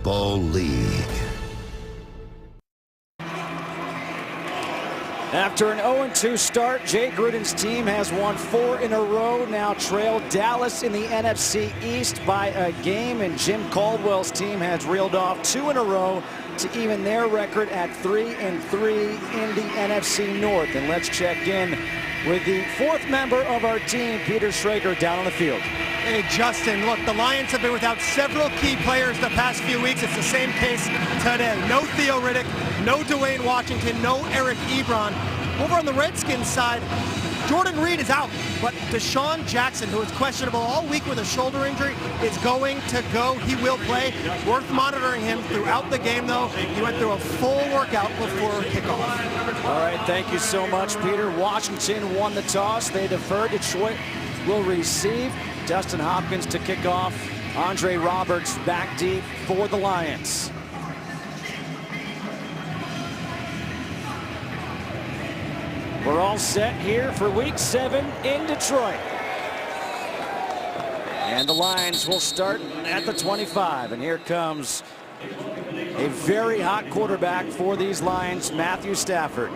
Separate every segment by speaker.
Speaker 1: Football League.
Speaker 2: After an 0-2 start, Jay Gruden's team has won 4 in a row, now trail Dallas in the NFC East by a game, and Jim Caldwell's team has reeled off 2 in a row to even their record at 3-3 in the NFC North. And let's check in with the 4th member of our team, Peter Schrager, down on the field.
Speaker 3: Hey, Justin, look, the Lions have been without several key players the past few weeks. It's the same case today. No Theo Riddick, no Dwayne Washington, no Eric Ebron. Over on the Redskins side, Jordan Reed is out, but Deshaun Jackson, who is questionable all week with a shoulder injury, is going to go. He will play. Worth monitoring him throughout the game, though. He went through a full workout before kickoff.
Speaker 2: All right, thank you so much, Peter. Washington won the toss. They defer. Detroit will receive. Dustin Hopkins to kick off. Andre Roberts back deep for the Lions. We're all set here for Week 7 in Detroit. And the Lions will start at the 25. And here comes a very hot quarterback for these Lions, Matthew Stafford.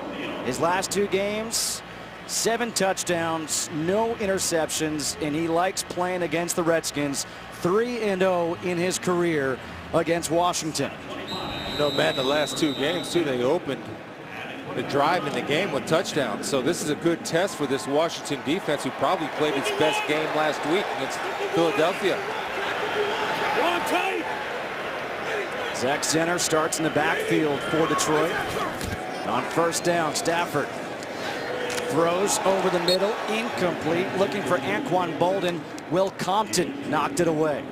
Speaker 2: His last 2 games, 7 touchdowns, no interceptions, and he likes playing against the Redskins. 3-0 in his career against Washington.
Speaker 4: You know, Matt, the last 2 games, too, they opened the drive in the game with touchdowns. So this is a good test for this Washington defense, who probably played its best game last week against Philadelphia.
Speaker 2: Zach Zenner starts in the backfield for Detroit. On first down, Stafford throws over the middle, incomplete. Looking for Anquan Bolden. Will Compton knocked it away.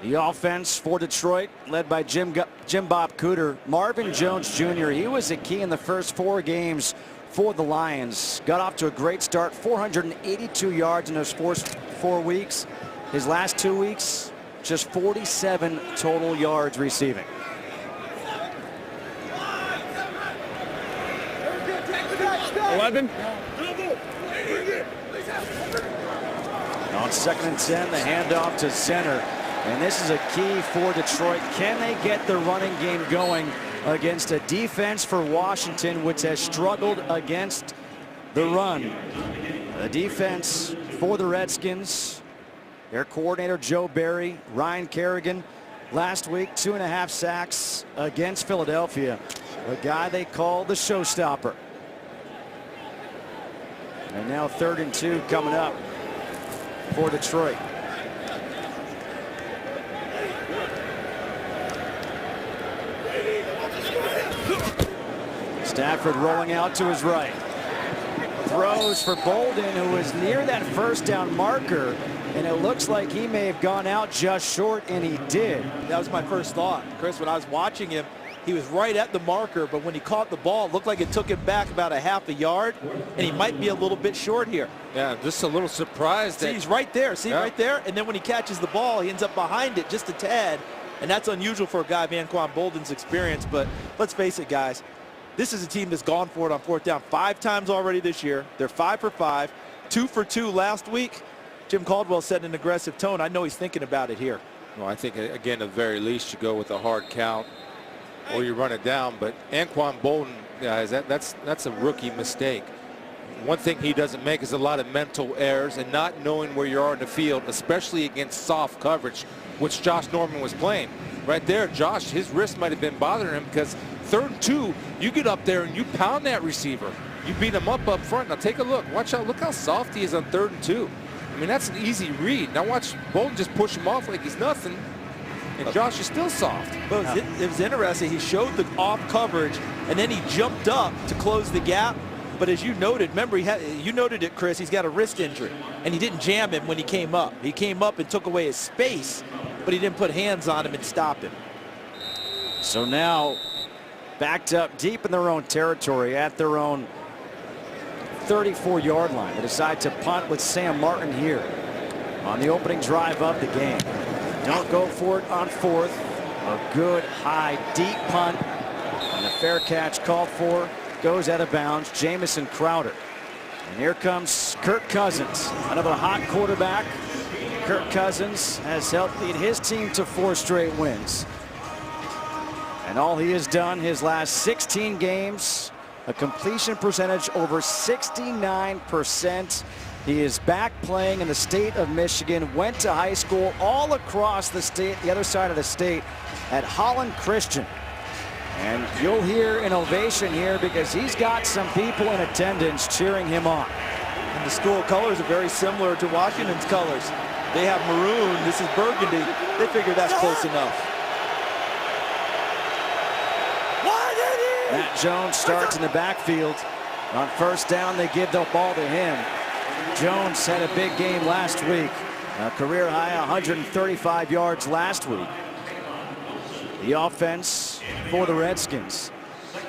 Speaker 2: The offense for Detroit, led by Jim Bob Cooter. Marvin Jones Jr., he was a key in the first 4 games for the Lions. Got off to a great start, 482 yards in those first 4 weeks. His last 2 weeks, just 47 total yards receiving. On 2nd and 10, the handoff to center. And this is a key for Detroit. Can they get the running game going against a defense for Washington, which has struggled against the run? The defense for the Redskins, their coordinator Joe Barry, Ryan Kerrigan, last week 2.5 sacks against Philadelphia, a guy they call the showstopper. And now 3rd and 2 coming up for Detroit. Stafford rolling out to his right. Throws for Bolden, who was near that first down marker, and it looks like he may have gone out just short, and he did.
Speaker 5: That was my first thought, Chris. When I was watching him, he was right at the marker, but when he caught the ball, it looked like it took him back about a half a yard, and he might be a little bit short here.
Speaker 4: Yeah, just a little surprised.
Speaker 5: See, he's right there. See, right there? And then when he catches the ball, he ends up behind it just a tad, and that's unusual for a guy of Anquan Bolden's experience. But let's face it, guys. This is a team that's gone for it on 4th down 5 times already this year. They're 5 for 5, 2 for 2 last week. Jim Caldwell set an aggressive tone. I know he's thinking about it here.
Speaker 4: Well, I think, again, at the very least, you go with a hard count or you run it down. But Anquan Bolden, guys, that's a rookie mistake. One thing he doesn't make is a lot of mental errors and not knowing where you are in the field, especially against soft coverage, which Josh Norman was playing. Right there, Josh, his wrist might have been bothering him, because 3rd and 2, you get up there and you pound that receiver. You beat him up front. Now take a look. Watch out. Look how soft he is on 3rd and 2. I mean, that's an easy read. Now watch Bolden just push him off like he's nothing. And Josh is still soft.
Speaker 5: Well, it was interesting. He showed the off coverage, and then he jumped up to close the gap. But as you noted, remember, you noted it, Chris, he's got a wrist injury, and he didn't jam him when he came up. He came up and took away his space, but he didn't put hands on him and stop him.
Speaker 2: So now, backed up deep in their own territory at their own 34-yard line. They decide to punt with Sam Martin here on the opening drive of the game. Don't go for it on 4th. A good, high, deep punt. And a fair catch called for. Goes out of bounds. Jamison Crowder. And here comes Kirk Cousins, another hot quarterback. Kirk Cousins has helped lead his team to 4 straight wins. And all he has done his last 16 games, a completion percentage over 69%. He is back playing in the state of Michigan, went to high school all across the state, the other side of the state, at Holland Christian. And you'll hear an ovation here because he's got some people in attendance cheering him on.
Speaker 5: And the school colors are very similar to Washington's colors. They have maroon, this is burgundy. They figure that's close enough.
Speaker 2: Matt Jones starts in the backfield. On first down, they give the ball to him. Jones had a big game last week. A career high 135 yards last week. The offense for the Redskins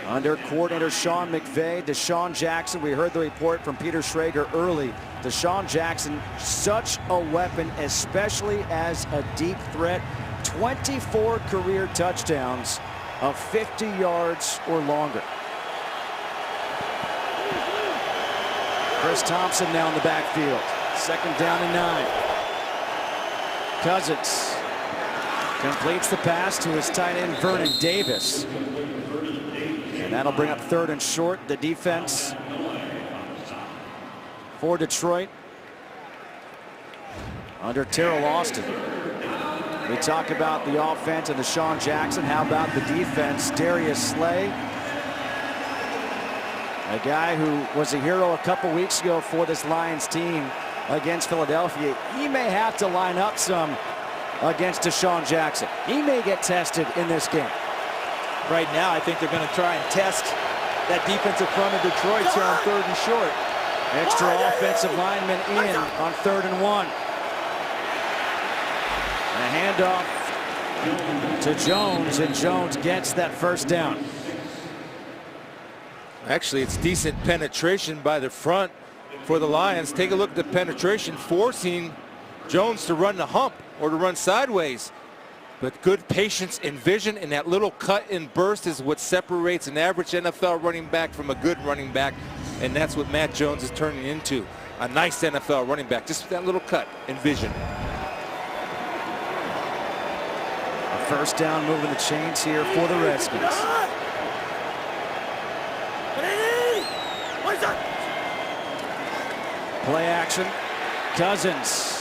Speaker 2: under coordinator Sean McVay, Deshaun Jackson. We heard the report from Peter Schrager early. Deshaun Jackson, such a weapon, especially as a deep threat. 24 career touchdowns of 50 yards or longer. Chris Thompson now in the backfield. Second down and 9. Cousins completes the pass to his tight end Vernon Davis. And that'll bring up 3rd and short. The defense for Detroit under Terrell Austin. We talk about the offense and Deshaun Jackson. How about the defense? Darius Slay, a guy who was a hero a couple weeks ago for this Lions team against Philadelphia. He may have to line up some against Deshaun Jackson. He may get tested in this game.
Speaker 5: Right now, I think they're going to try and test that defensive front of Detroit here on 3rd and short.
Speaker 2: Extra offensive lineman in on 3rd and 1. A handoff to Jones, and Jones gets that first down.
Speaker 4: Actually, it's decent penetration by the front for the Lions. Take a look at the penetration, forcing Jones to run the hump or to run sideways. But good patience and vision, and that little cut and burst is what separates an average NFL running back from a good running back, and that's what Matt Jones is turning into. A nice NFL running back, just that little cut and vision.
Speaker 2: A first down, moving the chains here for the Redskins. Play action. Cousins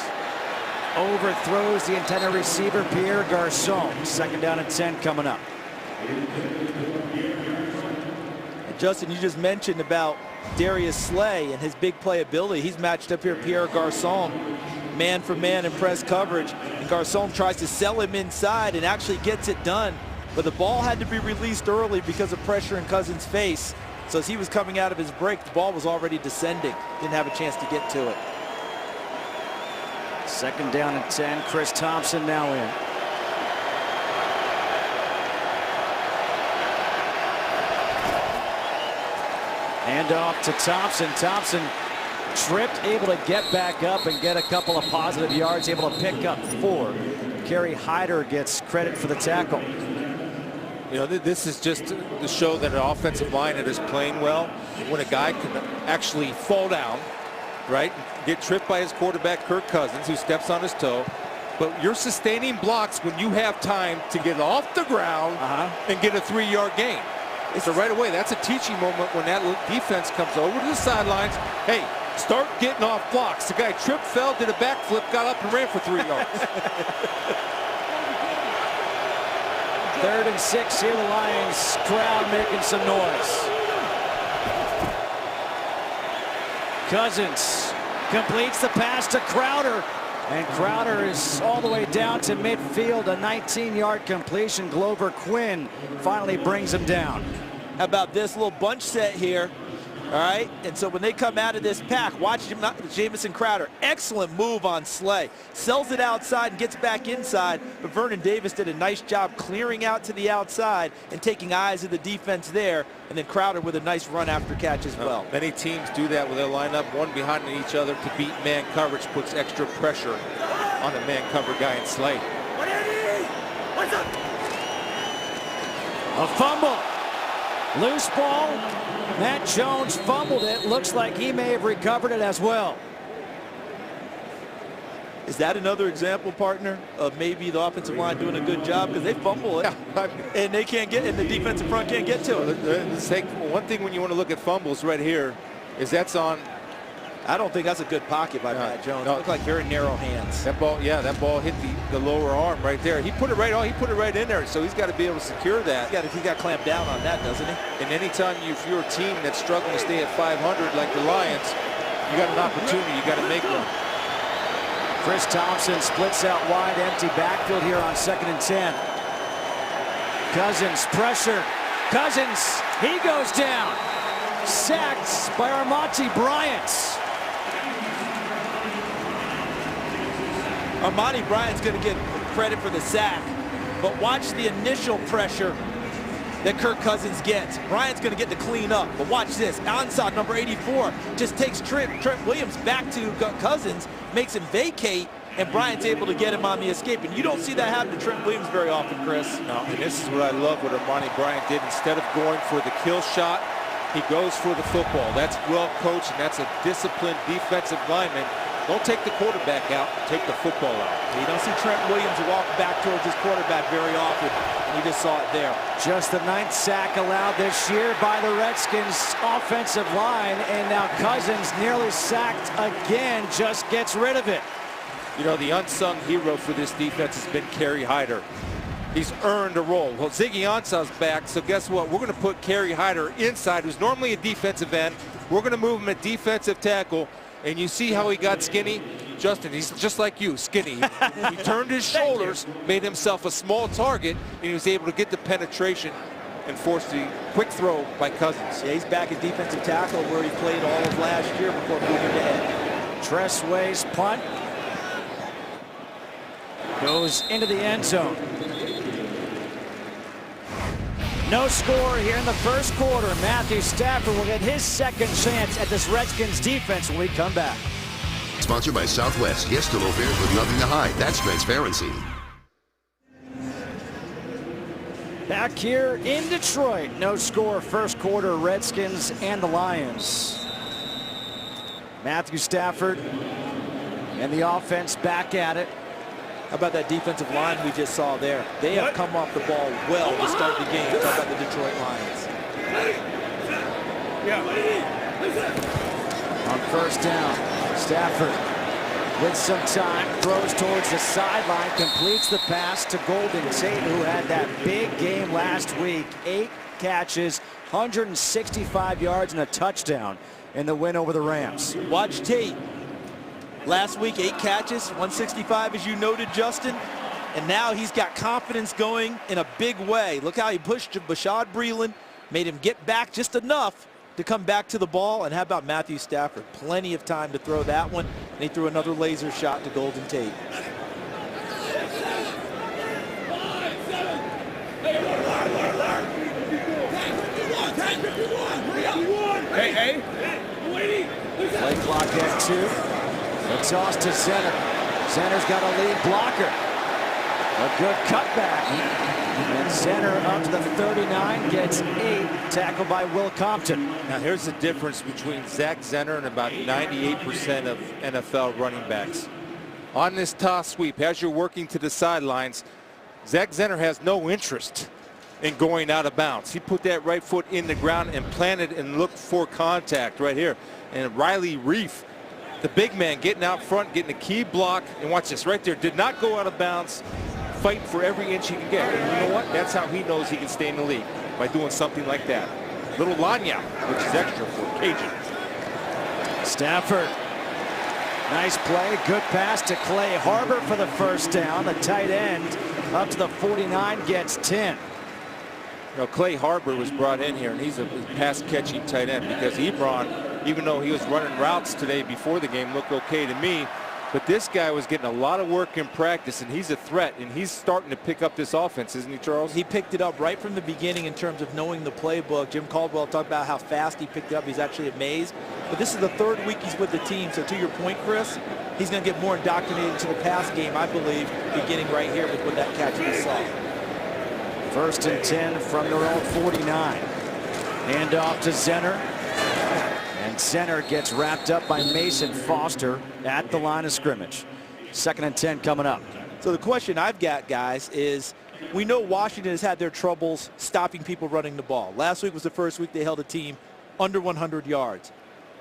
Speaker 2: overthrows the intended receiver, Pierre Garçon. Second down and 10 coming up.
Speaker 5: And Justin, you just mentioned about Darius Slay and his big playability. He's matched up here, Pierre Garçon, man for man in press coverage. And Garçon tries to sell him inside and actually gets it done. But the ball had to be released early because of pressure in Cousins' face. So as he was coming out of his break, the ball was already descending. Didn't have a chance to get to it.
Speaker 2: Second down and 10. Chris Thompson now in. Handoff to Thompson. Thompson tripped, able to get back up and get a couple of positive yards, able to pick up 4. Kerry Hyder gets credit for the tackle.
Speaker 4: You know, this is just to show that an offensive line that is playing well, when a guy can actually fall down, right, get tripped by his quarterback, Kirk Cousins, who steps on his toe. But you're sustaining blocks when you have time to get off the ground and get a 3-yard gain. So right away, that's a teaching moment when that defense comes over to the sidelines. Hey, start getting off blocks. The guy tripped, fell, did a backflip, got up and ran for 3 yards.
Speaker 2: 3rd and 6 here, the Lions crowd making some noise. Cousins completes the pass to Crowder, and Crowder is all the way down to midfield. A 19-yard completion. Glover Quinn finally brings him down.
Speaker 5: How about this little bunch set here? All right, and so when they come out of this pack, watch Jamison Crowder. Excellent move on Slay. Sells it outside and gets back inside, but Vernon Davis did a nice job clearing out to the outside and taking eyes of the defense there, and then Crowder with a nice run after catch as well.
Speaker 4: Many teams do that with their lineup, one behind each other to beat man coverage, puts extra pressure on the man cover guy in Slay.
Speaker 2: A fumble. Loose ball. Matt Jones fumbled it. Looks like he may have recovered it as well.
Speaker 5: Is that another example, partner, of maybe the offensive line doing a good job because they fumble it and they can't get, and the defensive front can't get to it?
Speaker 4: Let's take one thing when you want to look at fumbles right here is that's on.
Speaker 5: I don't think that's a good pocket by Matt Jones. It looked like very narrow hands.
Speaker 4: That ball, yeah, that ball hit the lower arm right there. He put it right on. He put it right in there. So he's got to be able to secure that.
Speaker 5: He got clamped down on that, doesn't he?
Speaker 4: And anytime if you're a team that's struggling to stay at 500 like the Lions, you got an opportunity. You got to make one.
Speaker 2: Chris Thompson splits out wide, empty backfield here on 2nd and 10. Cousins pressure. Cousins, he goes down. Sacked by Armonte Bryant.
Speaker 5: Armonte Bryant's going to get credit for the sack, but watch the initial pressure that Kirk Cousins gets. Bryant's going to get the clean up, but watch this. Onside number 84 just takes Trent Williams back to Cousins, makes him vacate, and Bryant's able to get him on the escape. And you don't see that happen to Trent Williams very often, Chris.
Speaker 4: No, and this is what I love what Armonte Bryant did. Instead of going for the kill shot, he goes for the football. That's well coached, and that's a disciplined defensive lineman. Don't take the quarterback out, take the football out.
Speaker 5: You don't see Trent Williams walk back towards his quarterback very often, and you just saw it there.
Speaker 2: Just the 9th sack allowed this year by the Redskins offensive line, and now Cousins nearly sacked again, just gets rid of it.
Speaker 4: You know, the unsung hero for this defense has been Kerry Hyder. He's earned a role. Well, Ziggy Ansah's back, so guess what? We're going to put Kerry Hyder inside, who's normally a defensive end. We're going to move him at defensive tackle. And you see how he got skinny? Justin, he's just like you, skinny. He turned his shoulders, made himself a small target, and he was able to get the penetration and force the quick throw by Cousins.
Speaker 5: Yeah, he's back at defensive tackle where he played all of last year before moving to edge.
Speaker 2: Tressway's punt goes into the end zone. No score here in the first quarter. Matthew Stafford will get his second chance at this Redskins defense when we come back.
Speaker 1: Sponsored by Southwest. Yes to low fares with nothing to hide. That's transparency.
Speaker 2: Back here in Detroit. No score first quarter, Redskins and the Lions. Matthew Stafford and the offense back at it.
Speaker 5: How about that defensive line we just saw there? They have come off the ball well to start the game. Talk about the Detroit Lions.
Speaker 2: On first down, Stafford with some time, throws towards the sideline, completes the pass to Golden Tate, who had that big game last week. 8 catches, 165 yards and a touchdown in the win over the Rams.
Speaker 5: Watch Tate. Last week, 8 catches, 165, as you noted, Justin. And now he's got confidence going in a big way. Look how he pushed Bashaud Breeland, made him get back just enough to come back to the ball. And how about Matthew Stafford? Plenty of time to throw that one. And he threw another laser shot to Golden Tate.
Speaker 2: Hey. Play clock at 2. The toss to center. Center's got a lead blocker. A good cutback. And center up to the 39, gets 8, tackled by Will Compton.
Speaker 4: Now here's the difference between Zach Zenner and about 98% of NFL running backs. On this toss sweep, as you're working to the sidelines, Zach Zenner has no interest in going out of bounds. He put that right foot in the ground and planted and looked for contact right here. And Riley Reef, the big man, getting out front, getting a key block, and watch this right there, did not go out of bounds, fight for every inch he can get. And you know what? That's how he knows he can stay in the league, by doing something like that. Little lanya, which is extra for Cajun.
Speaker 2: Stafford, nice play, good pass to Clay Harbor for the first down. The tight end up to the 49, gets 10.
Speaker 4: You know, Clay Harbor was brought in here, and he's a pass-catching tight end because Ebron, even though he was running routes today before the game, looked okay to me. But this guy was getting a lot of work in practice, and he's a threat, and he's starting to pick up this offense, isn't he, Charles?
Speaker 5: He picked it up right from the beginning in terms of knowing the playbook. Jim Caldwell talked about how fast he picked it up. He's actually amazed. But this is the 3rd week he's with the team, so to your point, Chris, he's going to get more indoctrinated into the pass game, I believe, beginning right here with that catch we saw.
Speaker 2: 1st and 10 from their own 49. Hand off to Zenner. And Zenner gets wrapped up by Mason Foster at the line of scrimmage. 2nd and 10 coming up.
Speaker 5: So the question I've got, guys, is we know Washington has had their troubles stopping people running the ball. Last week was the first week they held a team under 100 yards.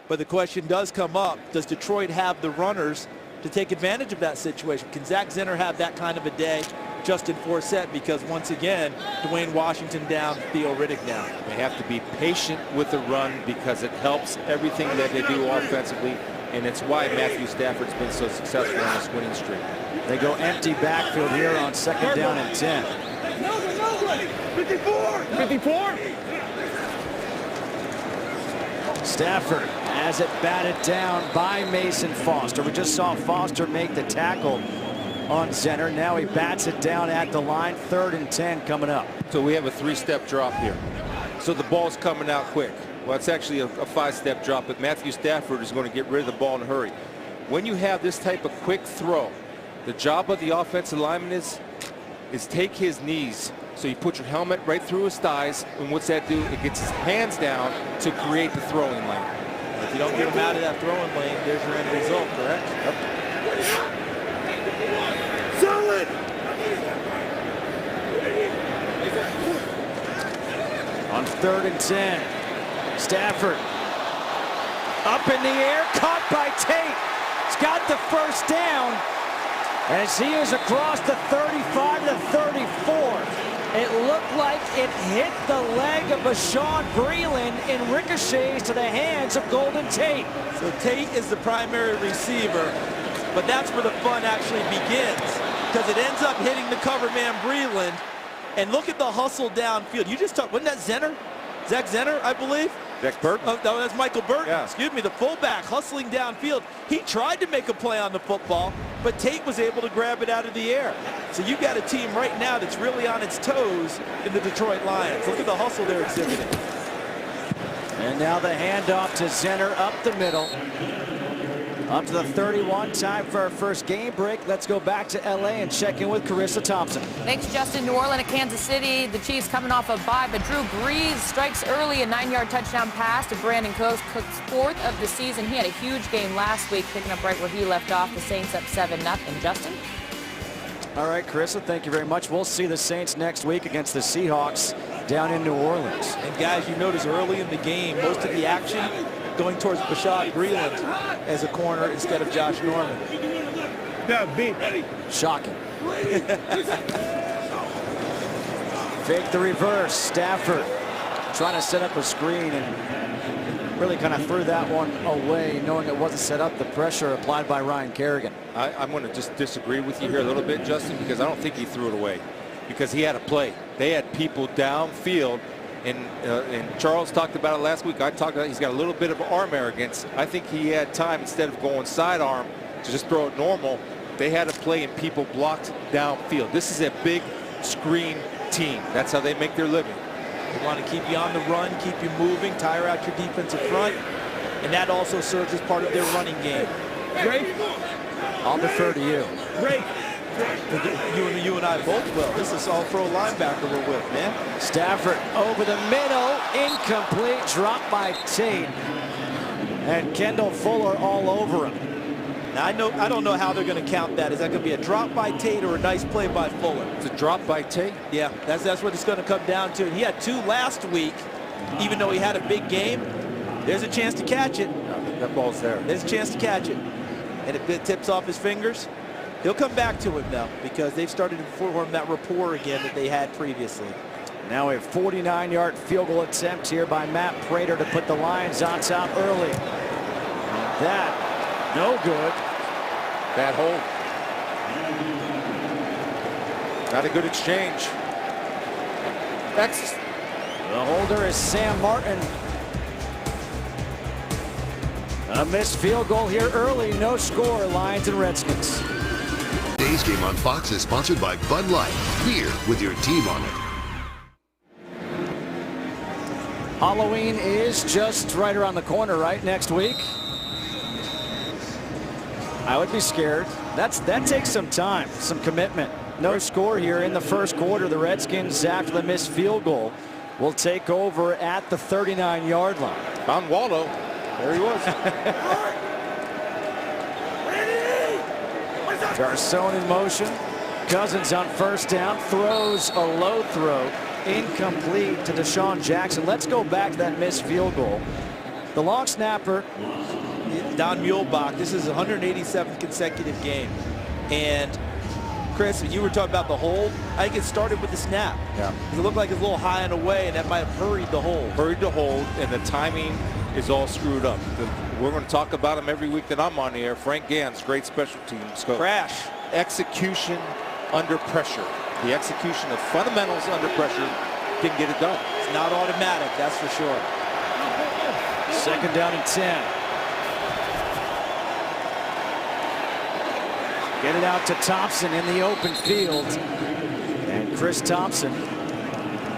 Speaker 5: But the question does come up, does Detroit have the runners to take advantage of that situation? Can Zach Zenner have that kind of a day? Justin Forsett, because once again, Dwayne Washington down, Theo Riddick down.
Speaker 4: They have to be patient with the run because it helps everything that they do offensively, and it's why Matthew Stafford's been so successful on this winning streak.
Speaker 2: They go empty backfield here on 2nd down and 10.
Speaker 3: 54.
Speaker 2: Stafford has it batted down by Mason Foster. We just saw Foster make the tackle on Zenner. Now he bats it down at the line. 3rd and 10 coming up.
Speaker 4: So we have a 3-step drop here. So the ball's coming out quick. Well, it's actually a 5-step drop, but Matthew Stafford is going to get rid of the ball in a hurry. When you have this type of quick throw, the job of the offensive lineman is take his knees. So you put your helmet right through his thighs, and what's that do? It gets his hands down to create the throwing lane.
Speaker 5: If you don't get him out of that throwing lane, there's your end result, correct?
Speaker 4: Yep.
Speaker 5: Solid!
Speaker 2: On 3rd and 10, Stafford up in the air, caught by Tate. He's got the first down as he is across the 35 to 34. It looked like it hit the leg of Bashaud Breeland and ricochets to the hands of Golden Tate.
Speaker 5: So Tate is the primary receiver, but that's where the fun actually begins, because it ends up hitting the cover man Breeland. And look at the hustle downfield. You just talked, wasn't that Zenner? Zach Zenner, I believe?
Speaker 4: Zach Burton.
Speaker 5: Oh, no, that's Michael Burton.
Speaker 4: Yeah.
Speaker 5: Excuse me, the fullback hustling downfield. He tried to make a play on the football, but Tate was able to grab it out of the air. So you've got a team right now that's really on its toes in the Detroit Lions. Look at the hustle they're exhibiting.
Speaker 2: And now the handoff to Zenner up the middle. Up to the 31, time for our first game break. Let's go back to LA and check in with Carissa Thompson.
Speaker 6: Thanks, Justin. New Orleans at Kansas City. The Chiefs coming off a bye, but Drew Brees strikes early, a 9-yard touchdown pass to Brandon Cooks, Cook's 4th of the season. He had a huge game last week, picking up right where he left off. The Saints up 7-0. Justin?
Speaker 2: All right, Carissa, thank you very much. We'll see the Saints next week against the Seahawks down in New Orleans.
Speaker 5: And guys, you notice early in the game, most of the action going towards Bashaud Breeland as a corner instead of Josh Norman.
Speaker 2: Shocking. Fake the reverse. Stafford trying to set up a screen and really kind of threw that one away, knowing it wasn't set up. The pressure applied by Ryan Kerrigan.
Speaker 4: I'm going to just disagree with you here a little bit, Justin, because I don't think he threw it away, because he had a play. They had people downfield. And Charles talked about it last week. I talked about he's got a little bit of arm arrogance. I think he had time, instead of going sidearm, to just throw it normal. They had a play and people blocked downfield. This is a big screen team. That's how they make their living.
Speaker 5: They want to keep you on the run, keep you moving, tire out your defensive front, and that also serves as part of their running game.
Speaker 3: Ray?
Speaker 2: I'll defer to you.
Speaker 3: Ray?
Speaker 5: You and I both will. This is all pro linebacker we're with, man.
Speaker 2: Stafford over the middle, incomplete, dropped by Tate. And Kendall Fuller all over him.
Speaker 5: Now I don't know how they're going to count that. Is that going to be a drop by Tate or a nice play by Fuller?
Speaker 4: It's a drop by Tate.
Speaker 5: Yeah, that's what it's going to come down to. And he had 2 last week, even though he had a big game. There's a chance to catch it.
Speaker 4: That ball's there.
Speaker 5: There's a chance to catch it. And if it tips off his fingers, he'll come back to him though, because they've started to form that rapport again that they had previously.
Speaker 2: Now a 49-yard field goal attempt here by Matt Prater to put the Lions on top early. That, no good.
Speaker 4: Bad hold. Not a good exchange.
Speaker 2: The holder is Sam Martin. A missed field goal here early, no score, Lions and Redskins.
Speaker 1: Today's game on Fox is sponsored by Bud Light. Beer with your team on it.
Speaker 2: Halloween is just right around the corner, right? Next week. I would be scared. That takes some time, some commitment. No score here in the first quarter. The Redskins, after the missed field goal, will take over at the 39-yard line.
Speaker 4: Found Waldo. There he was.
Speaker 2: Garcon in motion. Cousins on first down, throws a low throw, incomplete to Deshaun Jackson. Let's go back to that missed field goal. The long snapper,
Speaker 5: Don Muehlbach, this is his 187th consecutive game. And Chris, you were talking about the hold. I think it started with the snap.
Speaker 2: Yeah.
Speaker 5: It looked like it was a little high and away, and that might have hurried the hold.
Speaker 4: Hurried the hold, and the timing is all screwed up. We're going to talk about him every week that I'm on the air. Frank Gans, great special teams coach.
Speaker 5: Crash.
Speaker 4: Execution under pressure. The execution of fundamentals under pressure can get it done.
Speaker 5: It's not automatic, that's for sure.
Speaker 2: second down and 10. Get it out to Thompson in the open field. And Chris Thompson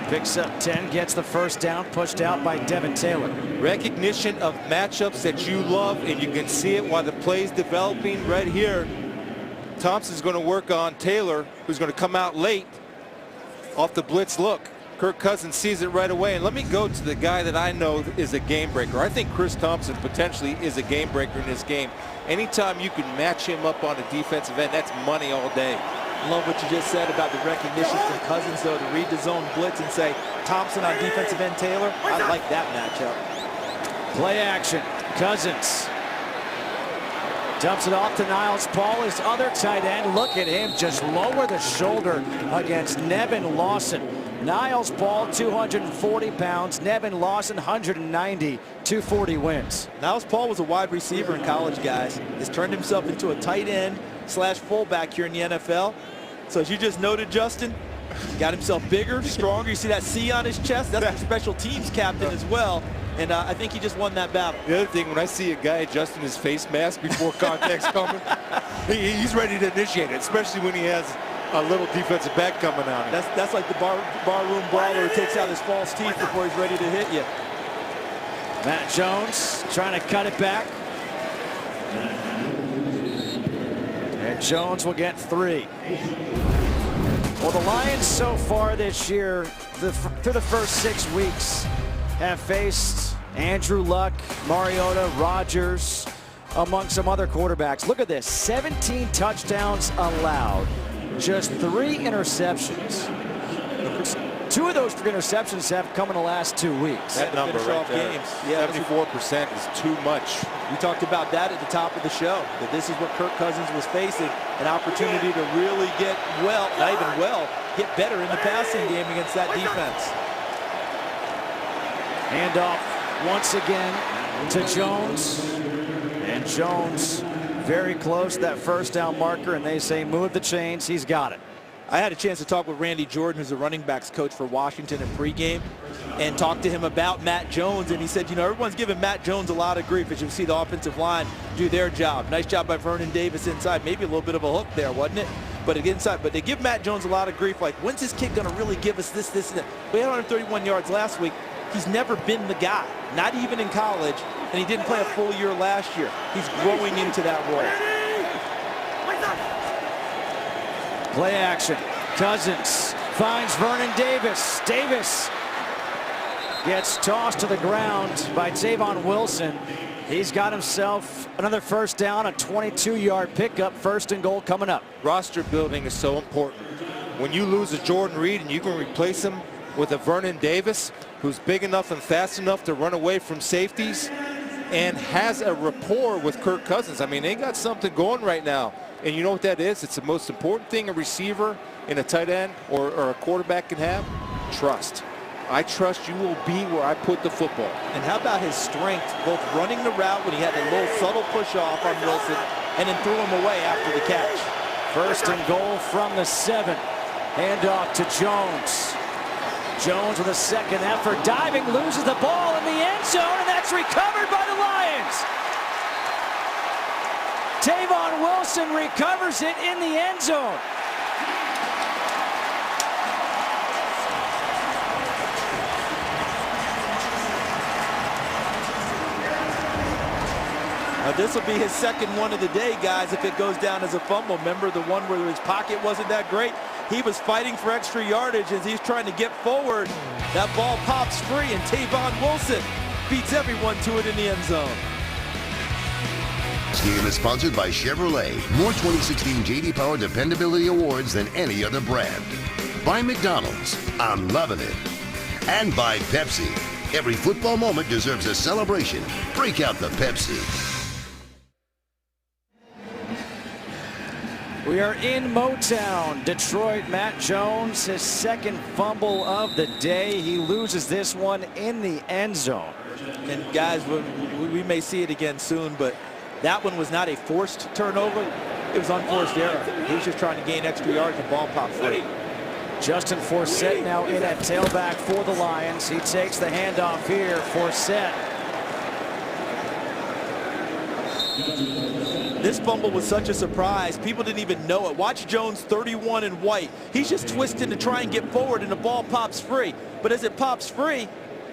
Speaker 2: picks up 10, gets the first down, pushed out by Devin Taylor.
Speaker 4: Recognition of matchups that you love, and you can see it while the play's developing right here. Thompson's going to work on Taylor, who's going to come out late off the blitz look. Kirk Cousins sees it right away. And let me go to the guy that I know is a game breaker. I think Chris Thompson potentially is a game breaker in this game. Anytime you can match him up on a defensive end, that's money all day.
Speaker 5: I love what you just said about the recognition from Cousins, though, to read the zone blitz and say Thompson on defensive end Taylor. I like that matchup.
Speaker 2: Play action. Cousins dumps it off to Niles Paul, his other tight end. Look at him just lower the shoulder against Nevin Lawson. Niles Paul, 240 pounds. Nevin Lawson, 190. 240 wins.
Speaker 5: Niles Paul was a wide receiver in college, guys. Has turned himself into a tight end / fullback here in the NFL. So as you just noted, Justin, got himself bigger, stronger. You see that C on his chest? That's a special teams captain as well. And I think he just won that battle.
Speaker 4: The other thing, when I see a guy adjusting his face mask before contact's coming, he's ready to initiate it, especially when he has a little defensive back coming on.
Speaker 5: That's like the barroom brawler who takes out his false teeth before he's ready to hit you.
Speaker 2: Matt Jones trying to cut it back. And Jones will get 3. Well, the Lions so far this year, through the first 6 weeks, have faced Andrew Luck, Mariota, Rodgers, among some other quarterbacks. Look at this, 17 touchdowns allowed, just 3 interceptions. 2 of those 3 interceptions have come in the last 2 weeks.
Speaker 4: That number right there, games. Yeah, 74% is too much.
Speaker 5: We talked about that at the top of the show, that this is what Kirk Cousins was facing, an opportunity to really get get better in the passing game against that defense.
Speaker 2: Handoff once again to Jones. And Jones very close to that first down marker, and they say move the chains. He's got it.
Speaker 5: I had a chance to talk with Randy Jordan, who's the running backs coach for Washington in pregame, and talk to him about Matt Jones. And he said, you know, everyone's giving Matt Jones a lot of grief as you see the offensive line do their job. Nice job by Vernon Davis inside. Maybe a little bit of a hook there, wasn't it? But inside, but they give Matt Jones a lot of grief. Like, when's this kid going to really give us this, and that? We had 131 yards last week. He's never been the guy, not even in college, and he didn't play a full year last year. He's growing into that role.
Speaker 2: Play action. Cousins finds Vernon Davis. Davis gets tossed to the ground by Tavon Wilson. He's got himself another first down, a 22-yard pickup, 1st and goal coming up.
Speaker 4: Roster building is so important. When you lose a Jordan Reed and you can replace him with a Vernon Davis, who's big enough and fast enough to run away from safeties and has a rapport with Kirk Cousins. I mean, they got something going right now. And you know what that is? It's the most important thing a receiver in a tight end or a quarterback can have. Trust. I trust you will be where I put the football.
Speaker 5: And how about his strength, both running the route when he had a little subtle push off on Wilson and then threw him away after the catch.
Speaker 2: 1st and goal from the 7. Handoff to Jones. Jones with a second effort, diving, loses the ball in the end zone, and that's recovered by the Lions. Tavon Wilson recovers it in the end zone.
Speaker 5: Now this will be his second one of the day, guys, if it goes down as a fumble. Remember the one where his pocket wasn't that great? He was fighting for extra yardage as he's trying to get forward. That ball pops free, and Tavon Wilson beats everyone to it in the end zone.
Speaker 1: game is sponsored by Chevrolet. More 2016 J.D. Power Dependability Awards than any other brand. By McDonald's. I'm loving it. And by Pepsi. Every football moment deserves a celebration. Break out the Pepsi.
Speaker 2: We are in Motown, Detroit. Matt Jones, his second fumble of the day. He loses this one in the end zone.
Speaker 5: And guys, we may see it again soon, but that one was not a forced turnover. It was unforced error. He was just trying to gain extra yards and ball pop free.
Speaker 2: Justin Forsett now in at tailback for the Lions. He takes the handoff here. Forsett.
Speaker 5: This fumble was such a surprise. People didn't even know it. Watch Jones, 31 in white. He's just twisting to try and get forward, and the ball pops free. But as it pops free,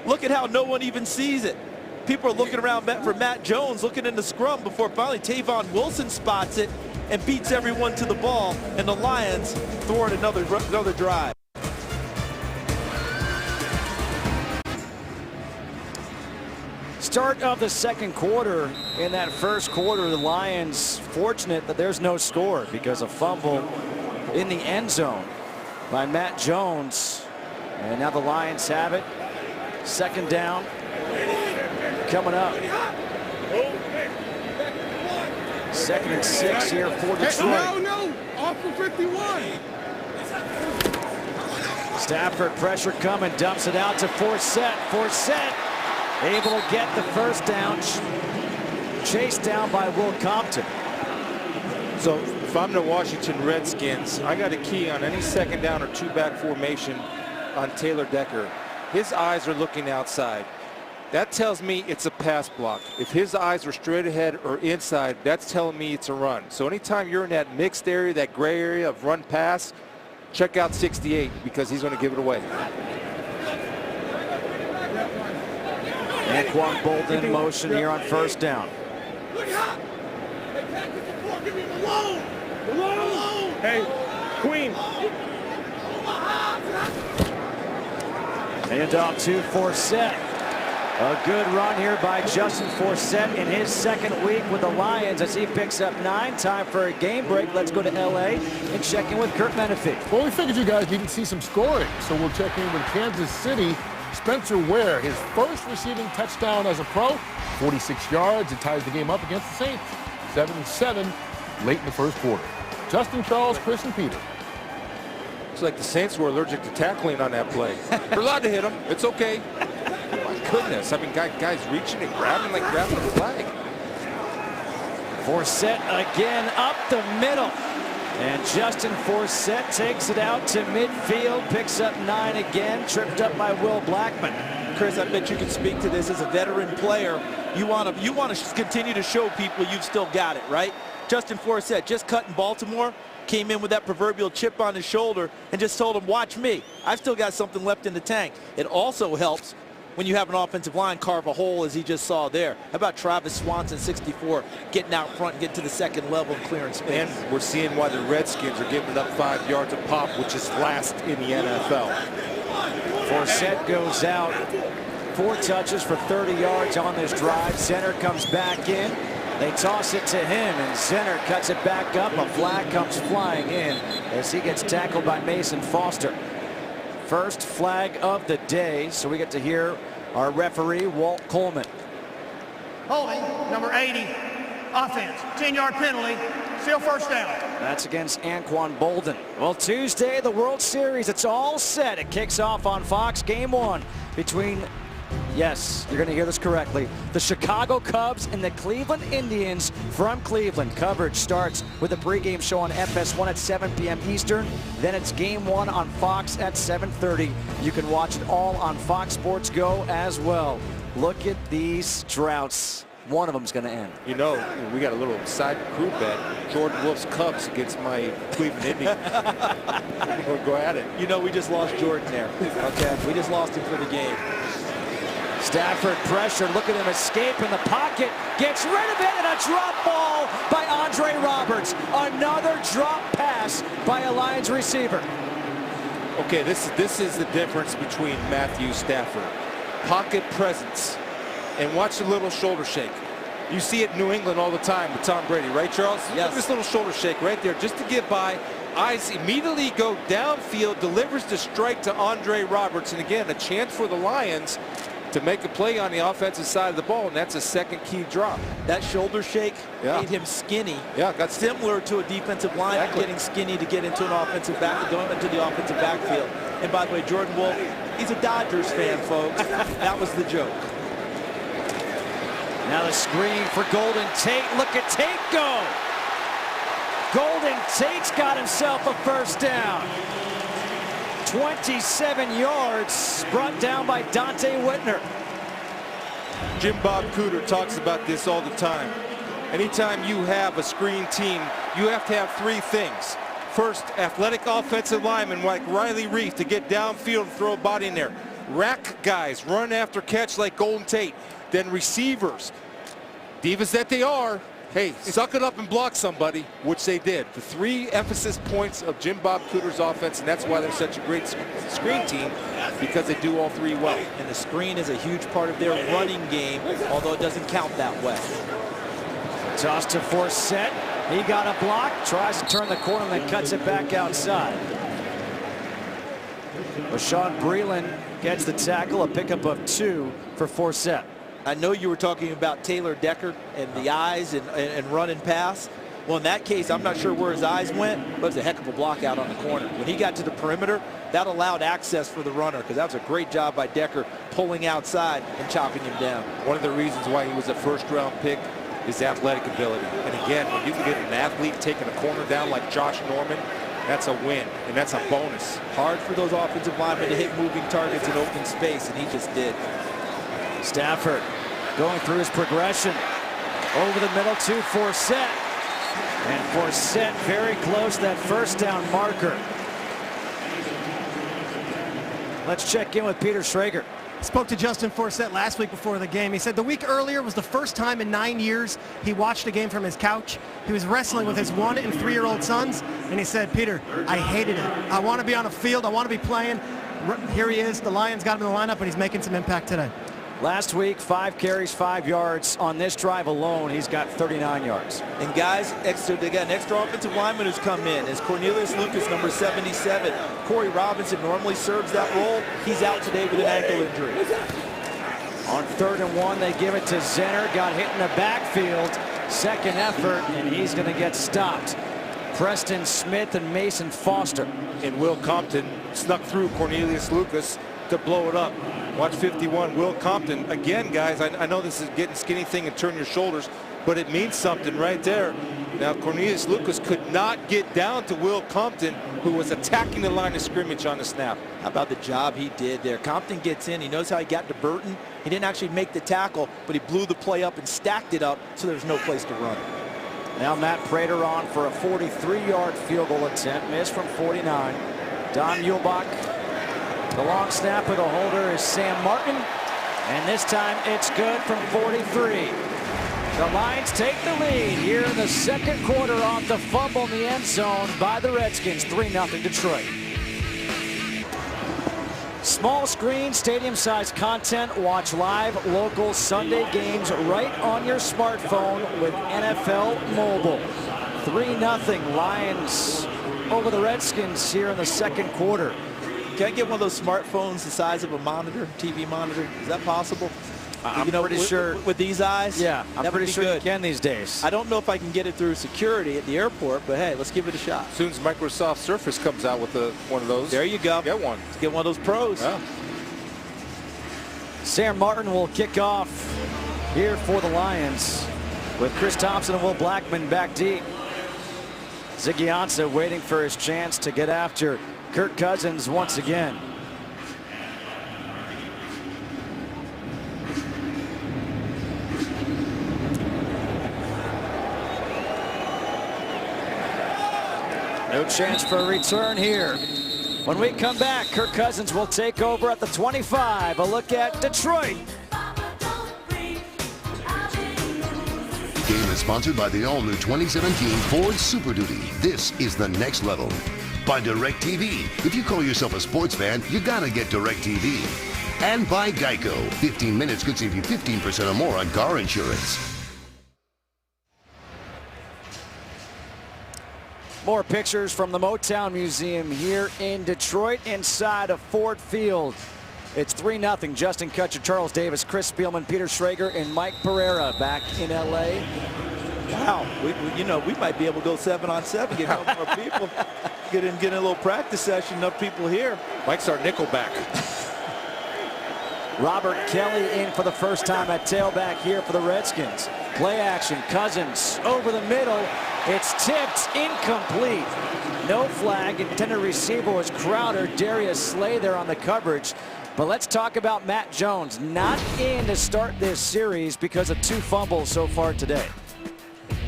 Speaker 5: look at how no one even sees it. People are looking around for Matt Jones, looking in the scrum before finally Tavon Wilson spots it and beats everyone to the ball, and the Lions thwart another drive.
Speaker 2: Start of the second quarter. In that first quarter, the Lions fortunate that there's no score because a fumble in the end zone by Matt Jones. And now the Lions have it. Second down coming up. 2nd and 6 here for Detroit.
Speaker 7: No, off of 51.
Speaker 2: Stafford pressure coming, dumps it out to Forsett. Forsett able to get the first down, chased down by Will Compton.
Speaker 4: So if I'm the Washington Redskins, I got a key on any second down or two-back formation on Taylor Decker. His eyes are looking outside. That tells me it's a pass block. If his eyes are straight ahead or inside, that's telling me it's a run. So anytime you're in that mixed area, that gray area of run pass, check out 68 because he's going to give it away.
Speaker 2: Anquan Bolden in motion here on first down.
Speaker 7: Hey, Queen.
Speaker 2: Handoff to Forsett. A good run here by Justin Forsett in his second week with the Lions as he picks up 9. Time for a game break. Let's go to L.A. and check in with Kurt Menefee.
Speaker 8: Well, we figured you guys needed to see some scoring, so we'll check in with Kansas City. Spencer Ware, his first receiving touchdown as a pro, 46 yards. It ties the game up against the Saints, 7-7 late in the first quarter. Justin, Charles, Chris, and Peter.
Speaker 4: It's like the Saints were allergic to tackling on that play. We're allowed to hit him. It's okay. My goodness. I mean, guys reaching and grabbing like grabbing a flag.
Speaker 2: Forsett again up the middle. And Justin Forsett takes it out to midfield, picks up 9 again, tripped up by Will Blackman.
Speaker 5: Chris, I bet you can speak to this as a veteran player. You want to continue to show people you've still got it, right? Justin Forsett just cut in Baltimore, came in with that proverbial chip on his shoulder and just told him, watch me. I've still got something left in the tank. It also helps when you have an offensive line carve a hole as he just saw there. How about Travis Swanson, 64, getting out front and getting to the second level and clearing space?
Speaker 4: And we're seeing why the Redskins are giving up 5 yards a pop, which is last in the NFL.
Speaker 2: Forsett goes out. 4 touches for 30 yards on this drive. Center comes back in. They toss it to him, and Zenner cuts it back up. A flag comes flying in as he gets tackled by Mason Foster. First flag of the day, so we get to hear our referee, Walt Coleman.
Speaker 3: Holding, number 80, offense, 10-yard penalty, still first down.
Speaker 2: That's against Anquan Bolden. Well, Tuesday, the World Series, it's all set. It kicks off on Fox, game 1 between, yes, you're going to hear this correctly, the Chicago Cubs and the Cleveland Indians from Cleveland. Coverage starts with a pregame show on FS1 at 7 p.m. Eastern. Then it's game 1 on Fox at 7:30. You can watch it all on Fox Sports Go as well. Look at these droughts. One of them's going to end.
Speaker 4: You know, we got a little side crew bet. Jordan Wolf's Cubs against my Cleveland Indians. We'll go at it.
Speaker 5: You know, we just lost Jordan there. Okay, we just lost him for the game.
Speaker 2: Stafford pressure, look at him escape in the pocket, gets rid of it, and a drop ball by Andre Roberts. Another drop pass by a Lions receiver.
Speaker 4: Okay, this is the difference between Matthew Stafford. Pocket presence, and watch the little shoulder shake. You see it in New England all the time with Tom Brady, right, Charles?
Speaker 5: Yes.
Speaker 4: Look at this little shoulder shake right there just to get by. Eyes immediately go downfield, delivers the strike to Andre Roberts. And again, a chance for the Lions to make a play on the offensive side of the ball, and that's a second key drop.
Speaker 5: That shoulder shake made him skinny.
Speaker 4: Yeah, got
Speaker 5: similar to a defensive lineman getting skinny to get into an offensive back, going into the offensive backfield. And by the way, Jordan Wolf, he's a Dodgers fan, folks. That was the joke.
Speaker 2: Now the screen for Golden Tate. Look at Tate go. Golden Tate's got himself a first down. 27 yards brought down by Dante Whitner.
Speaker 4: Jim Bob Cooter talks about this all the time. Anytime you have a screen team, you have to have three things. First, athletic offensive linemen like Riley Reef to get downfield and throw a body in there. Rack guys, run after catch like Golden Tate. Then receivers, divas that they are, hey, suck it up and block somebody, which they did. The three emphasis points of Jim Bob Cooter's offense, and that's why they're such a great screen team, because they do all three well.
Speaker 5: And the screen is a huge part of their running game, although it doesn't count that way.
Speaker 2: Toss to Forsett. He got a block, tries to turn the corner, then cuts it back outside. Rashawn Breeland gets the tackle, a pickup of 2 for Forsett.
Speaker 5: I know you were talking about Taylor Decker and the eyes and run and pass. Well, in that case, I'm not sure where his eyes went, but it was a heck of a block out on the corner. When he got to the perimeter, that allowed access for the runner, because that was a great job by Decker pulling outside and chopping him down.
Speaker 4: One of the reasons why he was a first-round pick is athletic ability. And again, when you can get an athlete taking a corner down like Josh Norman, that's a win, and that's a bonus.
Speaker 5: Hard for those offensive linemen to hit moving targets in open space, and he just did.
Speaker 2: Stafford going through his progression. Over the middle to Forsett. And Forsett very close to that first down marker. Let's check in with Peter Schrager.
Speaker 3: Spoke to Justin Forsett last week before the game. He said the week earlier was the first time in 9 years he watched a game from his couch. He was wrestling with his 1- and 3-year-old sons, and he said, Peter, I hated it. I want to be on a field. I want to be playing. Here he is. The Lions got him in the lineup, and he's making some impact today.
Speaker 2: Last week, 5 carries, 5 yards. On this drive alone, he's got 39 yards.
Speaker 5: And guys, they got an extra offensive lineman who's come in. Is Cornelius Lucas, number 77. Corey Robinson normally serves that role. He's out today with an ankle injury.
Speaker 2: On 3rd and 1, they give it to Zenner. Got hit in the backfield. Second effort, and he's going to get stopped. Preston Smith and Mason Foster.
Speaker 4: And Will Compton snuck through Cornelius Lucas to blow it up. Watch 51, Will Compton. Again, guys, I know this is getting skinny thing and turn your shoulders, but it means something right there. Now, Cornelius Lucas could not get down to Will Compton, who was attacking the line of scrimmage on the snap.
Speaker 5: How about the job he did there? Compton gets in. He knows how he got to Burton. He didn't actually make the tackle, but he blew the play up and stacked it up so there's no place to run.
Speaker 2: Now Matt Prater on for a 43-yard field goal attempt. Missed from 49. Don Muehlbach. The long snap of the holder is Sam Martin. And this time it's good from 43. The Lions take the lead here in the second quarter off the fumble in the end zone by the Redskins. 3-0 Detroit. Small screen, stadium-sized content. Watch live local Sunday games right on your smartphone with NFL Mobile. 3-0 Lions over the Redskins here in the second quarter.
Speaker 5: Can I get one of those smartphones the size of a monitor, TV monitor? Is that possible?
Speaker 2: I'm pretty sure.
Speaker 5: With these eyes?
Speaker 2: Yeah, I'm pretty sure you can these days.
Speaker 5: I don't know if I can get it through security at the airport, but hey, let's give it a shot.
Speaker 4: As soon as Microsoft Surface comes out with one of those.
Speaker 5: There you go.
Speaker 4: Get one.
Speaker 5: Let's get one of those pros.
Speaker 4: Yeah.
Speaker 2: Sam Martin will kick off here for the Lions with Chris Thompson and Will Blackman back deep. Ziggy Ansah waiting for his chance to get after Kirk Cousins once again. No chance for a return here. When we come back, Kirk Cousins will take over at the 25. A look at Detroit.
Speaker 1: Game is sponsored by the all-new 2017 Ford Super Duty. This is the next level. By DirecTV. If you call yourself a sports fan, you gotta get DirecTV. And by Geico. 15 minutes could save you 15% or more on car insurance.
Speaker 2: More pictures from the Motown Museum here in Detroit inside of Ford Field. It's 3-0. Justin Kutcher, Charles Davis, Chris Spielman, Peter Schrager, and Mike Pereira back in L.A.
Speaker 5: Wow, we might be able to go 7-on-7, get more people, get in a little practice session. Enough people here.
Speaker 4: Mike's our nickelback.
Speaker 2: Robert Kelly in for the first time at tailback here for the Redskins. Play action, Cousins over the middle. It's tipped, incomplete. No flag. Intended receiver was Crowder. Darius Slay there on the coverage. But let's talk about Matt Jones. Not in to start this series because of 2 fumbles so far today.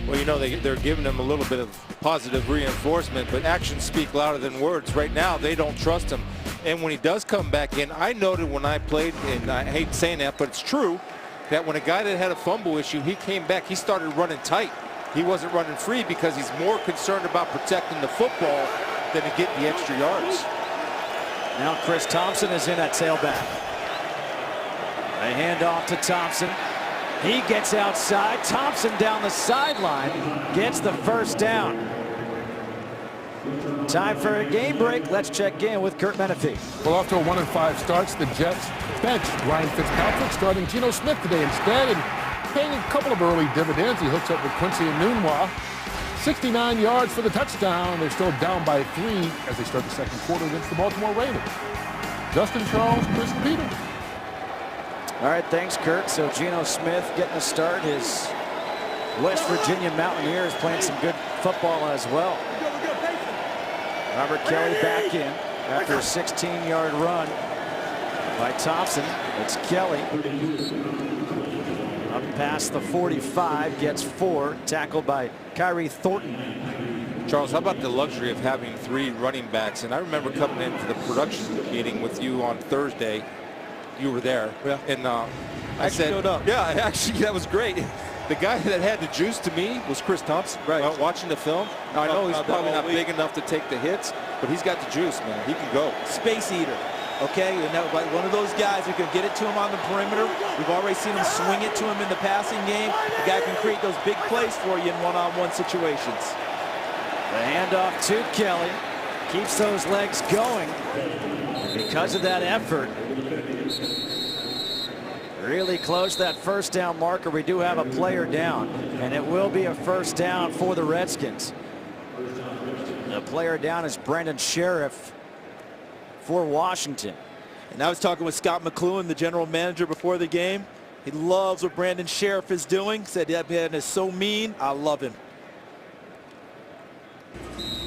Speaker 4: Well, they're giving him a little bit of positive reinforcement, but actions speak louder than words. Right now, they don't trust him. And when he does come back in, I noted when I played, and I hate saying that, but it's true, that when a guy that had a fumble issue, he came back, he started running tight. He wasn't running free because he's more concerned about protecting the football than to get the extra yards.
Speaker 2: Now Chris Thompson is in at tailback. A handoff to Thompson. He gets outside. Thompson down the sideline gets the first down. Time for a game break. Let's check in with Kurt Menefee.
Speaker 8: Well, after a 1-5 starts, the Jets benched Ryan Fitzpatrick, starting Geno Smith today instead, and paying a couple of early dividends. He hooks up with Quincy Enunwa. 69 yards for the touchdown. They're still down by 3 as they start the second quarter against the Baltimore Ravens. Justin, Charles, Chris, and Peter.
Speaker 2: All right, thanks, Kurt. So Geno Smith getting a start. His West Virginia Mountaineers playing some good football as well. Robert Kelly back in after a 16-yard run by Thompson. It's Kelly. Up past the 45, gets 4, tackled by Kyrie Thornton.
Speaker 4: Charles, how about the luxury of having 3 running backs? And I remember coming in for the production meeting with you on Thursday. You were there.
Speaker 5: Yeah.
Speaker 4: And I said,
Speaker 5: showed up.
Speaker 4: Yeah, actually, that was great. The guy that had the juice to me was Chris Thompson.
Speaker 5: Right.
Speaker 4: Watching the film. Now, I know he's probably not big enough to take the hits, but he's got the juice, man. He can go.
Speaker 5: Space eater. Okay, and that, like one of those guys who can get it to him on the perimeter. We've already seen him swing it to him in the passing game. The guy can create those big plays for you in one-on-one situations.
Speaker 2: The handoff to Kelly. Keeps those legs going. And because of that effort, really close to that first down marker. We do have a player down, and it will be a first down for the Redskins. The player down is Brandon Sheriff for Washington.
Speaker 5: And I was talking with Scott McCloughan, the general manager, before the game. He loves what Brandon Sheriff is doing. Said that man is so mean. I love him.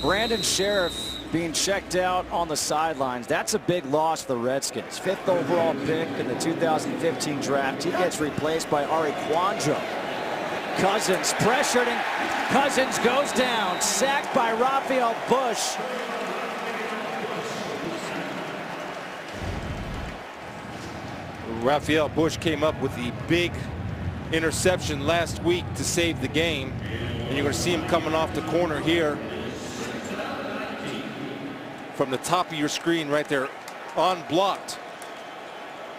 Speaker 2: Brandon Sheriff being checked out on the sidelines. That's a big loss for the Redskins. 5th overall pick in the 2015 draft. He gets replaced by Ari Quandro. Cousins pressured, and Cousins goes down. Sacked by Raphael Bush.
Speaker 4: Raphael Bush came up with the big interception last week to save the game. And you're going to see him coming off the corner here. From the top of your screen right there, unblocked.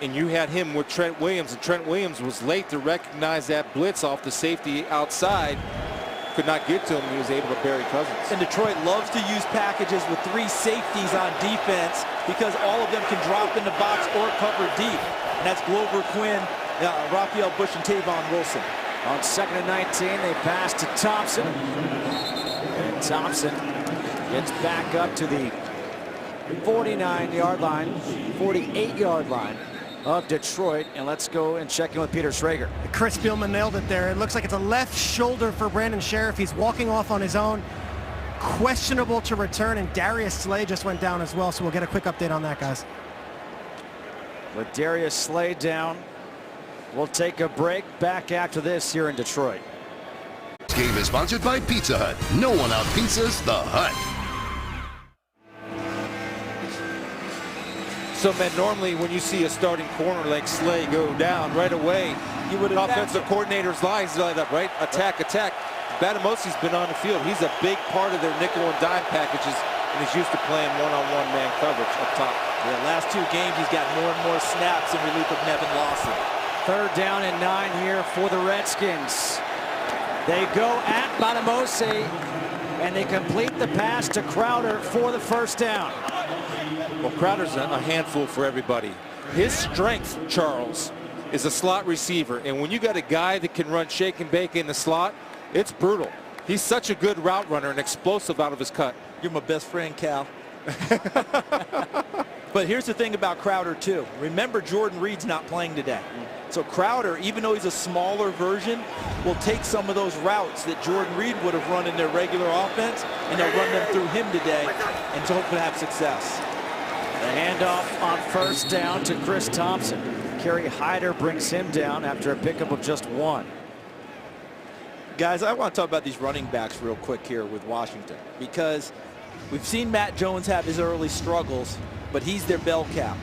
Speaker 4: And you had him with Trent Williams, and Trent Williams was late to recognize that blitz off the safety outside. Could not get to him. He was able to bury Cousins.
Speaker 5: And Detroit loves to use packages with 3 safeties on defense because all of them can drop in the box or cover deep. And that's Glover Quinn, Raphael Bush, and Tavon Wilson.
Speaker 2: On 2nd and 19, they pass to Thompson. And Thompson gets back up to the 49-yard line, 48-yard line of Detroit. And let's go and check in with Peter Schrager.
Speaker 3: Chris Spielman nailed it there. It looks like it's a left shoulder for Brandon Sheriff. He's walking off on his own. Questionable to return, and Darius Slay just went down as well, so we'll get a quick update on that, guys.
Speaker 2: With Darius Slay down, we'll take a break. Back after this here in Detroit.
Speaker 1: This game is sponsored by Pizza Hut. No one out-pizzas the Hut.
Speaker 4: So, man, normally when you see a starting corner like Slay go down right away,
Speaker 5: You would
Speaker 4: offensive coordinator's lines light up, right? Attack, attack. Batamosi's been on the field. He's a big part of their nickel and dime packages, and he's used to playing one-on-one man coverage up top.
Speaker 5: Yeah, last 2 games, he's got more and more snaps in relief of Nevin Lawson.
Speaker 2: 3rd down and 9 here for the Redskins. They go at Batamose. And they complete the pass to Crowder for the first down.
Speaker 4: Well, Crowder's a handful for everybody. His strength, Charles, is a slot receiver. And when you got a guy that can run shake and bake in the slot, it's brutal. He's such a good route runner and explosive out of his cut.
Speaker 5: You're my best friend, Cal. But here's the thing about Crowder, too. Remember, Jordan Reed's not playing today. So Crowder, even though he's a smaller version, will take some of those routes that Jordan Reed would have run in their regular offense, and they'll run them through him today and to hopefully have success.
Speaker 2: The handoff on first down to Chris Thompson. Kerry Hyder brings him down after a pickup of just 1.
Speaker 5: Guys, I want to talk about these running backs real quick here with Washington, because we've seen Matt Jones have his early struggles, but he's their bell cow.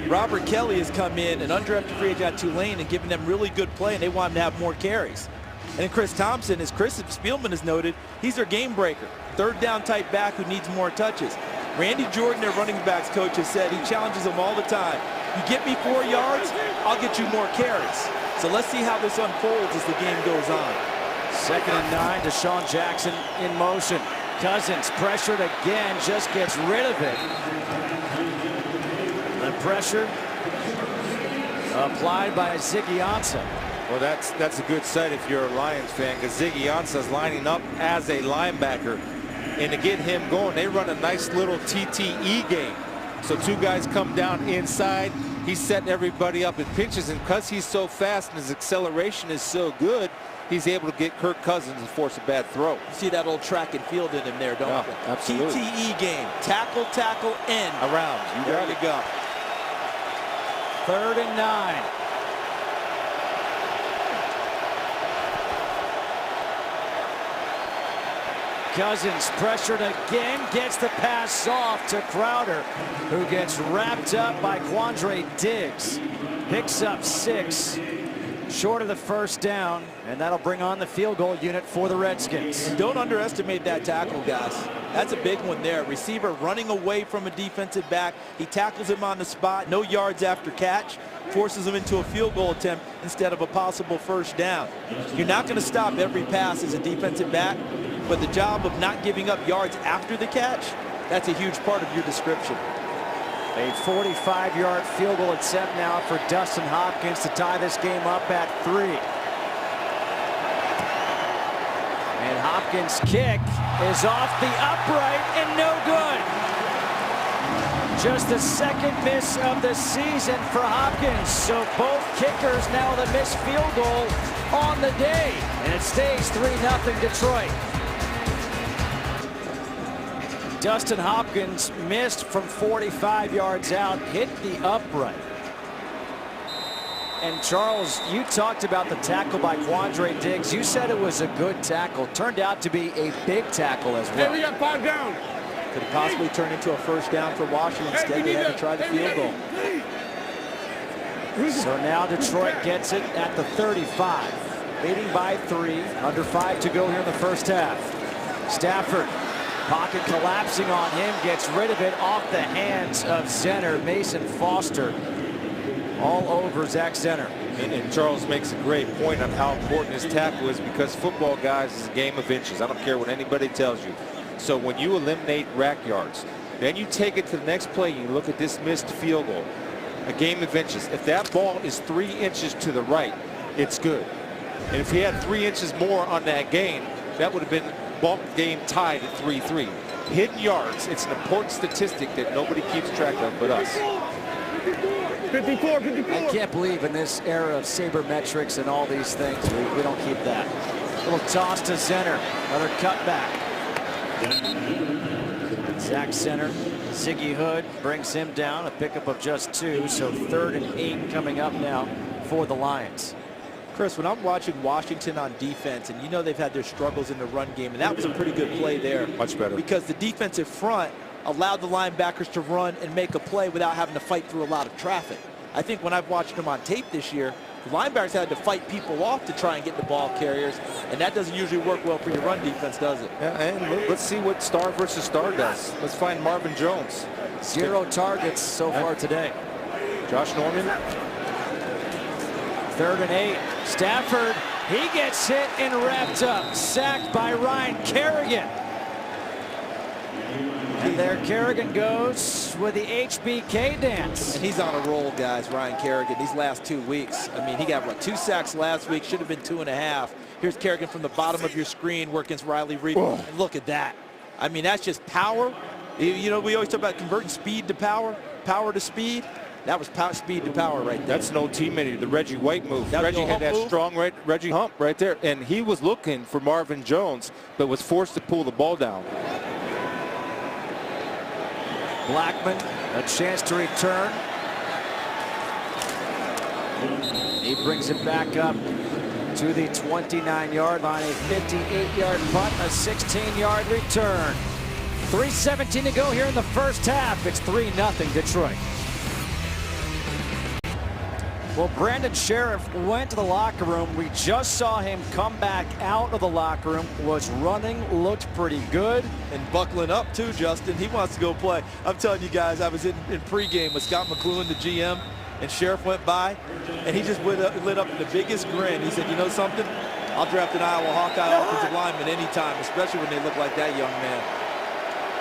Speaker 5: Robert Kelly has come in, an undrafted free agent at Tulane, and given them really good play, and they want him to have more carries. And then Chris Thompson, as Chris Spielman has noted, he's their game breaker. Third down type back who needs more touches. Randy Jordan, their running backs coach, has said he challenges them all the time. You get me 4 yards, I'll get you more carries. So let's see how this unfolds as the game goes on.
Speaker 2: 2nd and 9, Deshaun Jackson in motion. Cousins pressured again, just gets rid of it. The pressure applied by Ziggy Ansah.
Speaker 4: Well, that's a good sight if you're a Lions fan, because Ziggy Ansah's lining up as a linebacker. And to get him going, they run a nice little TTE game. So 2 guys come down inside. He's setting everybody up in pinches, and because he's so fast and his acceleration is so good, he's able to get Kirk Cousins and force a bad throw.
Speaker 5: You see that old track and field in him there, don't you?
Speaker 4: Absolutely.
Speaker 5: TTE game. Tackle, tackle, end.
Speaker 4: Around.
Speaker 5: There you go.
Speaker 2: 3rd and 9. Cousins pressured again, gets the pass off to Crowder, who gets wrapped up by Quandre Diggs. Picks up 6, short of the first down, and that'll bring on the field goal unit for the Redskins.
Speaker 5: Don't underestimate that tackle, guys. That's a big one there. Receiver running away from a defensive back. He tackles him on the spot, no yards after catch, forces him into a field goal attempt instead of a possible first down. You're not going to stop every pass as a defensive back, but the job of not giving up yards after the catch, that's a huge part of your description.
Speaker 2: A 45-yard field goal attempt now for Dustin Hopkins to tie this game up at 3. And Hopkins' kick is off the upright and no good. Just the 2nd miss of the season for Hopkins. So both kickers now with a missed field goal on the day. And it stays 3-0 Detroit. Dustin Hopkins missed from 45 yards out, hit the upright. And Charles, you talked about the tackle by Quandre Diggs. You said it was a good tackle. Turned out to be a big tackle as well.
Speaker 7: Hey, we got 5 down.
Speaker 5: Could have possibly turned into a first down for Washington. Instead, they had to try the field goal.
Speaker 2: So now Detroit gets it at the 35. Leading by 3, under 5 to go here in the first half. Stafford. Pocket collapsing on him, gets rid of it off the hands of center Mason Foster. All over Zach Zenner.
Speaker 4: And Charles makes a great point on how important his tackle is, because football, guys, is a game of inches. I don't care what anybody tells you. So when you eliminate rack yards, then you take it to the next play, you look at this missed field goal. A game of inches. If that ball is 3 inches to the right, it's good. And if he had 3 inches more on that gain, that would have been ball game tied at 3-3. Hidden yards, it's an important statistic that nobody keeps track of but us.
Speaker 7: 54.
Speaker 2: I can't believe in this era of sabermetrics and all these things, we don't keep that. Little toss to center, another cutback. Zach Zenner, Ziggy Hood brings him down, a pickup of just 2, so 3rd and 8 coming up now for the Lions.
Speaker 5: Chris, when I'm watching Washington on defense, and you know they've had their struggles in the run game, and that was a pretty good play there.
Speaker 4: Much better.
Speaker 5: Because the defensive front allowed the linebackers to run and make a play without having to fight through a lot of traffic. I think when I've watched them on tape this year, the linebackers had to fight people off to try and get the ball carriers, and that doesn't usually work well for your run defense, does it?
Speaker 4: Yeah, and let's see what star versus star does. Let's find Marvin Jones.
Speaker 2: 0 targets so far today.
Speaker 4: Josh Norman.
Speaker 2: 3rd and 8. Stafford, he gets hit and wrapped up. Sacked by Ryan Kerrigan. And there Kerrigan goes with the HBK dance.
Speaker 5: And he's on a roll, guys, Ryan Kerrigan, these last 2 weeks. I mean, he got, what, 2 sacks last week, should have been 2.5. Here's Kerrigan from the bottom of your screen working against Riley Reed. And look at that. I mean, that's just power. You know, we always talk about converting speed to power, power to speed. That was speed to power right there.
Speaker 4: That's no teammate, the Reggie White move.
Speaker 5: Reggie
Speaker 4: had that
Speaker 5: move?
Speaker 4: strong Reggie hump right there, and he was looking for Marvin Jones, but was forced to pull the ball down.
Speaker 2: Blackman, a chance to return. He brings it back up to the 29-yard line, a 58-yard punt, a 16-yard return. 3:17 to go here in the first half. It's 3-0 Detroit. Well, Brandon Sheriff went to the locker room. We just saw him come back out of the locker room, was running, looked pretty good.
Speaker 5: And buckling up too, Justin. He wants to go play. I'm telling you guys, I was in pregame with Scott McLuhan, the GM, and Sheriff went by, and he just lit up the biggest grin. He said, you know something? I'll draft an Iowa Hawkeye offensive lineman anytime, especially when they look like that young man.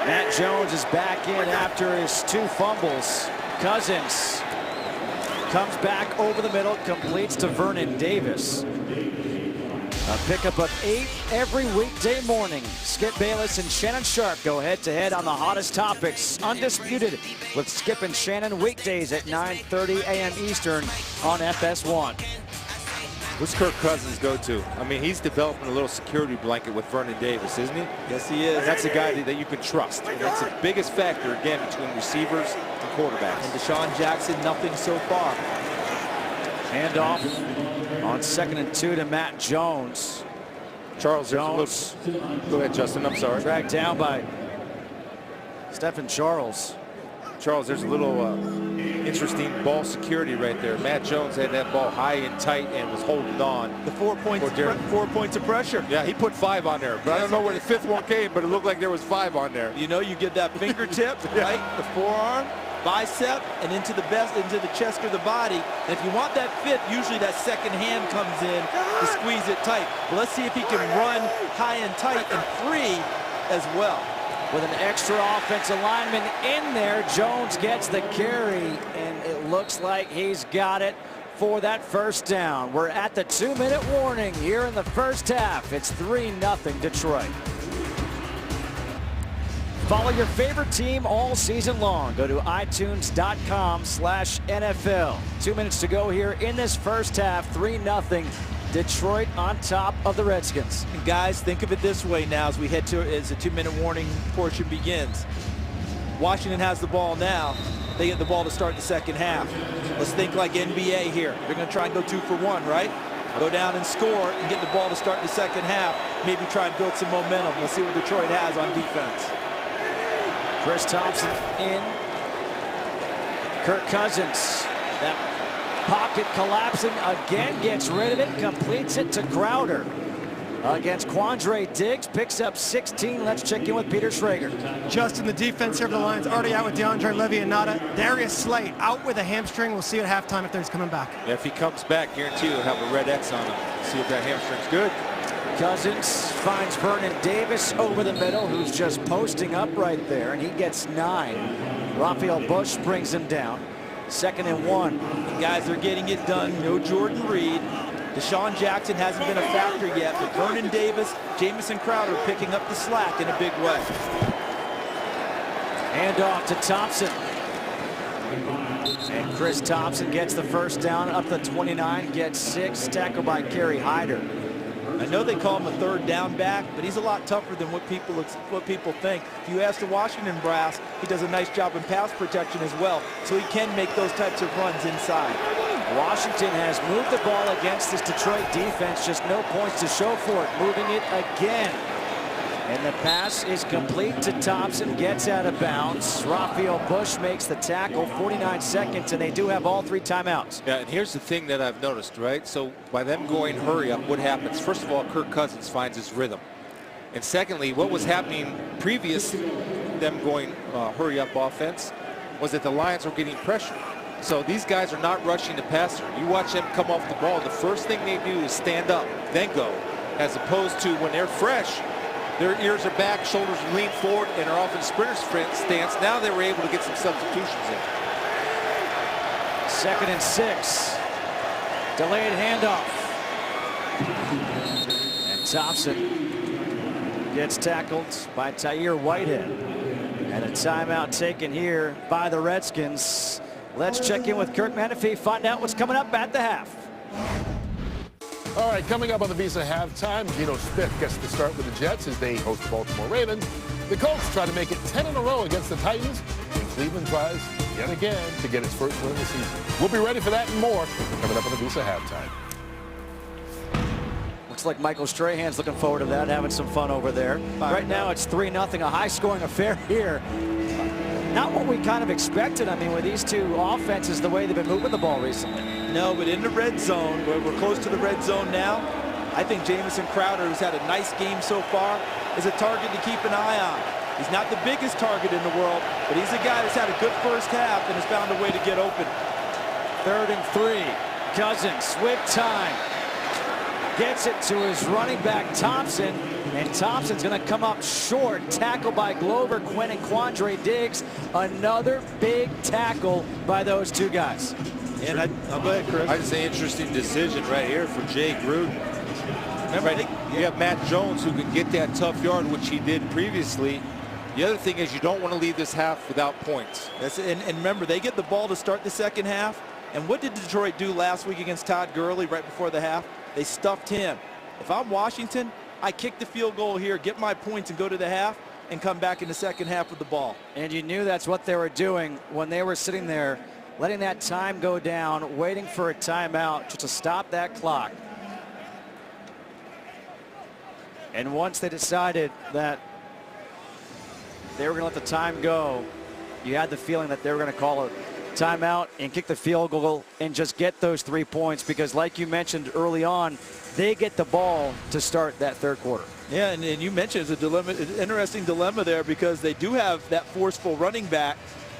Speaker 2: Matt Jones is back in after his 2 fumbles. Cousins comes back over the middle, completes to Vernon Davis. A pickup of 8 every weekday morning. Skip Bayless and Shannon Sharp go head-to-head on the hottest topics. Undisputed with Skip and Shannon weekdays at 9:30 a.m. Eastern on FS1.
Speaker 4: What's Kirk Cousins go to? I mean, he's developing a little security blanket with Vernon Davis, isn't he?
Speaker 5: Yes, he is.
Speaker 4: And that's a guy that you can trust. And that's the biggest factor, again, between receivers and quarterbacks.
Speaker 5: And Deshaun Jackson, nothing so far.
Speaker 2: Handoff on 2nd and 2 to Matt Jones.
Speaker 4: Charles
Speaker 2: Jones.
Speaker 4: Go ahead, Justin. I'm sorry.
Speaker 2: Dragged down by Stephen Charles.
Speaker 4: Charles, there's a little interesting ball security right there. Matt Jones had that ball high and tight and was holding on.
Speaker 5: The 4 points of pressure.
Speaker 4: Yeah, he put 5 on there, but I don't know where the 5th one came, but it looked like there was 5 on there.
Speaker 5: You know, you get that fingertip, right? The forearm, bicep, and into the chest or the body. And if you want that 5th, usually that second hand comes in to squeeze it tight. But let's see if he can run high and tight and free as well.
Speaker 2: With an extra offensive lineman in there, Jones gets the carry, and it looks like he's got it for that first down. We're at the 2-minute warning here in the first half. It's 3-0 Detroit. Follow your favorite team all season long. Go to itunes.com/NFL. 2 minutes to go here in this first half. 3-0 Detroit on top of the Redskins.
Speaker 5: And guys, think of it this way now as we head to as the 2-minute warning portion begins. Washington has the ball now. They get the ball to start the second half. Let's think like NBA here. They're going to try and go 2 for 1, right? Go down and score and get the ball to start the second half. Maybe try and build some momentum. Let's see what Detroit has on defense.
Speaker 2: Chris Thompson in. Kirk Cousins. That pocket collapsing again, gets rid of it, completes it to Crowder. Against Quandre Diggs, picks up 16. Let's check in with Peter Schrager.
Speaker 3: Justin, the defense here for the Lions already out with DeAndre Levianata. Darius Slate out with a hamstring. We'll see at halftime if he's coming back.
Speaker 4: Yeah, if he comes back, guarantee he'll have a red X on him. See if that hamstring's good.
Speaker 2: Cousins finds Vernon Davis over the middle, who's just posting up right there, and he gets 9. Raphael Bush brings him down. 2nd and 1.
Speaker 5: And guys, they're getting it done. No Jordan Reed. Deshaun Jackson hasn't been a factor yet, but Vernon Davis, Jamison Crowder picking up the slack in a big way.
Speaker 2: Handoff to Thompson. And Chris Thompson gets the first down up the 29, gets 6, tackled by Kerry Hyder.
Speaker 5: I know they call him a 3rd down back, but he's a lot tougher than what people think. If you ask the Washington brass, he does a nice job in pass protection as well, so he can make those types of runs inside.
Speaker 2: Washington has moved the ball against this Detroit defense, just no points to show for it, moving it again. And the pass is complete to Thompson, gets out of bounds. Raphael Bush makes the tackle, 49 seconds, and they do have all 3 timeouts.
Speaker 4: Yeah, and here's the thing that I've noticed, right? So by them going hurry up, what happens? First of all, Kirk Cousins finds his rhythm. And secondly, what was happening previous to them going hurry up offense was that the Lions were getting pressure. So these guys are not rushing the passer. You watch them come off the ball, the first thing they do is stand up, then go. As opposed to when they're fresh, Their ears are back, shoulders lean forward, and are off in sprinter stance. Now they were able to get some substitutions in.
Speaker 2: 2nd and 6. Delayed handoff. And Thompson gets tackled by Tyre Whitehead. And a timeout taken here by the Redskins. Let's check in with Kirk Menefee, find out what's coming up at the half.
Speaker 8: All right, coming up on the Visa halftime, Geno Smith gets to start with the Jets as they host the Baltimore Ravens. The Colts try to make it 10 in a row against the Titans, and Cleveland tries yet again to get its first win of the season. We'll be ready for that and more coming up on the Visa halftime.
Speaker 2: Looks like Michael Strahan's looking forward to that, having some fun over there. Right now it's 3-0, a high-scoring affair here. Not what we kind of expected. I mean, with these two offenses, the way they've been moving the ball recently.
Speaker 5: No, but in the red zone, we're close to the red zone now. I think Jamison Crowder, who's had a nice game so far, is a target to keep an eye on. He's not the biggest target in the world, but he's a guy that's had a good first half and has found a way to get open.
Speaker 2: 3rd and 3. Cousins with time. Gets it to his running back, Thompson. And Thompson's going to come up short. Tackled by Glover, Quinn, and Quandre Diggs. Another big tackle by those two guys.
Speaker 5: And I'll go ahead, Chris.
Speaker 4: I just say interesting decision right here for Jay Gruden. Remember, you have Matt Jones who can get that tough yard, which he did previously. The other thing is you don't want to leave this half without points.
Speaker 5: That's it. And remember, they get the ball to start the second half. And what did Detroit do last week against Todd Gurley right before the half? They stuffed him. If I'm Washington, I kick the field goal here, get my points, and go to the half and come back in the second half with the ball.
Speaker 2: And you knew that's what they were doing when they were sitting there, letting that time go down, waiting for a timeout just to stop that clock. And once they decided that they were going to let the time go, you had the feeling that they were going to call a timeout and kick the field goal and just get those 3 points, because like you mentioned early on, they get the ball to start that third quarter.
Speaker 5: Yeah, and you mentioned it's a dilemma, an interesting dilemma there, because they do have that forceful running back,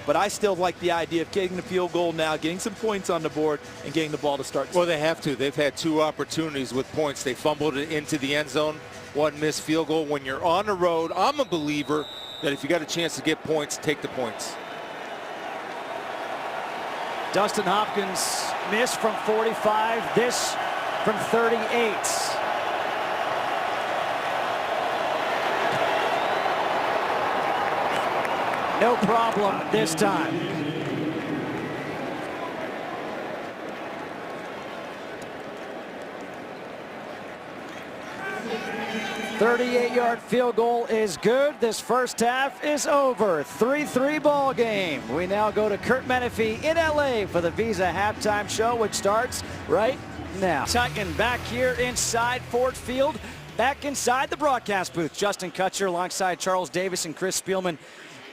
Speaker 5: but I still like the idea of getting the field goal now, getting some points on the board, and getting the ball to start.
Speaker 4: Well, they have to. They've had 2 opportunities with points. They fumbled it into the end zone, 1 missed field goal. When you're on the road, I'm a believer that if you got a chance to get points, take the points.
Speaker 2: Dustin Hopkins missed from 45, this from 38. No problem this time. .38-yard field goal is good. This first half is over. 3-3 ball game. We now go to Kurt Menefee in LA for the Visa halftime show, which starts right now. Tucking back here inside Ford Field, back inside the broadcast booth. Justin Kutcher alongside Charles Davis and Chris Spielman.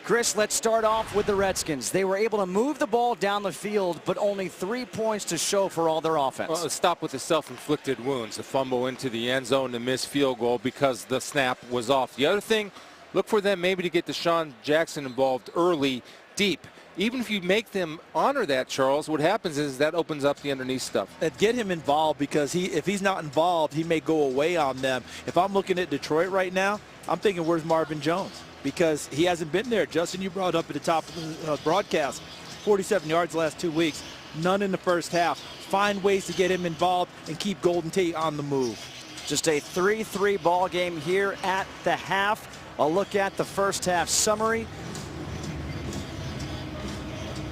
Speaker 2: Chris, let's start off with the Redskins. They were able to move the ball down the field, but only 3 points to show for all their offense.
Speaker 4: Well, let's stop with the self-inflicted wounds, the fumble into the end zone, the missed field goal because the snap was off. The other thing, look for them maybe to get Deshaun Jackson involved early, deep. Even if you make them honor that, Charles, what happens is that opens up the underneath stuff.
Speaker 5: And get him involved, because if he's not involved, he may go away on them. If I'm looking at Detroit right now, I'm thinking, where's Marvin Jones? Because he hasn't been there. Justin, you brought up at the top of the broadcast, 47 yards the last 2 weeks, none in the first half. Find ways to get him involved and keep Golden Tate on the move.
Speaker 2: Just a 3-3 ball game here at the half. A look at the first half summary.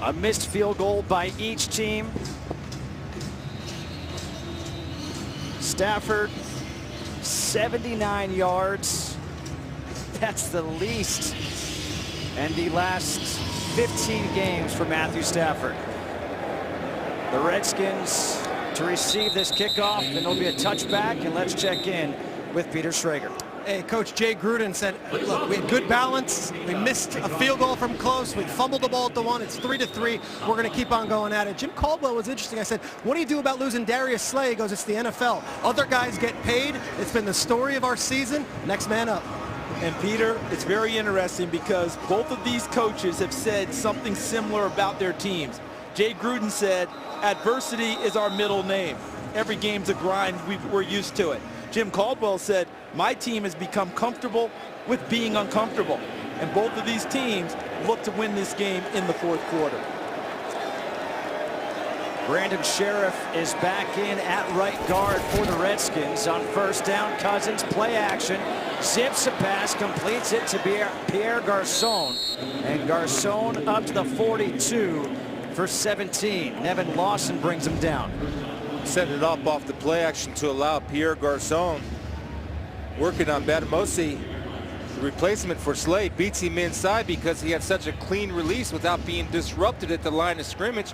Speaker 2: A missed field goal by each team. Stafford, 79 yards. That's the least in the last 15 games for Matthew Stafford. The Redskins to receive this kickoff, and there'll be a touchback, and let's check in with Peter Schrager.
Speaker 3: Hey, Coach Jay Gruden said, look, we had good balance. We missed a field goal from close. We fumbled the ball at the 1. It's 3-3. We're going to keep on going at it. Jim Caldwell was interesting. I said, what do you do about losing Darius Slay? He goes, it's the NFL. Other guys get paid. It's been the story of our season. Next man up.
Speaker 5: And Peter, it's very interesting because both of these coaches have said something similar about their teams. Jay Gruden said, adversity is our middle name. Every game's a grind. We're used to it. Jim Caldwell said, My team has become comfortable with being uncomfortable. And both of these teams look to win this game in the fourth quarter.
Speaker 2: Brandon Sheriff is back in at right guard for the Redskins. On first down, Cousins, play action, zips a pass, completes it to Pierre Garçon. And Garçon up to the 42 for 17. Nevin Lawson brings him down.
Speaker 4: Setting it up off the play action to allow Pierre Garçon working on Batamosi. The replacement for Slay beats him inside because he had such a clean release without being disrupted at the line of scrimmage.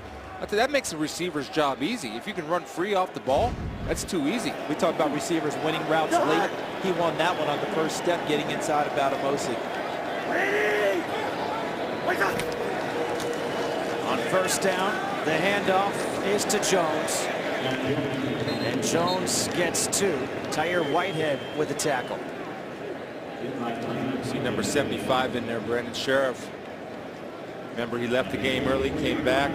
Speaker 4: That makes a receiver's job easy. If you can run free off the ball, that's too easy.
Speaker 5: We talk about receivers winning routes late. He won that one on the first step, getting inside of Batamosi.
Speaker 2: On first down, the handoff is to Jones. And Jones gets 2. Tyre Whitehead with the tackle.
Speaker 4: See number 75 in there, Brandon Sheriff. Remember, he left the game early, came back,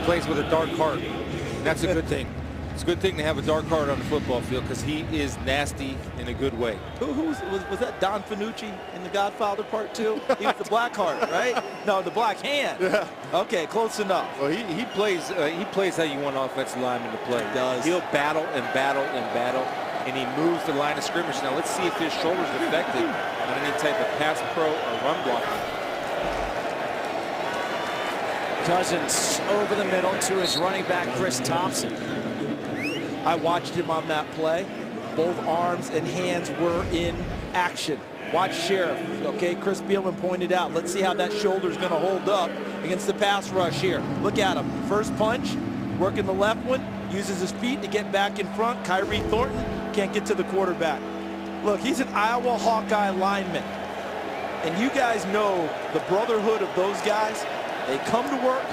Speaker 4: plays with a dark heart. And that's a good thing. It's a good thing to have a dark heart on the football field because he is nasty in a good way.
Speaker 5: Was that Don Fanucci in The Godfather Part 2? He was the black heart, right? No, the black hand.
Speaker 4: Yeah.
Speaker 5: Okay, close enough.
Speaker 4: Well, he plays how you want offensive lineman to play.
Speaker 5: He does.
Speaker 4: He'll battle and battle and battle, and he moves the line of scrimmage. Now let's see if his shoulder's effective on any type of pass pro or run blocking.
Speaker 2: Cousins over the middle to his running back, Chris Thompson.
Speaker 5: I watched him on that play. Both arms and hands were in action. Watch Sheriff. Okay, Chris Beelman pointed out. Let's see how that shoulder's going to hold up against the pass rush here. Look at him. First punch, working the left one, uses his feet to get back in front. Kyrie Thornton can't get to the quarterback. Look, he's an Iowa Hawkeye lineman. And you guys know the brotherhood of those guys. They come to work,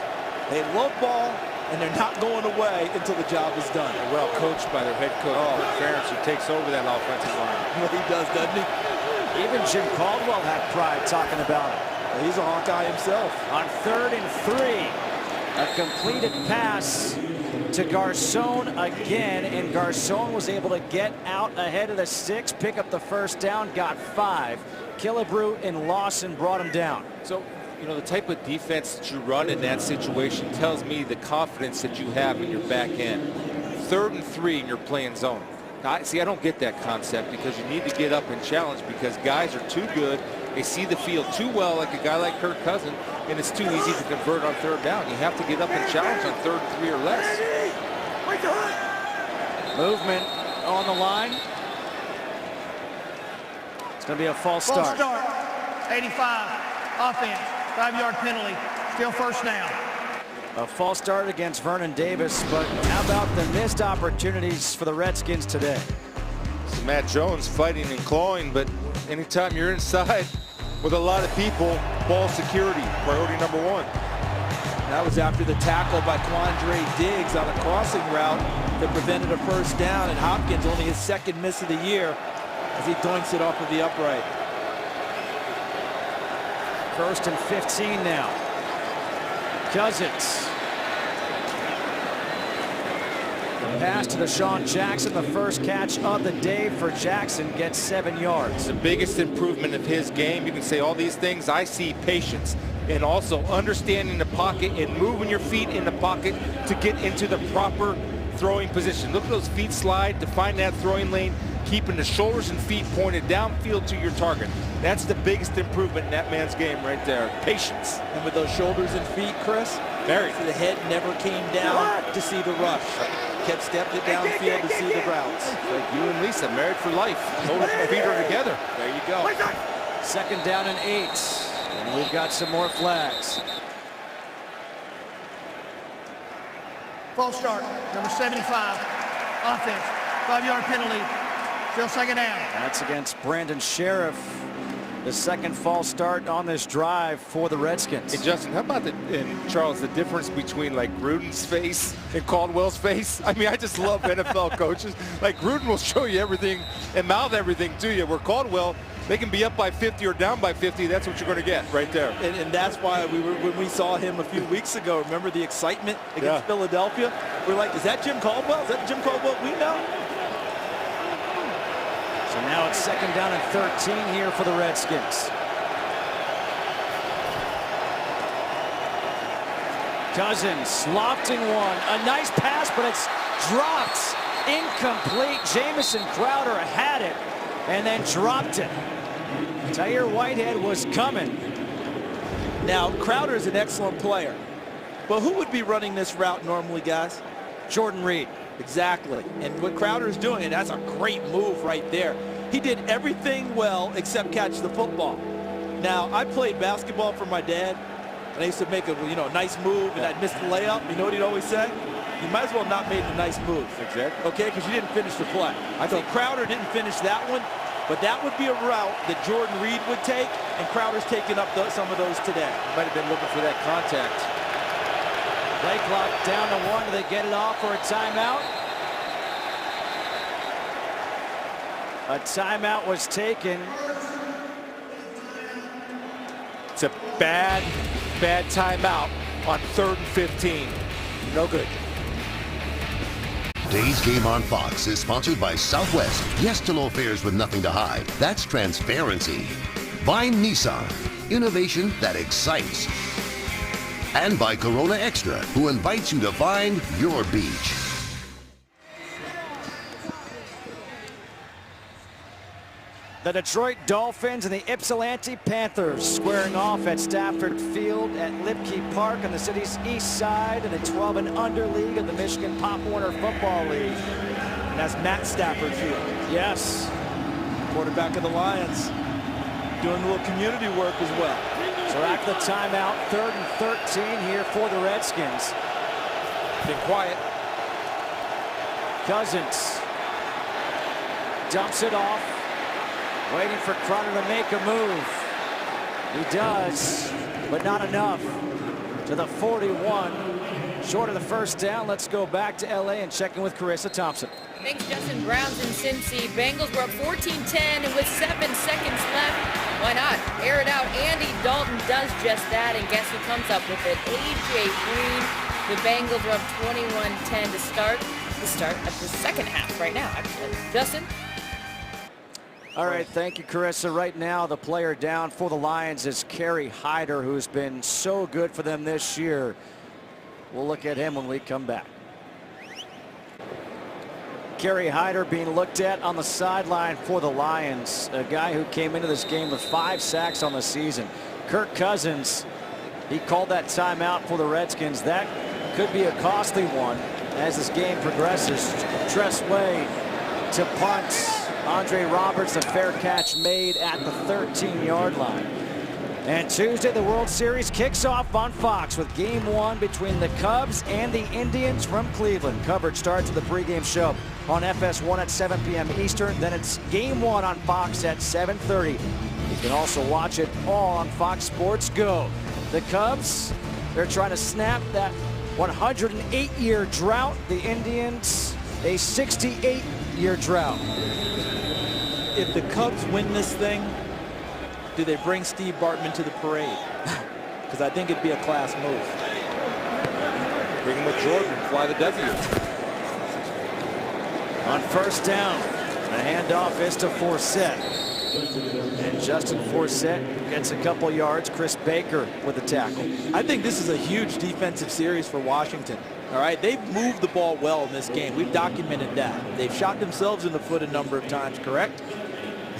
Speaker 5: they love ball, and they're not going away until the job is done.
Speaker 4: They're well coached by their head coach, Ferentz, who takes over that offensive line.
Speaker 5: Well, he does, doesn't he?
Speaker 2: Even Jim Caldwell had pride talking about it.
Speaker 5: Well, he's a Hawkeye himself.
Speaker 2: On 3rd and 3, a completed pass to Garçon again, and Garçon was able to get out ahead of the 6, pick up the first down, got 5. Killebrew and Lawson brought him down.
Speaker 4: So, you know, the type of defense that you run in that situation tells me the confidence that you have in your back end. 3rd and 3 and you're playing zone. Now, see, I don't get that concept because you need to get up and challenge because guys are too good. They see the field too well, like a guy like Kirk Cousins, and it's too easy to convert on 3rd down. You have to get up and challenge on 3rd and 3 or less.
Speaker 2: Movement on the line. It's going to be a false start.
Speaker 3: 85, offense, 5-yard penalty, still first down.
Speaker 2: A false start against Vernon Davis, but how about the missed opportunities for the Redskins today?
Speaker 4: So Matt Jones fighting and clawing, but anytime you're inside with a lot of people, ball security, priority number 1.
Speaker 5: That was after the tackle by Quandre Diggs on a crossing route that prevented a first down, and Hopkins only his 2nd miss of the year as he doinks it off of the upright.
Speaker 2: 1st and 15 now. Cousins. The pass to Deshaun Jackson, the first catch of the day for Jackson, gets 7 yards.
Speaker 4: The biggest improvement of his game, you can say all these things, I see patience and also understanding the pocket and moving your feet in the pocket to get into the proper throwing position. Look at those feet slide to find that throwing lane, keeping the shoulders and feet pointed downfield to your target. That's the biggest improvement in that man's game right there. Patience.
Speaker 5: And with those shoulders and feet, Chris,
Speaker 4: Very.
Speaker 5: the head never came down to see the rush. Kept stepping it downfield to see the routes.
Speaker 4: Like you and Lisa, married for life. Shoulders and feet are together.
Speaker 5: There you go.
Speaker 2: 2nd down and 8. And we've got some more flags.
Speaker 3: False start, number 75, offense, 5-yard penalty, still 2nd down.
Speaker 2: That's against Brandon Sheriff. The 2nd false start on this drive for the Redskins.
Speaker 4: Hey, Justin, how about Charles, the difference between like Gruden's face and Caldwell's face? I mean, I just love NFL coaches. Like Gruden will show you everything and mouth everything to you, where Caldwell, they can be up by 50 or down by 50. That's what you're going to get right there.
Speaker 5: And that's why when we saw him a few weeks ago, remember the excitement against Philadelphia? We're like, is that Jim Caldwell? Is that Jim Caldwell we know?
Speaker 2: So Now it's 2nd down and 13 here for the Redskins. Cousins lofting one. A nice pass, but it's dropped. Incomplete. Jamison Crowder had it and then dropped it. Tahir Whitehead was coming.
Speaker 5: Now, Crowder is an excellent player. But who would be running this route normally, guys?
Speaker 2: Jordan Reed.
Speaker 5: Exactly. And what Crowder is doing, and that's a great move right there. He did everything well except catch the football. Now, I played basketball for my dad, and I used to make a nice move, and I'd miss the layup. You know what he'd always say? You might as well not made the nice move.
Speaker 4: Exactly.
Speaker 5: Okay, because you didn't finish the play. I think Crowder didn't finish that one, but that would be a route that Jordan Reed would take, and Crowder's taking up some of those today.
Speaker 4: Might have been looking for that contact.
Speaker 2: Play clock down to 1. Do they get it off for a timeout? A timeout was taken.
Speaker 4: It's a bad timeout on 3rd and 15. No good.
Speaker 1: Today's game on Fox is sponsored by Southwest. Yes to low fares with nothing to hide. That's transparency. By Nissan. Innovation that excites. And by Corona Extra, who invites you to find your beach.
Speaker 2: The Detroit Dolphins and the Ypsilanti Panthers squaring off at Stafford Field at Lipke Park on the city's east side in the 12 and under league of the Michigan Pop Warner Football League.
Speaker 5: And that's Matt Stafford Field.
Speaker 2: Yes.
Speaker 5: Quarterback of the Lions. Doing a little community work as well.
Speaker 2: So after the timeout, 3rd and 13 here for the Redskins.
Speaker 4: Been quiet.
Speaker 2: Cousins dumps it off. Waiting for Crowder to make a move. He does, but not enough. To the 41. Short of the first down. Let's go back to LA and check in with Carissa Thompson.
Speaker 6: Thanks, Justin. Browns in Cincy. Bengals were up 14-10 and with 7 seconds left. Why not? Air it out. Andy Dalton does just that, and guess who comes up with it? A.J. Green. The Bengals were up 21-10 to start of the second half right now, actually. Justin?
Speaker 2: All right, thank you, Carissa. Right now, the player down for the Lions is Kerry Hyder, who's been so good for them this year. We'll look at him when we come back. Kerry Hyder being looked at on the sideline for the Lions, a guy who came into this game with 5 sacks on the season. Kirk Cousins, he called that timeout for the Redskins. That could be a costly one as this game progresses. Tress Way to punt. Andre Roberts, a fair catch made at the 13-yard line. And Tuesday, the World Series kicks off on Fox with Game 1 between the Cubs and the Indians from Cleveland. Coverage starts with the pregame show on FS1 at 7 p.m. Eastern. Then it's Game 1 on Fox at 7:30. You can also watch it all on Fox Sports Go. The Cubs, they're trying to snap that 108-year drought. The Indians, a 68-year drought.
Speaker 5: If the Cubs win this thing, do they bring Steve Bartman to the parade? Because I think it'd be a class move.
Speaker 4: Bring him with Jordan, fly the W.
Speaker 2: On first down, the handoff is to Forsett. And Justin Forsett gets a couple yards. Chris Baker with the tackle.
Speaker 5: I think this is a huge defensive series for Washington. All right, they've moved the ball well in this game. We've documented that. They've shot themselves in the foot a number of times, correct?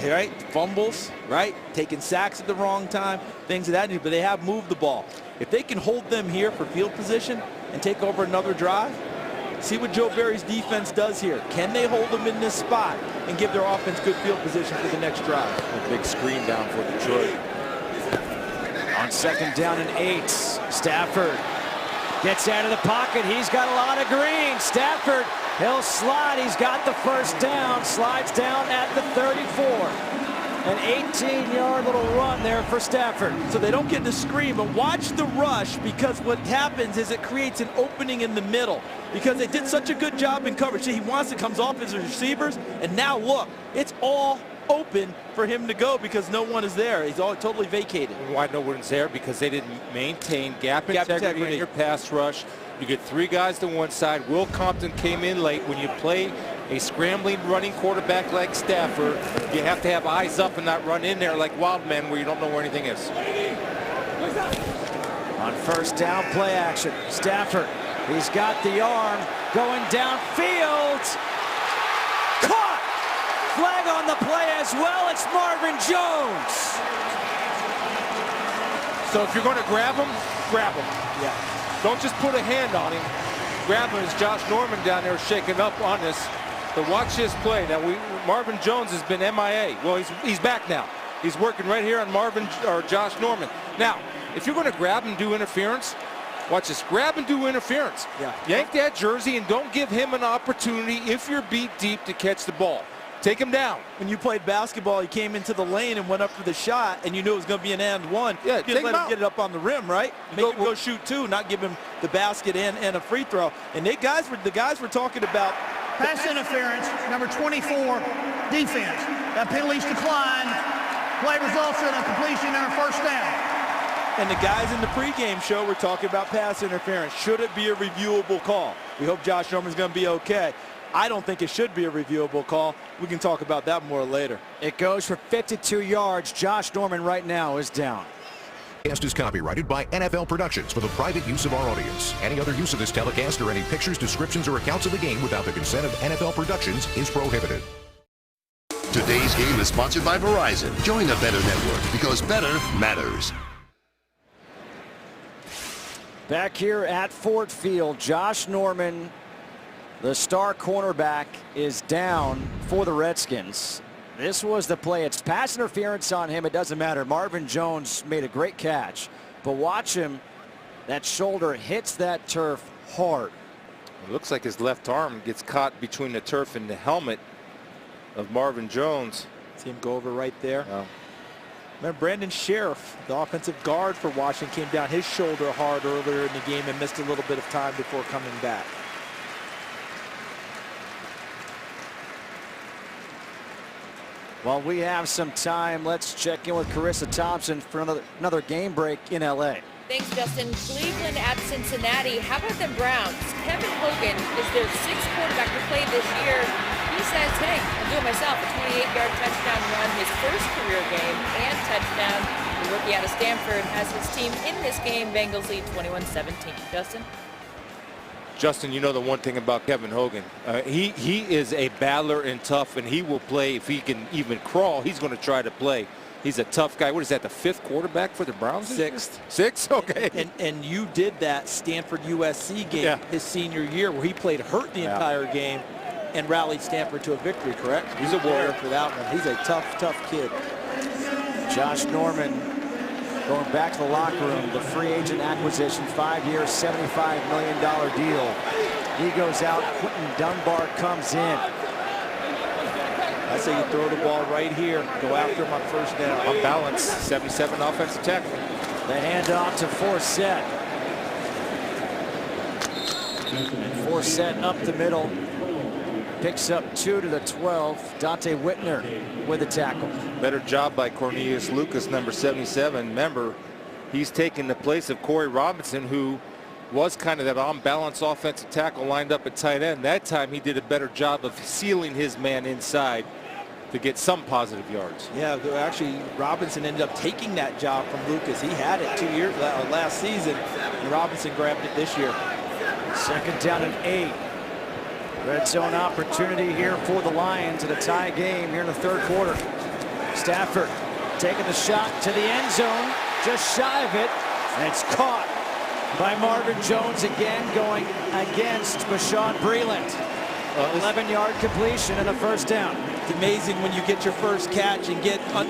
Speaker 5: Right? Fumbles, right? Taking sacks at the wrong time, things of that nature, but they have moved the ball. If they can hold them here for field position and take over another drive, see what Joe Barry's defense does here. Can they hold them in this spot and give their offense good field position for the next drive?
Speaker 4: A big screen down for Detroit.
Speaker 2: On 2nd down and 8, Stafford gets out of the pocket. He's got a lot of green. Stafford, he'll slide. He's got the first down. Slides down at the 34. An 18-yard little run there for Stafford.
Speaker 5: So they don't get the screen, but watch the rush, because what happens is it creates an opening in the middle because they did such a good job in coverage. See, he wants it, comes off his receivers, and now look, it's all open for him to go because no one is there. He's all totally vacated.
Speaker 4: Why no one's there? Because they didn't maintain gap integrity in your pass rush. You get 3 guys to one side. Will Compton came in late. When you play a scrambling running quarterback like Stafford, you have to have eyes up and not run in there like wild men where you don't know where anything is.
Speaker 2: On first down, play action. Stafford, he's got the arm going downfield. Caught! Flag on the play as well. It's Marvin Jones.
Speaker 4: So if you're going to grab him, grab him.
Speaker 2: Yeah.
Speaker 4: Don't just put a hand on him. Grab him as Josh Norman down there shaking up on this. But watch his play. Now Marvin Jones has been MIA. Well, he's back now. He's working right here on Josh Norman. Now, if you're going to grab and do interference, watch this. Grab and do interference.
Speaker 2: Yeah.
Speaker 4: Yank that jersey and don't give him an opportunity if you're beat deep to catch the ball. Take him down.
Speaker 5: When you played basketball, you came into the lane and went up for the shot, and you knew it was going to be an and one.
Speaker 4: Yeah,
Speaker 5: you
Speaker 4: take
Speaker 5: didn't let
Speaker 4: him
Speaker 5: him get it up on the rim, right? Make him go shoot two, not give him the basket and a free throw. And the guys were talking about
Speaker 9: pass interference, number 24, defense. That penalty's declined. Play results in a completion and a first down.
Speaker 5: And the guys in the pregame show were talking about pass interference. Should it be a reviewable call? We hope Josh Norman's going to be okay. I don't think it should be a reviewable call. We can talk about that more later.
Speaker 2: It goes for 52 yards. Josh Norman right now is down.
Speaker 10: Telecast is copyrighted by NFL Productions for the private use of our audience. Any other use of this telecast or any pictures, descriptions, or accounts of the game without the consent of NFL Productions is prohibited.
Speaker 1: Today's game is sponsored by Verizon. Join the Better Network because better matters.
Speaker 2: Back here at Ford Field, Josh Norman, the star cornerback, is down for the Redskins. This was the play. It's pass interference on him. It doesn't matter. Marvin Jones made a great catch. But watch him. That shoulder hits that turf hard.
Speaker 4: It looks like his left arm gets caught between the turf and the helmet of Marvin Jones.
Speaker 5: See him go over right there.
Speaker 4: Oh.
Speaker 5: Remember, Brandon Sheriff, the offensive guard for Washington, came down his shoulder hard earlier in the game and missed a little bit of time before coming back.
Speaker 2: While we have some time, let's check in with Carissa Thompson for another game break in L.A.
Speaker 6: Thanks, Justin. Cleveland at Cincinnati. How about the Browns? Kevin Hogan is their sixth quarterback to play this year. He says, hey, I'll do it myself. A 28-yard touchdown run, his first career game, and touchdown. The rookie out of Stanford has his team in this game. Bengals lead 21-17.
Speaker 4: Justin, you know the one thing about Kevin Hogan. He is a battler and tough, and he will play. If he can even crawl, he's going to try to play. He's a tough guy. What is that, the fifth quarterback for the Browns?
Speaker 5: Sixth.
Speaker 4: Sixth? Okay.
Speaker 5: And you did that Stanford USC game his senior year where he played hurt the entire game and rallied Stanford to a victory, correct?
Speaker 4: He's a warrior
Speaker 5: for that one. He's a tough kid.
Speaker 2: Josh Norman going back to the locker room. The free agent acquisition, 5-year, $75 million deal. He goes out. Quentin Dunbar comes in.
Speaker 5: I say you throw the ball right here. Go after him on first down.
Speaker 4: On balance, 77 offensive tackle.
Speaker 2: The handoff to Forsett. And Forsett up the middle. Picks up 2 to the 12. Dante Whitner with the tackle.
Speaker 4: Better job by Cornelius Lucas, number 77. Remember, he's taking the place of Corey Robinson, who was kind of that on-balance offensive tackle lined up at tight end. That time he did a better job of sealing his man inside to get some positive yards.
Speaker 5: Yeah, actually Robinson ended up taking that job from Lucas. He had it 2 years last season, and Robinson grabbed it this year.
Speaker 2: Second down and 8. Red zone opportunity here for the Lions in a tie game here in the third quarter. Stafford taking the shot to the end zone, just shy of it, and it's caught by Marvin Jones again, going against Bashaud Breeland. 11-yard completion and a first down.
Speaker 5: It's amazing when you get your first catch and get off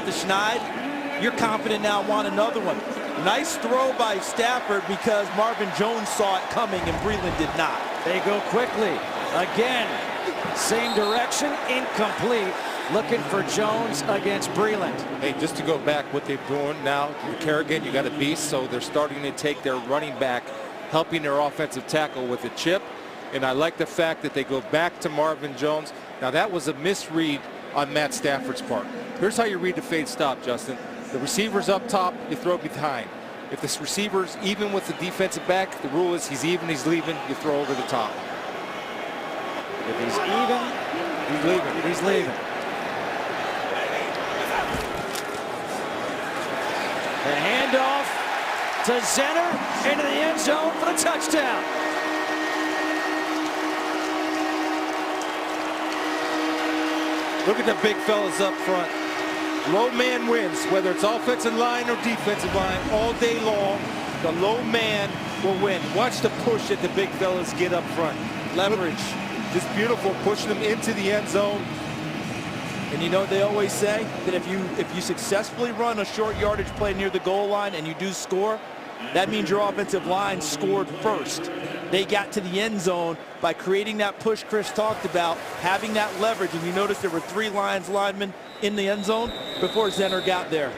Speaker 5: the schneid. You're confident now, want another one. Nice throw by Stafford because Marvin Jones saw it coming and Breeland did not.
Speaker 2: They go quickly. Again, same direction, incomplete. Looking for Jones against Breeland.
Speaker 4: Hey, just to go back, what they're doing now, Kerrigan, you got a beast, so they're starting to take their running back, helping their offensive tackle with a chip. And I like the fact that they go back to Marvin Jones. Now, that was a misread on Matt Stafford's part. Here's how you read the fade stop, Justin. The receiver's up top, you throw behind. If this receiver's even with the defensive back, the rule is he's even, he's leaving, you throw over the top.
Speaker 2: If he's even, he's leaving. He's leaving. The handoff to Zenner into the end zone for the touchdown.
Speaker 4: Look at the big fellas up front. Low man wins, whether it's offensive line or defensive line, all day long. The low man will win. Watch the push that the big fellas get up front. Leverage. Just beautiful, pushing them into the end zone.
Speaker 5: And you know what they always say? That if you successfully run a short yardage play near the goal line and you do score, that means your offensive line scored first. They got to the end zone by creating that push Chris talked about, having that leverage. And you notice there were 3 Lions linemen in the end zone before Zenner got there.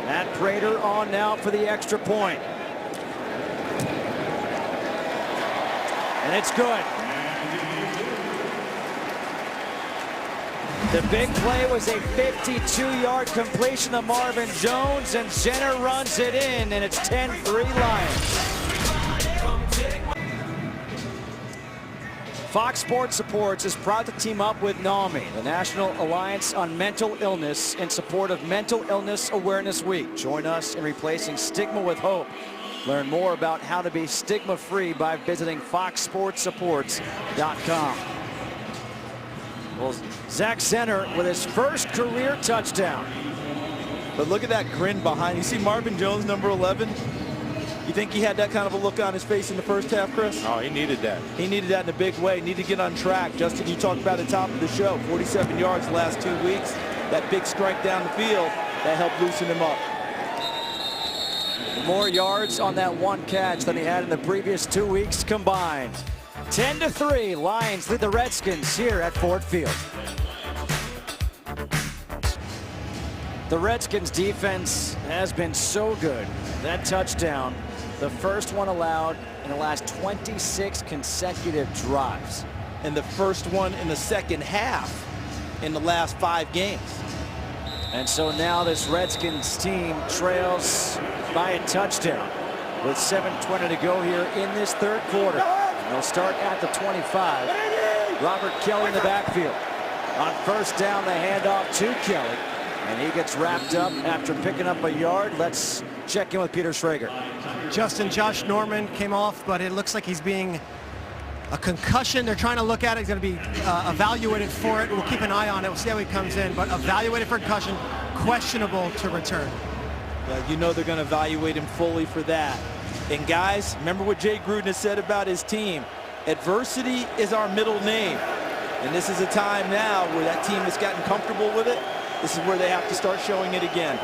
Speaker 2: Matt Prater on now for the extra point. And it's good. The big play was a 52-yard completion to Marvin Jones, and Zenner runs it in, and it's 10-3 Lions. Fox Sports Supports is proud to team up with NAMI, the National Alliance on Mental Illness, in support of Mental Illness Awareness Week. Join us in replacing stigma with hope. Learn more about how to be stigma-free by visiting foxsportsupports.com. Well, Zach Zenner with his first career touchdown.
Speaker 5: But look at that grin behind. You see Marvin Jones, number 11? You think he had that kind of a look on his face in the first half, Chris?
Speaker 4: Oh, he needed that.
Speaker 5: He needed that in a big way. He needed to get on track. Justin, you talked about at the top of the show, 47 yards the last 2 weeks. That big strike down the field, that helped loosen him up.
Speaker 2: More yards on that one catch than he had in the previous 2 weeks combined. 10-3, Lions lead the Redskins here at Ford Field. The Redskins defense has been so good. That touchdown, the first one allowed in the last 26 consecutive drives.
Speaker 5: And the first one in the second half in the last 5 games.
Speaker 2: And so now this Redskins team trails by a touchdown with 7:20 to go here in this third quarter. They'll start at the 25. Robert Kelly in the backfield. On first down, the handoff to Kelly. And he gets wrapped up after picking up a yard. Let's check in with Peter Schrager.
Speaker 3: Justin, Josh Norman came off, but it looks like he's being a concussion. They're trying to look at it. He's going to be evaluated for it. We'll keep an eye on it. We'll see how he comes in. But evaluated for concussion, questionable to return.
Speaker 5: Well, you know they're going to evaluate him fully for that. And guys, remember what Jay Gruden has said about his team. Adversity is our middle name. And this is a time now where that team has gotten comfortable with it. This is where they have to start showing it again.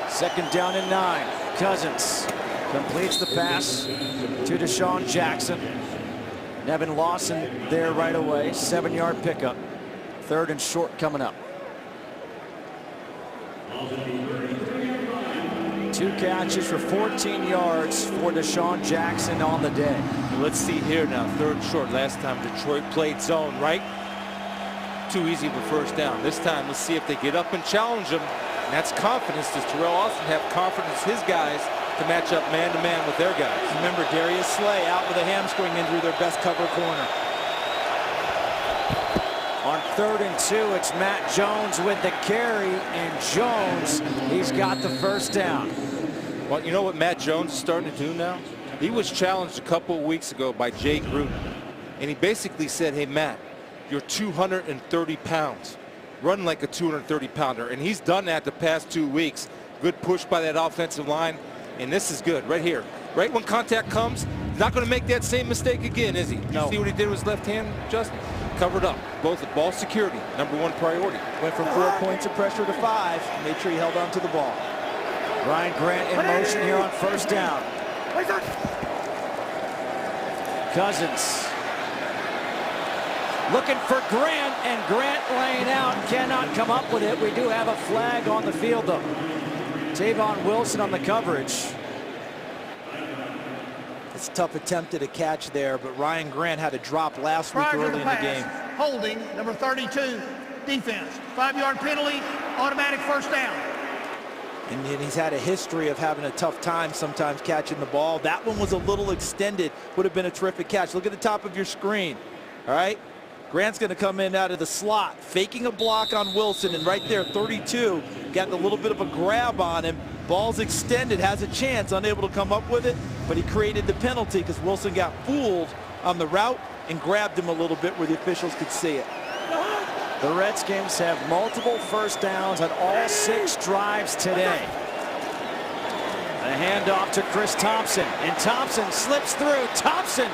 Speaker 2: Second down and 9. Cousins completes the pass to Deshaun Jackson. Nevin Lawson there right away. 7-yard pickup. Third and short coming up. 2 catches for 14 yards for Deshaun Jackson on the day.
Speaker 4: Let's see here now, third and short. Last time Detroit played zone, right? Too easy of a first down. This time, let's see if they get up and challenge him. And that's confidence. Does Terrell Austin have confidence his guys to match up man-to-man with their guys?
Speaker 5: Remember, Darius Slay out with a hamstring injury, their best cover corner.
Speaker 2: On 3rd and 2, it's Matt Jones with the carry, and Jones, he's got the first down.
Speaker 4: Well, you know what Matt Jones is starting to do now? He was challenged a couple of weeks ago by Jay Gruden, and he basically said, hey, Matt, you're 230 pounds. Run like a 230-pounder, and he's done that the past 2 weeks. Good push by that offensive line, and this is good right here. Right when contact comes, not going to make that same mistake again, is he?
Speaker 5: No.
Speaker 4: You see what he did with his left hand, Justin? Covered up. Both ball security, #1 priority.
Speaker 5: Went from 4 points of pressure to 5. Made sure he held on to the ball.
Speaker 2: Ryan Grant in motion here on first down. Cousins looking for Grant, and Grant laying out, cannot come up with it. We do have a flag on the field, though. Tavon Wilson on the coverage.
Speaker 5: It's a tough attempt at a catch there, but Ryan Grant had a drop last week early in the game.
Speaker 9: Holding, number 32, defense. 5-yard penalty, automatic first down.
Speaker 5: And he's had a history of having a tough time sometimes catching the ball. That one was a little extended. Would have been a terrific catch. Look at the top of your screen. All right. Grant's going to come in out of the slot, faking a block on Wilson, and right there, 32, got a little bit of a grab on him. Ball's extended, has a chance, unable to come up with it, but he created the penalty because Wilson got fooled on the route and grabbed him a little bit where the officials could see it.
Speaker 2: The Redskins have multiple first downs on all 6 drives today. A handoff to Chris Thompson, and Thompson slips through. Thompson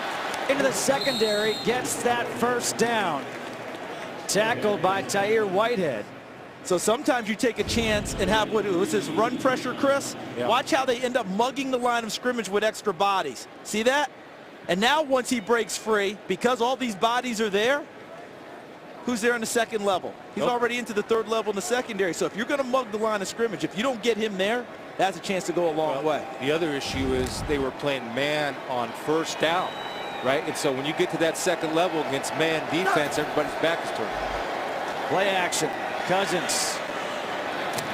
Speaker 2: into the secondary, gets that first down. Tackled by Tyre Whitehead.
Speaker 5: So sometimes you take a chance and have what was this run pressure, Chris?
Speaker 2: Yeah.
Speaker 5: Watch how they end up mugging the line of scrimmage with extra bodies. See that? And now once he breaks free, because all these bodies are there, who's there in the second level? He's already into the third level in the secondary. So if you're going to mug the line of scrimmage, if you don't get him there, that's a chance to go a long way.
Speaker 4: The other issue is they were playing man on first down, right? And so when you get to that second level against man defense, everybody's back is turned.
Speaker 2: Play action. Cousins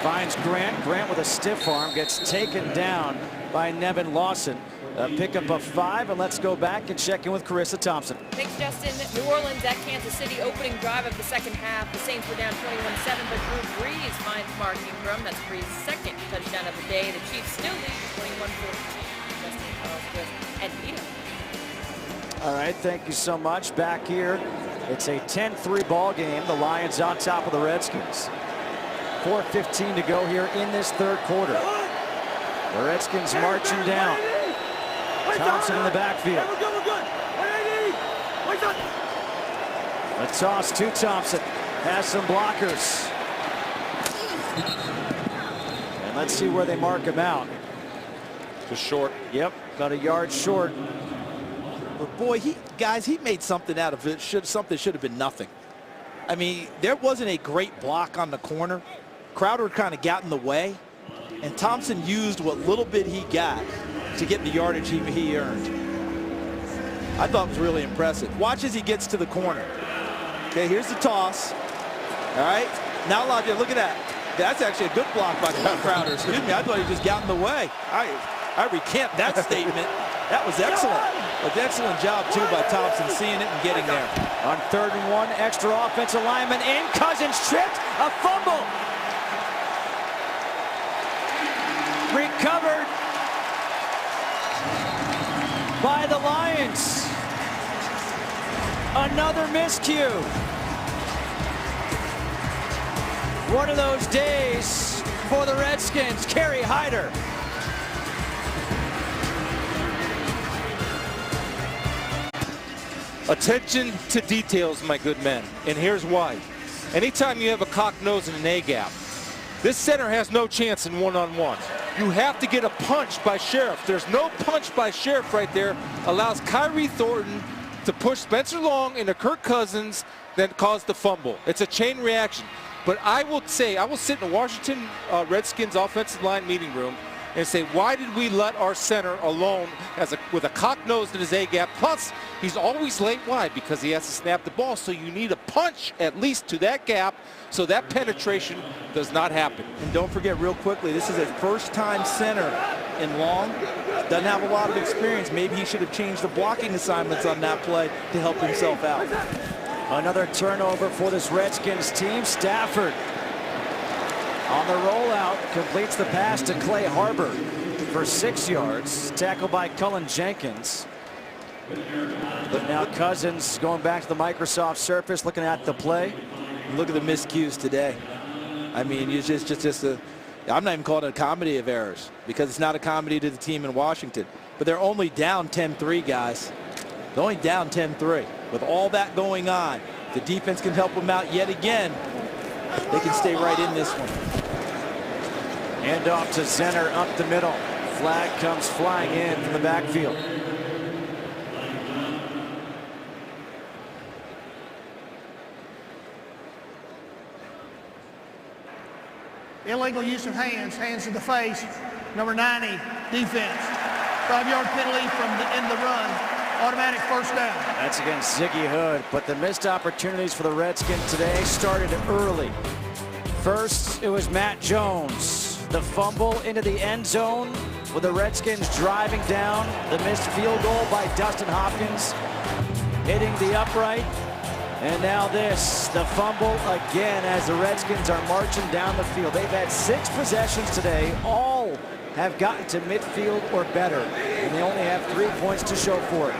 Speaker 2: finds Grant. Grant with a stiff arm gets taken down by Nevin Lawson. A pickup of 5, and let's go back and check in with Carissa Thompson.
Speaker 6: Thanks, Justin. New Orleans at Kansas City, opening drive of the second half. The Saints were down 21-7, but Drew Brees finds Mark Ingram. That's Brees' second touchdown of the day. The Chiefs still lead 21-14. Justin, Charles, Chris, and Peter.
Speaker 2: All right, thank you so much. Back here, it's a 10-3 ball game. The Lions on top of the Redskins. 4:15 to go here in this third quarter. The Redskins marching down. Thompson in the backfield. A toss to Thompson. Has some blockers. And let's see where they mark him out.
Speaker 4: Just short.
Speaker 2: Yep, about a yard short.
Speaker 5: But boy, he made something out of it. Something should have been nothing. I mean, there wasn't a great block on the corner. Crowder kind of got in the way, and Thompson used what little bit he got to get the yardage he earned. I thought it was really impressive. Watch as he gets to the corner. Okay, here's the toss. All right, now look at that. That's actually a good block by Crowder. Excuse me, I thought he just got in the way. I recant that statement. That was excellent. An excellent job, too, by Thompson, seeing it and getting there.
Speaker 2: On 3rd and 1, extra offensive lineman in. Cousins tripped. A fumble. Recovered by the Lions. Another miscue. One of those days for the Redskins. Kerry Hyder.
Speaker 4: Attention to details, my good men, and here's why. Anytime you have a cocked nose and an A-gap, this center has no chance in one-on-one. You have to get a punch by Sheriff. There's no punch by Sheriff right there. Allows Kyrie Thornton to push Spencer Long into Kirk Cousins, then cause the fumble. It's a chain reaction. But I will say, I will sit in the Washington Redskins offensive line meeting room and say, why did we let our center alone with a cocked nose in his A-gap? Plus, he's always late. Why? Because he has to snap the ball. So you need a punch at least to that gap so that penetration does not happen.
Speaker 5: And don't forget real quickly, this is a first-time center in Long. Doesn't have a lot of experience. Maybe he should have changed the blocking assignments on that play to help himself out.
Speaker 2: Another turnover for this Redskins team. Stafford on the rollout, completes the pass to Clay Harbor for 6 yards. Tackled by Cullen Jenkins. But now Cousins going back to the Microsoft Surface, looking at the play.
Speaker 5: Look at the miscues today. I mean, it's just I'm not even calling it a comedy of errors because it's not a comedy to the team in Washington. But they're only down 10-3, guys. They're only down 10-3. With all that going on, the defense can help them out yet again. They can stay right in this one.
Speaker 2: Hand off to center up the middle. Flag comes flying in from the backfield.
Speaker 9: Illegal use of hands, hands to the face. Number 90, defense. 5-yard penalty in the run. Automatic first down.
Speaker 2: That's against Ziggy Hood, but the missed opportunities for the Redskins today started early. First, it was Matt Jones. The fumble into the end zone with the Redskins driving down. The missed field goal by Dustin Hopkins, hitting the upright. And now this, the fumble again as the Redskins are marching down the field. They've had 6 possessions today. All have gotten to midfield or better. And they only have 3 points to show for it.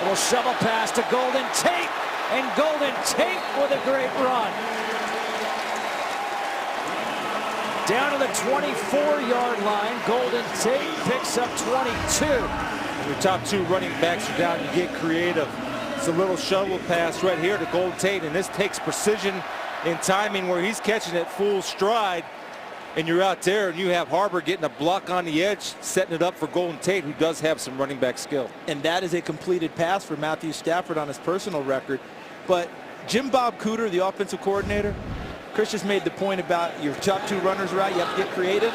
Speaker 2: Little shovel pass to Golden Tate. And Golden Tate with a great run. Down to the 24-yard line. Golden Tate picks up 22.
Speaker 4: Your top 2 running backs are down. You get creative. It's a little shovel pass right here to Golden Tate, and this takes precision and timing where he's catching it full stride, and you're out there and you have Harbor getting a block on the edge, setting it up for Golden Tate, who does have some running back skill.
Speaker 5: And that is a completed pass for Matthew Stafford on his personal record. But Jim Bob Cooter, the offensive coordinator, Chris just made the point about your top 2 runners route. You have to get creative.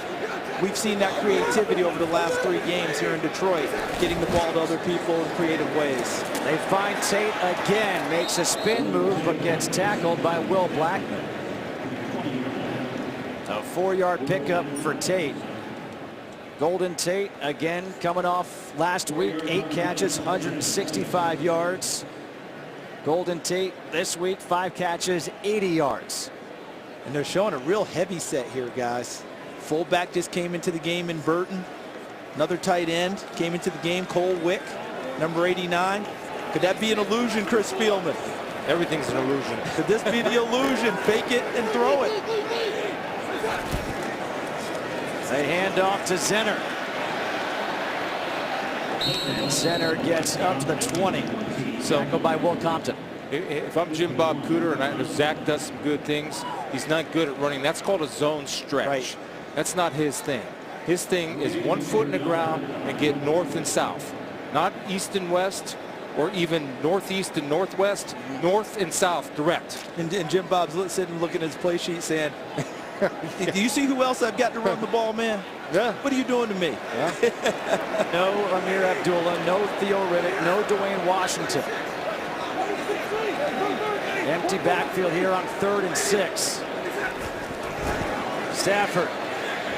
Speaker 5: We've seen that creativity over the last 3 games here in Detroit, getting the ball to other people in creative ways.
Speaker 2: They find Tate again, makes a spin move, but gets tackled by Will Blackman. A 4-yard pickup for Tate. Golden Tate again coming off last week, 8 catches, 165 yards. Golden Tate this week, 5 catches, 80 yards.
Speaker 5: And they're showing a real heavy set here, guys. Fullback just came into the game in Burton. Another tight end came into the game, Cole Wick, number 89. Could that be an illusion, Chris Spielman?
Speaker 4: Everything's an illusion.
Speaker 5: Could this be the illusion? Fake it and throw it.
Speaker 2: They hand off to Zenner. And Zenner gets up to the 20. So go by Will Compton.
Speaker 4: If I'm Jim Bob Cooter, and I know Zach does some good things, he's not good at running. That's called a zone stretch.
Speaker 5: Right.
Speaker 4: That's not his thing. His thing is 1 foot in the ground and get north and south, not east and west, or even northeast and northwest, north and south, direct.
Speaker 5: And Jim Bob's sitting looking at his play sheet saying, do you see who else I've got to run the ball, man?
Speaker 4: Yeah.
Speaker 5: What are you doing to me?
Speaker 4: Yeah.
Speaker 2: No Amir Abdullah, no Theo Riddick, no Dwayne Washington. Empty backfield here on 3rd and 6. Stafford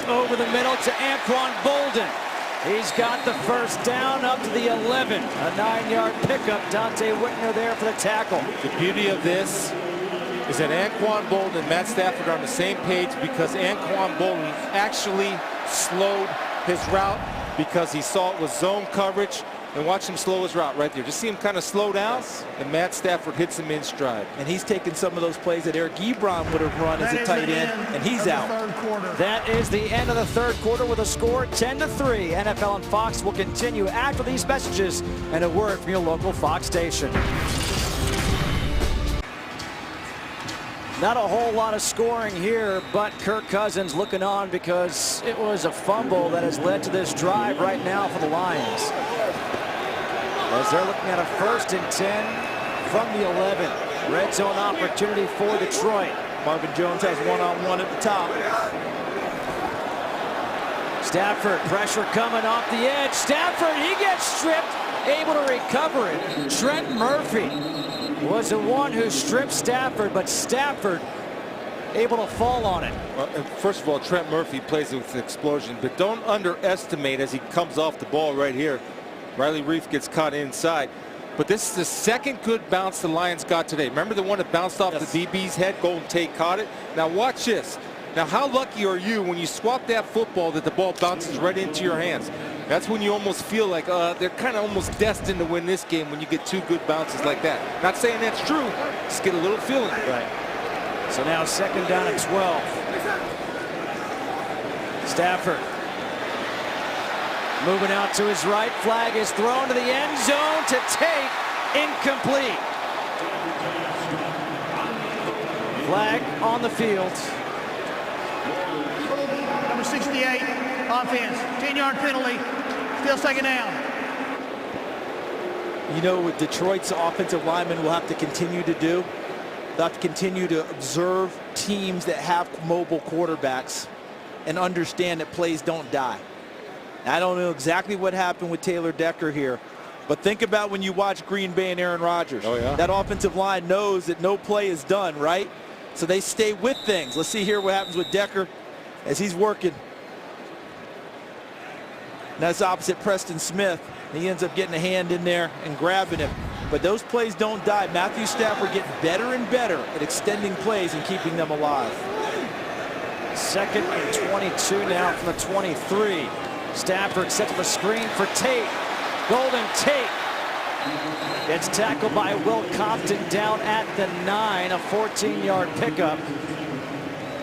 Speaker 2: over the middle to Anquan Bolden. He's got the first down up to the 11. A 9-yard pickup. Dante Whitner there for the tackle.
Speaker 4: The beauty of this is that Anquan Bolden and Matt Stafford are on the same page, because Anquan Bolden actually slowed his route because he saw it was zone coverage. And watch him slow his route right there. Just see him kind of slow down, and Matt Stafford hits him in stride.
Speaker 5: And he's taken some of those plays that Eric Ebron would have run as a tight end, and he's out.
Speaker 2: That is the end of the 3rd quarter with a score 10-3. NFL and Fox will continue after these messages and a word from your local Fox station. Not a whole lot of scoring here, but Kirk Cousins looking on because it was a fumble that has led to this drive right now for the Lions. As they're looking at a 1st and 10 from the 11. Red zone opportunity for Detroit.
Speaker 5: Marvin Jones has one-on-one at the top.
Speaker 2: Stafford, pressure coming off the edge. Stafford, he gets stripped, able to recover it. Trent Murphy was the one who stripped Stafford, but Stafford able to fall on it.
Speaker 4: Well, first of all, Trent Murphy plays it with explosion, but don't underestimate as he comes off the ball right here. Riley Reef gets caught inside. But this is the 2nd good bounce the Lions got today. Remember the one that bounced off the DB's head? Golden Tate caught it. Now watch this. Now how lucky are you when you swap that football that the ball bounces right into your hands? That's when you almost feel like they're kind of almost destined to win this game when you get 2 good bounces like that. Not saying that's true. Just get a little feeling.
Speaker 2: Right. So now 2nd down and 12. Stafford. Moving out to his right, flag is thrown to the end zone to Tate, incomplete. Flag on the field.
Speaker 9: Number 68, offense, 10-yard penalty, still 2nd down.
Speaker 5: You know what Detroit's offensive linemen will have to continue to do? They'll have to continue to observe teams that have mobile quarterbacks and understand that plays don't die. I don't know exactly what happened with Taylor Decker here, but think about when you watch Green Bay and Aaron Rodgers.
Speaker 4: Oh, yeah.
Speaker 5: That offensive line knows that no play is done, right? So they stay with things. Let's see here what happens with Decker. as he's working. And that's opposite Preston Smith. He ends up getting a hand in there and grabbing him. But those plays don't die. Matthew Stafford getting better and better at extending plays and keeping them alive.
Speaker 2: 2nd and 22 now from the 23. Stafford sets up a screen for Tate. Golden Tate gets tackled by Will Compton down at the 9. A 14-yard pickup.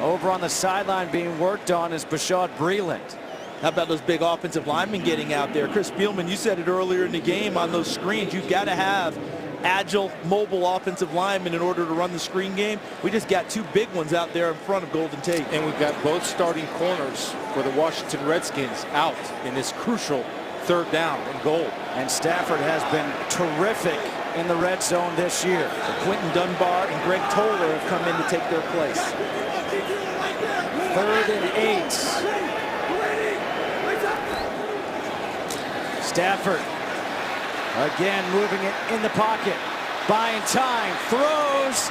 Speaker 2: Over on the sideline being worked on is Bashaud Breeland.
Speaker 5: How about those big offensive linemen getting out there? Chris Spielman, you said it earlier in the game on those screens. You've got to have agile, mobile offensive linemen in order to run the screen game. We just got 2 big ones out there in front of Golden Tate.
Speaker 4: And we've got both starting corners for the Washington Redskins out in this crucial 3rd down and goal.
Speaker 2: And Stafford has been terrific in the red zone this year.
Speaker 5: So Quentin Dunbar and Greg Toller have come in to take their place.
Speaker 2: 3rd and 8. Stafford again moving it in the pocket, buying time, throws,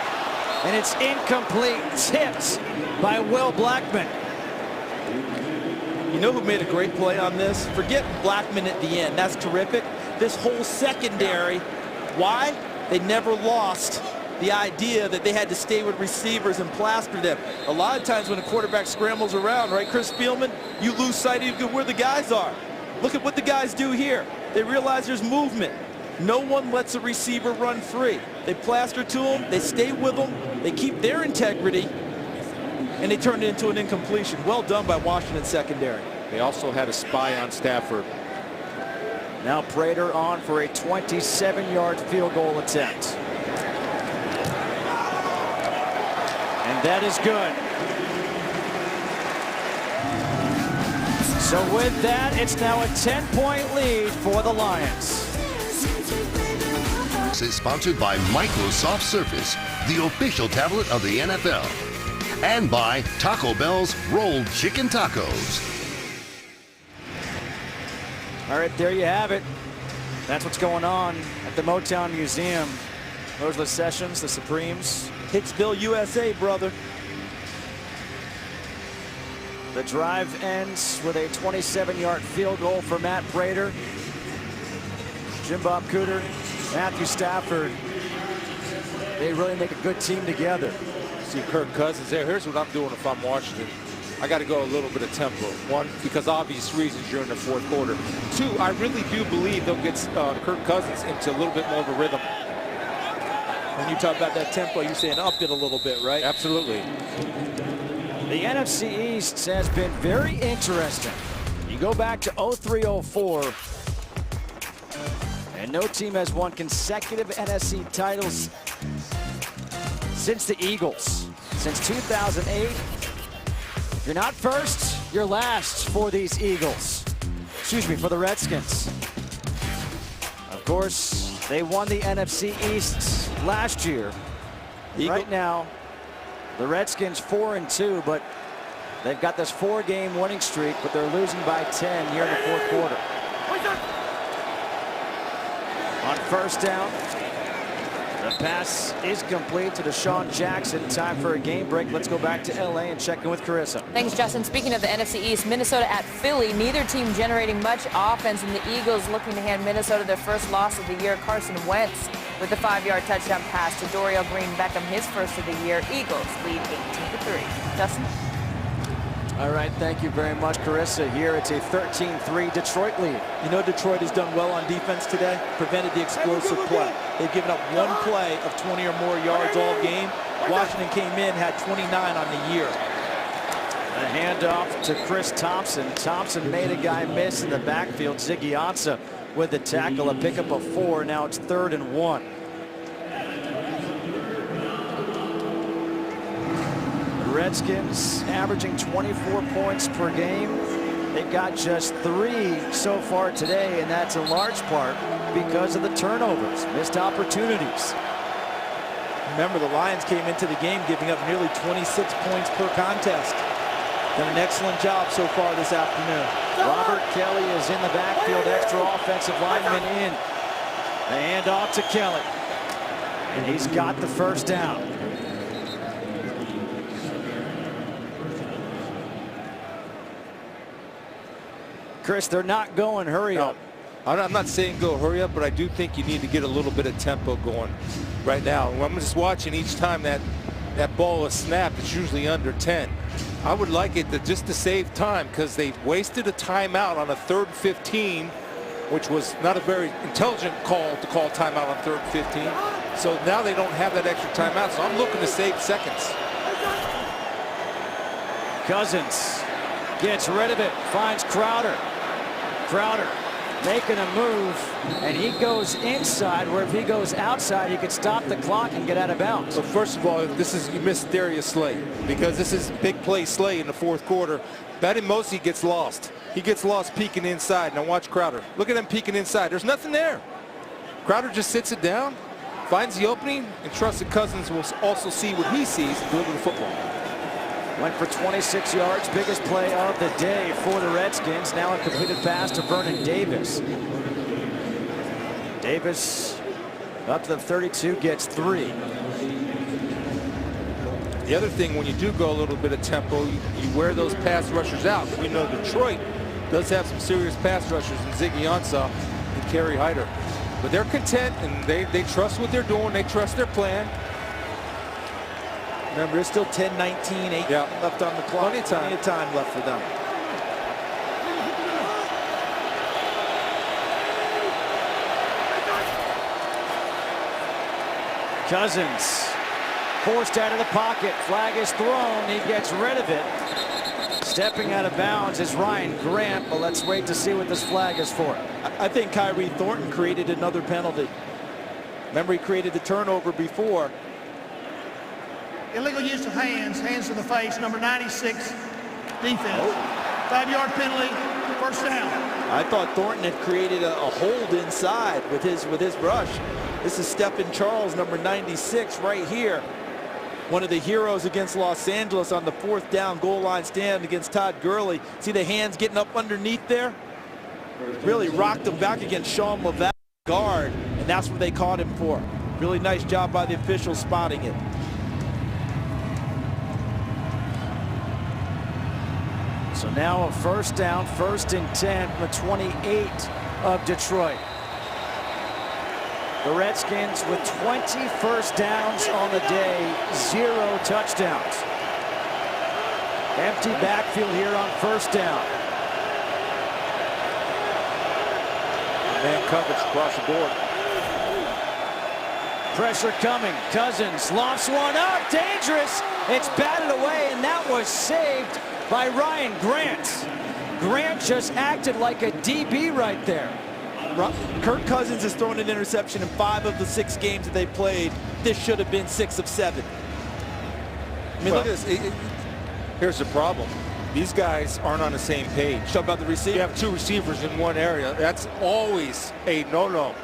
Speaker 2: and it's incomplete, tipped by Will Blackman.
Speaker 5: You know who made a great play on this? Forget Blackman at the end. That's terrific. This whole secondary, why? They never lost the idea that they had to stay with receivers and plaster them. A lot of times when a quarterback scrambles around, right, Chris Spielman, you lose sight of where the guys are. Look at what the guys do here. They realize there's movement. No one lets a receiver run free. They plaster to them, they stay with them, they keep their integrity, and they turn it into an incompletion. Well done by Washington secondary.
Speaker 4: They also had a spy on Stafford.
Speaker 2: Now Prater on for a 27-yard field goal attempt. And that is good. So with that, it's now a 10-point lead for the Lions.
Speaker 1: This is sponsored by Microsoft Surface, the official tablet of the NFL. And by Taco Bell's Rolled Chicken Tacos.
Speaker 2: All right, there you have it. That's what's going on at the Motown Museum. Those are the Sessions, the Supremes.
Speaker 5: Hicksville, USA, brother.
Speaker 2: The drive ends with a 27-yard field goal for Matt Prater. Jim Bob Cooter, Matthew Stafford. They really make a good team together.
Speaker 4: See Kirk Cousins there. Here's what I'm doing if I'm Washington. I got to go a little bit of tempo. 1, because obvious reasons you're in the 4th quarter. 2, I really do believe they'll get Kirk Cousins into a little bit more of a rhythm.
Speaker 5: When you talk about that tempo, you're saying up it a little bit, right?
Speaker 4: Absolutely.
Speaker 2: The NFC East has been very interesting. You go back to 03-04, and no team has won consecutive NFC titles since the Eagles. Since 2008, if you're not first, you're last for these Eagles. Excuse me, for the Redskins. Of course, they won the NFC East last year. Right now, the Redskins 4-2, but they've got this 4-game winning streak, but they're losing by 10 here in the 4th quarter. On 1st down, the pass is complete to Deshaun Jackson. Time for a game break. Let's go back to LA and check in with Carissa.
Speaker 6: Thanks, Justin. Speaking of the NFC East, Minnesota at Philly. Neither team generating much offense, and the Eagles looking to hand Minnesota their first loss of the year. Carson Wentz with the 5-yard touchdown pass to Dorial Green-Beckham, his first of the year. Eagles lead 18-3. Justin?
Speaker 2: All right, thank you very much, Carissa. Here it's a 13-3 Detroit lead.
Speaker 5: You know Detroit has done well on defense today, prevented the explosive play. They've given up 1 play of 20 or more yards all game. Washington came in, had 29 on the year.
Speaker 2: A handoff to Chris Thompson. Thompson made a guy miss in the backfield. Ziggy Ansah with the tackle, a pickup of 4. Now it's 3rd and 1. The Redskins averaging 24 points per game. They've got just 3 so far today, and that's in large part because of the turnovers, missed opportunities.
Speaker 5: Remember, the Lions came into the game giving up nearly 26 points per contest. Done an excellent job so far this afternoon.
Speaker 2: Robert Kelly is in the backfield, extra offensive lineman in. The handoff to Kelly, and he's got the first down. Chris, they're not going hurry up.
Speaker 4: I'm not saying go hurry up, but I do think you need to get a little bit of tempo going right now. I'm just watching each time that ball is snapped, it's usually under 10. I would like it just to save time, because they wasted a timeout on a 3rd and 15, which was not a very intelligent call to call timeout on 3rd and 15. So now they don't have that extra timeout, so I'm looking to save seconds.
Speaker 2: Cousins gets rid of it, finds Crowder. Crowder making a move, and he goes inside, where if he goes outside, he could stop the clock and get out of bounds.
Speaker 4: So first of all, you missed Darius Slay, because this is big play Slay in the 4th quarter. Badimosi gets lost. He gets lost peeking inside. Now watch Crowder. Look at him peeking inside. There's nothing there. Crowder just sits it down, finds the opening, and trusts that Cousins will also see what he sees and deliver the football.
Speaker 2: Went for 26 yards, biggest play of the day for the Redskins. Now a completed pass to Vernon Davis. Davis up to the 32, gets 3.
Speaker 4: The other thing, when you do go a little bit of tempo, you wear those pass rushers out. We know Detroit does have some serious pass rushers in Ziggy Ansah and Kerry Hyder. But they're content, and they trust what they're doing. They trust their plan.
Speaker 5: Remember, it's still 10-19, 8 left on the clock. Plenty of time left for them.
Speaker 2: Cousins forced out of the pocket. Flag is thrown. He gets rid of it. Stepping out of bounds is Ryan Grant, but let's wait to see what this flag is for.
Speaker 5: I think Kyrie Thornton created another penalty. Remember, he created the turnover before.
Speaker 9: Illegal use of hands, hands to the face, number 96, defense. 5-yard penalty, first down.
Speaker 5: I thought Thornton had created a hold inside with his rush. This is Stephen Charles, number 96, right here. One of the heroes against Los Angeles on the 4th down goal line stand against Todd Gurley. See the hands getting up underneath there? Really rocked him back against Sean Levac guard, and that's what they caught him for. Really nice job by the officials spotting it.
Speaker 2: So now a first down, 1st and 10 from the 28 of Detroit. The Redskins with 20 first downs on the day, 0 touchdowns. Empty backfield here on 1st down.
Speaker 4: Man coverage across the board.
Speaker 2: Pressure coming. Cousins lofts one up. Dangerous. It's batted away, and that was saved by Ryan Grant. Grant just acted like a DB right there.
Speaker 5: Kirk Cousins has thrown an interception in 5 of the 6 games that they played. This should have been 6 of 7.
Speaker 4: I mean, look at this. Here's the problem. These guys aren't on the same page.
Speaker 5: Talk about the receiver.
Speaker 4: You have 2 receivers in one area. That's always a no-no.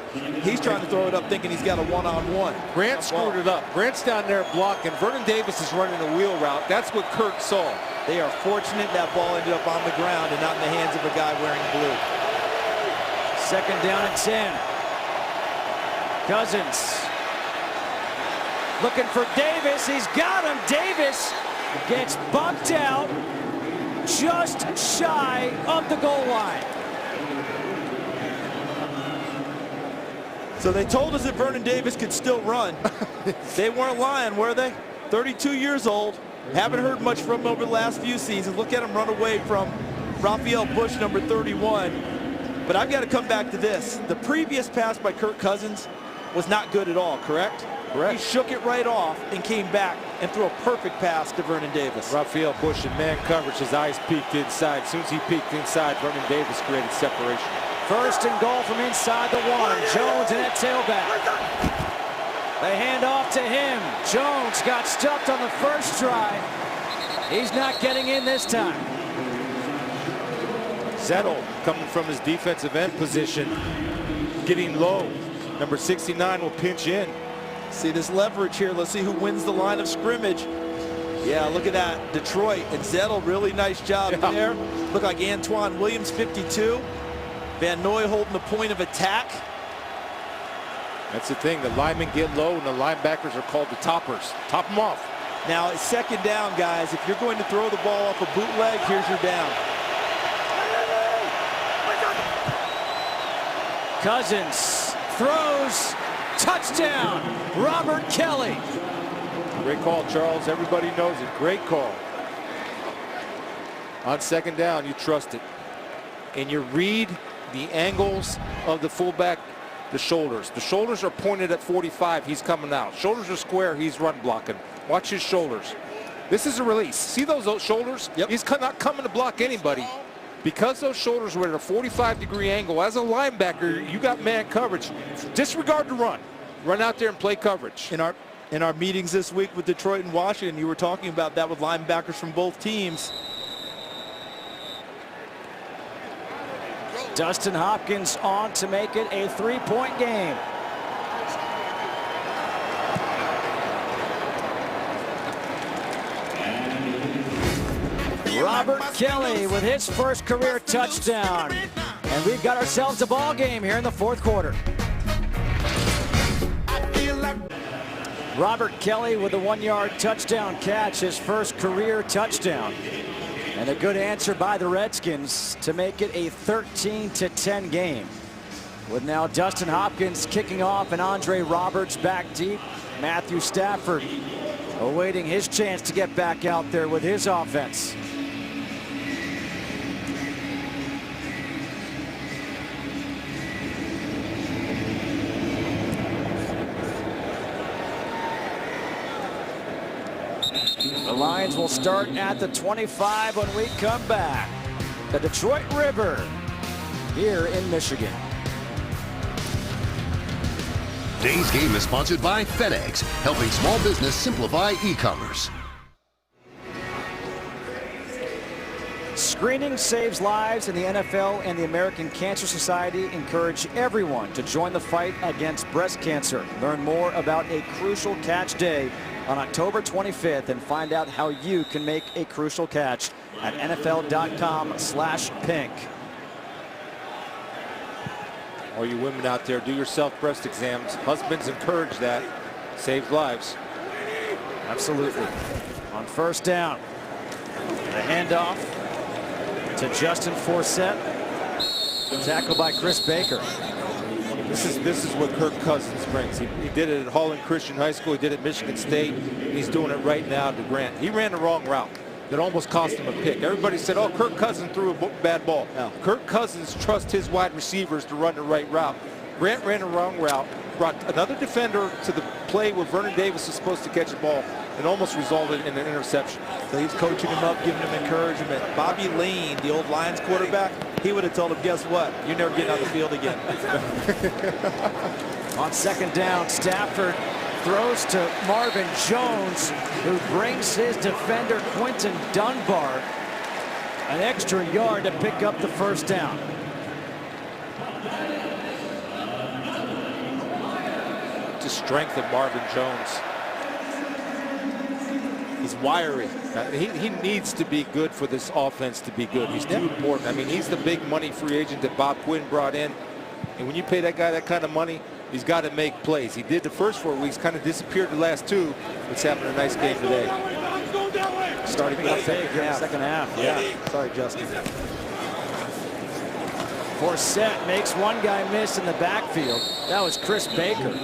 Speaker 5: He's trying to throw it up thinking he's got a one-on-one.
Speaker 4: Grant screwed it up. Grant's down there blocking. Vernon Davis is running a wheel route. That's what Kirk saw.
Speaker 5: They are fortunate that ball ended up on the ground and not in the hands of a guy wearing blue.
Speaker 2: 2nd down and 10. Cousins looking for Davis. He's got him. Davis gets bumped out just shy of the goal line.
Speaker 5: So they told us that Vernon Davis could still run. They weren't lying, were they? 32 years old. Haven't heard much from him over the last few seasons. Look at him run away from Raphael Bush, number 31. But I've got to come back to this. The previous pass by Kirk Cousins was not good at all, correct? Correct. He shook it right off and came back and threw a perfect pass to Vernon Davis.
Speaker 4: Raphael Bush in man coverage. His eyes peeked inside. As soon as he peeked inside, Vernon Davis created separation.
Speaker 2: 1st and goal from inside the 1. Jones in that tailback. They hand off to him. Jones got stuffed on the first try. He's not getting in this time.
Speaker 4: Zettel coming from his defensive end position, getting low. Number 69 will pinch in.
Speaker 5: See this leverage here. Let's see who wins the line of scrimmage. Yeah, look at that. Detroit and Zettel, really nice job there. Look like Antoine Williams, 52. Van Noy holding the point of attack.
Speaker 4: That's the thing. The linemen get low, and the linebackers are called the toppers. Top them off.
Speaker 5: Now, it's 2nd down, guys. If you're going to throw the ball off a bootleg, here's your down.
Speaker 2: Cousins throws, touchdown, Robert Kelly.
Speaker 4: Great call, Charles. Everybody knows it. Great call. On second down, you trust it. And you read the angles of the fullback, the shoulders. The shoulders are pointed at 45. He's coming out. Shoulders are square. He's run blocking. Watch his shoulders. This is a release. See those shoulders?
Speaker 5: Yep.
Speaker 4: He's not coming to block anybody. Because those shoulders were at a 45-degree angle, as a linebacker, you got man coverage. Disregard the run. Run out there and play coverage.
Speaker 5: In our meetings this week with Detroit and Washington, you were talking about that with linebackers from both teams.
Speaker 2: Dustin Hopkins on to make it a 3-point game. Robert Kelly with his first career touchdown. And we've got ourselves a ball game here in the fourth quarter. Robert Kelly with a 1-yard touchdown catch, his first career touchdown. And a good answer by the Redskins to make it a 13-10 game. With now Dustin Hopkins kicking off and Andre Roberts back deep. Matthew Stafford awaiting his chance to get back out there with his offense. The Lions will start at the 25 when we come back. The Detroit River here in Michigan.
Speaker 1: Today's game is sponsored by FedEx, helping small business simplify e-commerce.
Speaker 2: Screening saves lives, and the NFL and the American Cancer Society encourage everyone to join the fight against breast cancer. Learn more about a Crucial Catch Day on October 25th and find out how you can make a crucial catch at NFL.com/pink.
Speaker 4: All you women out there, do yourself breast exams. Husbands encourage that. Saves lives.
Speaker 2: Absolutely. On first down, the handoff to Justin Forsett. Tackled by Chris Baker.
Speaker 4: This is what Kirk Cousins brings. He did it at Holland Christian High School. He did it at Michigan State. And he's doing it right now to Grant. He ran the wrong route that almost cost him a pick. Everybody said, oh, Kirk Cousins threw a bad ball. No. Kirk Cousins trusts his wide receivers to run the right route. Grant ran the wrong route, brought another defender to the play where Vernon Davis was supposed to catch the ball, and almost resulted in an interception.
Speaker 5: So he's coaching him up, giving him encouragement. Bobby Lane, the old Lions quarterback, he would have told him, guess what? You're never getting on the field again.
Speaker 2: On second down, Stafford throws to Marvin Jones, who brings his defender Quinton Dunbar an extra yard to pick up the first down.
Speaker 4: The strength of Marvin Jones.
Speaker 5: He's wiry.
Speaker 4: He needs to be good for this offense to be good. He's too important. I mean, he's the big money free agent that Bob Quinn brought in. And when you pay that guy that kind of money, he's got to make plays. He did the first 4 weeks, kind of disappeared the last 2. It's having a nice game today.
Speaker 2: Starting to big in the second half.
Speaker 5: Yeah. Sorry, Justin.
Speaker 2: Forsett makes one guy miss in the backfield. That was Chris Baker.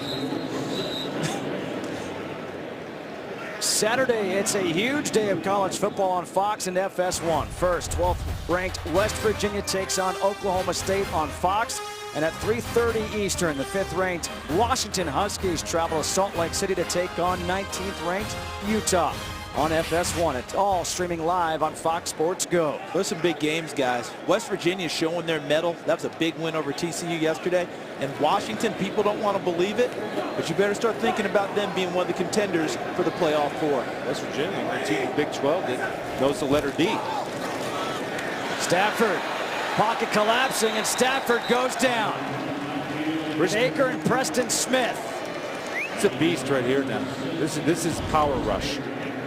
Speaker 2: Saturday, it's a huge day of college football on Fox and FS1. First, 12th ranked West Virginia takes on Oklahoma State on Fox. And at 3:30 Eastern, the 5th ranked Washington Huskies travel to Salt Lake City to take on 19th ranked Utah on FS1. It's all streaming live on Fox Sports Go.
Speaker 5: Those are some big games, guys. West Virginia showing their mettle. That was a big win over TCU yesterday. And Washington, people don't want to believe it, but you better start thinking about them being one of the contenders for the playoff 4.
Speaker 4: West Virginia, a team in Big 12 that knows the letter D.
Speaker 2: Stafford, pocket collapsing, and Stafford goes down. Baker and Preston Smith.
Speaker 4: It's a beast right here now. This is power rush.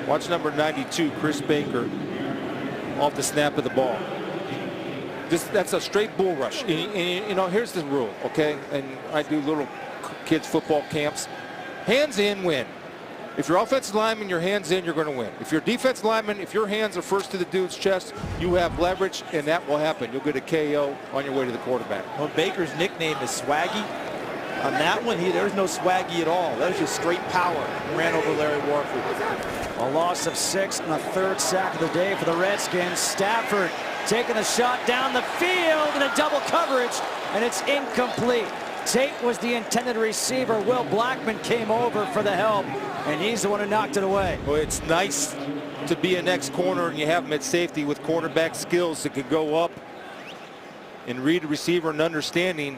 Speaker 4: Watch number 92, Chris Baker, off the snap of the ball. That's a straight bull rush. And, you know, here's the rule, okay? And I do little kids football camps. Hands in, win. If you're offensive lineman, your hands in, you're going to win. If you're defensive lineman, if your hands are first to the dude's chest, you have leverage, and that will happen. You'll get a KO on your way to the quarterback.
Speaker 5: Well, Baker's nickname is Swaggy. On that one, there's no swaggy at all. That was just straight power. Ran over Larry Warford.
Speaker 2: A loss of 6 and the 3rd sack of the day for the Redskins. Stafford taking a shot down the field in a double coverage, and it's incomplete. Tate was the intended receiver. Will Blackman came over for the help, and he's the one who knocked it away.
Speaker 4: Well, it's nice to be an ex-corner, and you have him at safety with cornerback skills that could go up and read a receiver and understanding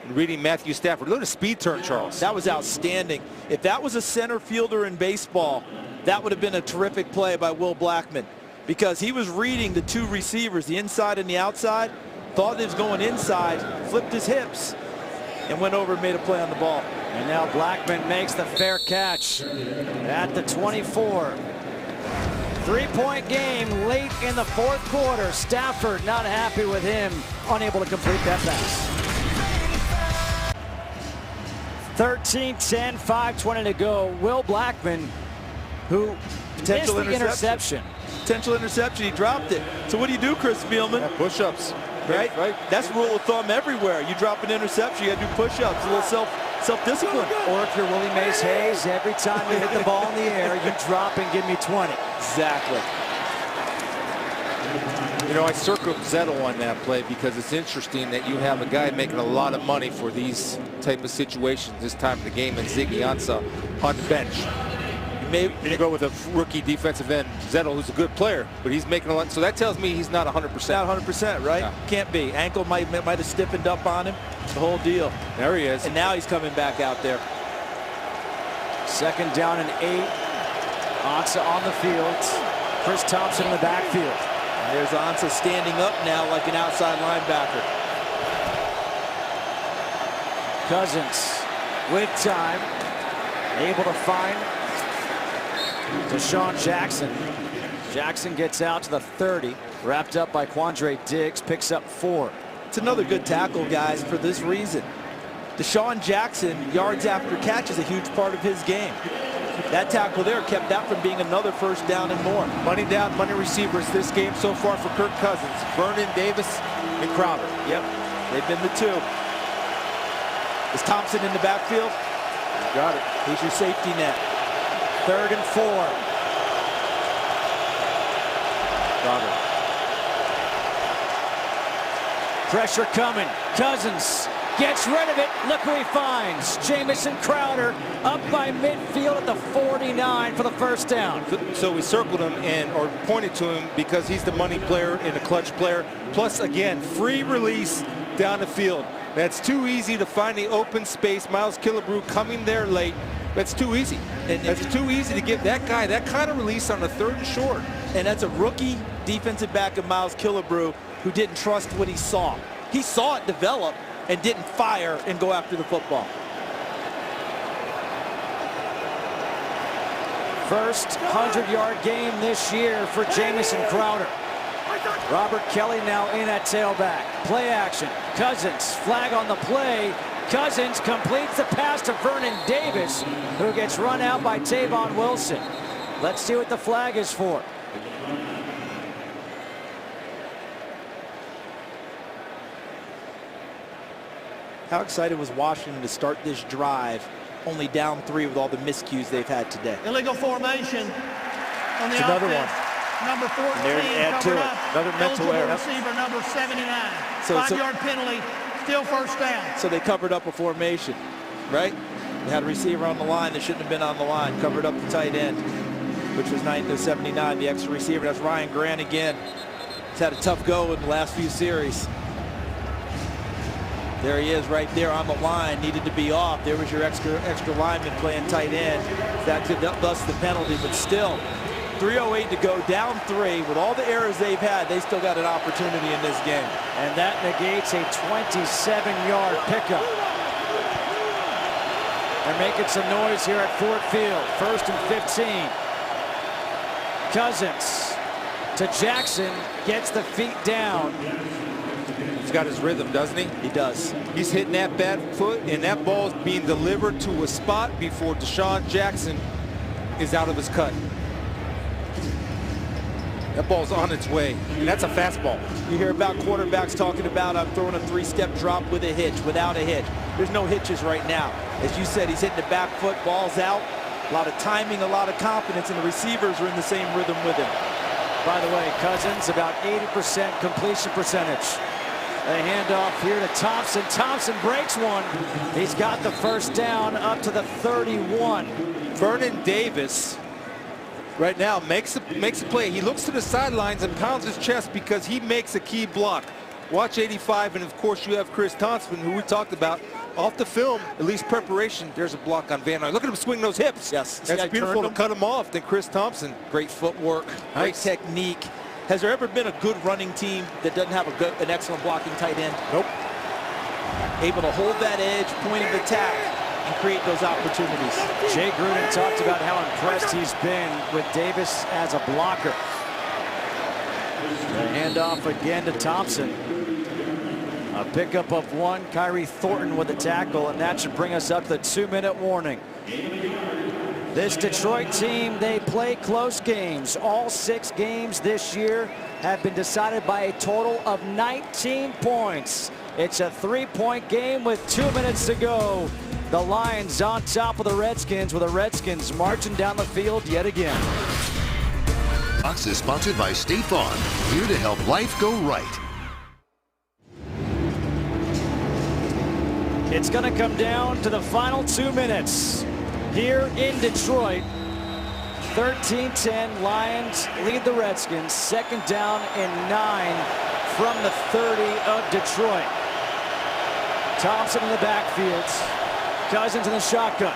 Speaker 4: and reading Matthew Stafford. Look at the speed turn, Charles.
Speaker 5: That was outstanding. If that was a center fielder in baseball, that would have been a terrific play by Will Blackman, because he was reading the 2 receivers, the inside and the outside, thought he was going inside, flipped his hips, and went over and made a play on the ball.
Speaker 2: And now Blackman makes the fair catch at the 24. 3-point game late in the 4th quarter. Stafford not happy with him, unable to complete that pass. 13-10, 5:20 to go. Will Blackman, who
Speaker 5: Potential
Speaker 2: missed the interception.
Speaker 5: Potential interception, he dropped it. So what do you do, Chris Spielman?
Speaker 4: Yeah, push-ups.
Speaker 5: Right? That's rule of thumb everywhere. You drop an interception, you got to do push-ups, a little self-discipline.
Speaker 2: Or if you're Willie Mays Hayes, every time you hit the ball in the air, you drop and give me 20.
Speaker 5: Exactly.
Speaker 4: You know, I circled Zettel on that play because it's interesting that you have a guy making a lot of money for these type of situations this time of the game, and Ziggy Ansah on the bench. Maybe you go with a rookie defensive end, Zettel, who's a good player, but he's making a lot. So that tells me he's not 100%.
Speaker 5: Not 100%, right? Yeah. Can't be. Ankle might have stiffened up on him. The whole deal.
Speaker 4: There he is.
Speaker 5: And now he's coming back out there.
Speaker 2: 2nd down and 8. Ansah on the field. Chris Thompson in the backfield.
Speaker 5: And there's Ansah standing up now like an outside linebacker.
Speaker 2: Cousins with time, able to find Deshaun Jackson. Jackson gets out to the 30, wrapped up by Quandre Diggs, picks up 4.
Speaker 5: It's another good tackle, guys, for this reason. Deshaun Jackson, yards after catch, is a huge part of his game. That tackle there kept that from being another 1st down and more.
Speaker 4: Money down, money receivers this game so far for Kirk Cousins. Vernon, Davis, and Crowder.
Speaker 5: Yep, they've been the 2. Is Thompson in the backfield?
Speaker 4: You got it.
Speaker 5: He's your safety net.
Speaker 2: 3rd and 4.
Speaker 4: Got it.
Speaker 2: Pressure coming. Cousins gets rid of it. Look who he finds. Jamison Crowder up by midfield at the 49 for the 1st down.
Speaker 4: So we circled him or pointed to him because he's the money player and a clutch player. Plus, again, free release down the field. That's too easy to find the open space. Miles Killebrew coming there late. That's too easy. And it's too easy to give that guy that kind of release on a 3rd and short.
Speaker 5: And that's a rookie defensive back of Miles Killebrew who didn't trust what he saw. He saw it develop and didn't fire and go after the football.
Speaker 2: First 100-yard game this year for Jamison Crowder. Robert Kelly now in at tailback. Play action. Cousins, flag on the play. Cousins completes the pass to Vernon Davis, who gets run out by Tavon Wilson. Let's see what the flag is for.
Speaker 5: How excited was Washington to start this drive, only down 3 with all the miscues they've had today?
Speaker 9: Illegal formation on the
Speaker 5: It's another
Speaker 9: offense.
Speaker 5: one.
Speaker 9: Number 14
Speaker 5: And there, add to
Speaker 9: covered
Speaker 5: it.
Speaker 9: up.
Speaker 5: Another mental
Speaker 9: Eligible
Speaker 5: error.
Speaker 9: receiver number 79.
Speaker 5: So-
Speaker 9: 5-yard penalty, still 1st down.
Speaker 5: So they covered up a formation, right? They had a receiver on the line that shouldn't have been on the line, covered up the tight end, which was 79, the extra receiver. That's Ryan Grant again. He's had a tough go in the last few series. There he is right there on the line, needed to be off. There was your extra lineman playing tight end. That could thus the penalty, but still 3:08 to go, down 3. With all the errors they've had, they still got an opportunity in this game.
Speaker 2: And that negates a 27-yard pickup. They're making some noise here at Ford Field. 1st and 15. Cousins to Jackson, gets the feet down.
Speaker 4: He's got his rhythm, doesn't he?
Speaker 5: He does.
Speaker 4: He's hitting that bad foot, and that ball is being delivered to a spot before Deshaun Jackson is out of his cut. That ball's on its way, and that's a fastball.
Speaker 5: You hear about quarterbacks talking about, I'm throwing a 3-step drop with a hitch, without a hitch. There's no hitches right now. As you said, he's hitting the back foot, ball's out. A lot of timing, a lot of confidence, and the receivers are in the same rhythm with him.
Speaker 2: By the way, Cousins, about 80% completion percentage. A handoff here to Thompson. Thompson breaks one. He's got the first down up to the 31.
Speaker 4: Vernon Davis right now makes a play. He looks to the sidelines and pounds his chest because he makes a key block. Watch 85, and of course you have Chris Thompson, who we talked about. Off the film, at least preparation, there's a block on Van Noy. Look at him swing those hips.
Speaker 5: Yes.
Speaker 4: That's beautiful to cut him off. Then Chris Thompson, great footwork.
Speaker 5: Great technique. Has there ever been a good running team that doesn't have an excellent blocking tight end?
Speaker 4: Nope.
Speaker 5: Able to hold that edge, point of attack, and create those opportunities.
Speaker 2: Jay Gruden talked about how impressed he's been with Davis as a blocker. The handoff again to Thompson. A pickup of one. Kyrie Thornton with the tackle, and that should bring us up to the 2-minute warning. This Detroit team, they play close games. All 6 games this year have been decided by a total of 19 points. It's a 3-point game with 2 minutes to go. The Lions on top of the Redskins, with the Redskins marching down the field yet again.
Speaker 1: Fox is sponsored by State Farm, here to help life go right.
Speaker 2: It's going to come down to the final 2 minutes here in Detroit. 13-10, Lions lead the Redskins. 2nd down and 9 from the 30 of Detroit. Thompson in the backfield. Cousins in the shotgun.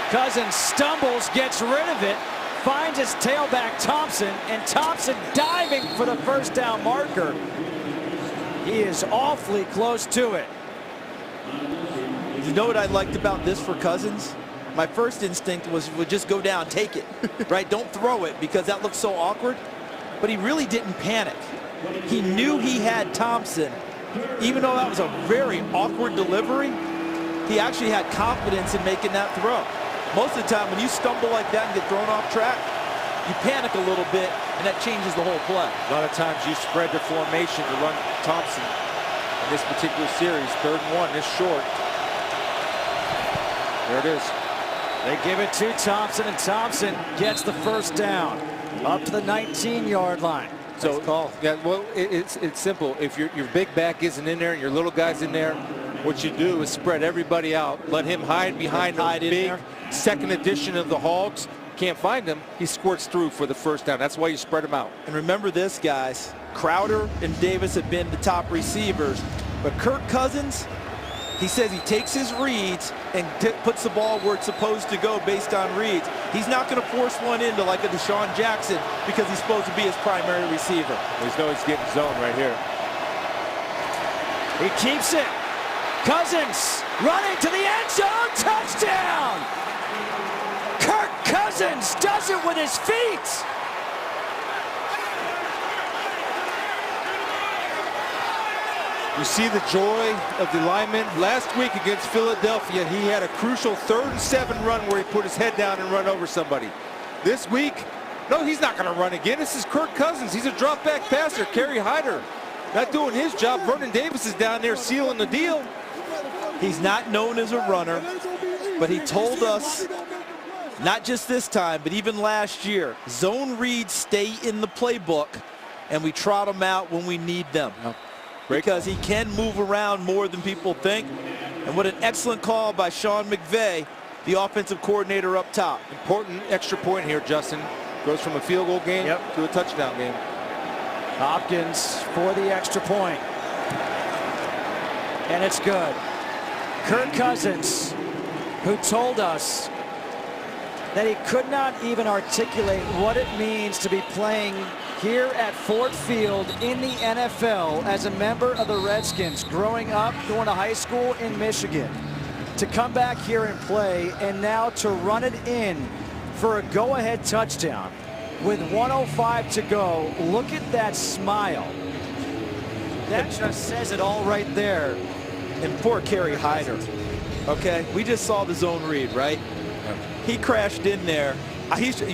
Speaker 2: Cousins stumbles, gets rid of it, finds his tailback Thompson, and Thompson diving for the first down marker. He is awfully close to it.
Speaker 5: You know what I liked about this for Cousins? My first instinct was would just go down, take it, right? Don't throw it, because that looks so awkward. But he really didn't panic. He knew he had Thompson. Even though that was a very awkward delivery, he actually had confidence in making that throw. Most of the time when you stumble like that and get thrown off track, you panic a little bit, and that changes the whole play.
Speaker 4: A lot of times you spread the formation to run Thompson in this particular series. 3rd and 1, this short. There it is.
Speaker 2: They give it to Thompson, and Thompson gets the first down up to the 19-yard line.
Speaker 4: So, yeah, well, it's simple. If your big back isn't in there and your little guy's in there, what you do is spread everybody out. Let him hide behind the big second edition of the Hogs. Can't find him. He squirts through for the first down. That's why you spread him out.
Speaker 5: And remember this, guys. Crowder and Davis have been the top receivers, but Kirk Cousins, he says he takes his reads and puts the ball where it's supposed to go based on reads. He's not going to force one into like a Deshaun Jackson because he's supposed to be his primary receiver.
Speaker 4: He's know he's getting zoned right here.
Speaker 2: He keeps it. Cousins running to the end zone. Touchdown! Kirk Cousins does it with his feet.
Speaker 4: You see the joy of the lineman. Last week against Philadelphia, he had a crucial 3rd and 7 run where he put his head down and run over somebody. This week, no, he's not going to run again. This is Kirk Cousins. He's a drop back passer. Kerry Hyder not doing his job. Vernon Davis is down there sealing the deal.
Speaker 5: He's not known as a runner, but he told us, not just this time, but even last year, zone reads stay in the playbook, and we trot them out when we need them. Because he can move around more than people think. And what an excellent call by Sean McVay, the offensive coordinator up top.
Speaker 4: Important extra point here, Justin. Goes from a field goal game to a touchdown game.
Speaker 2: Hopkins for the extra point. And it's good. Kirk Cousins, who told us that he could not even articulate what it means to be playing here at Ford Field in the NFL as a member of the Redskins, growing up, going to high school in Michigan, to come back here and play, and now to run it in for a go-ahead touchdown with 1:05 to go. Look at that smile. That just says it all right there.
Speaker 5: And poor Kerry Hyder. Okay, we just saw the zone read, right? he crashed in there.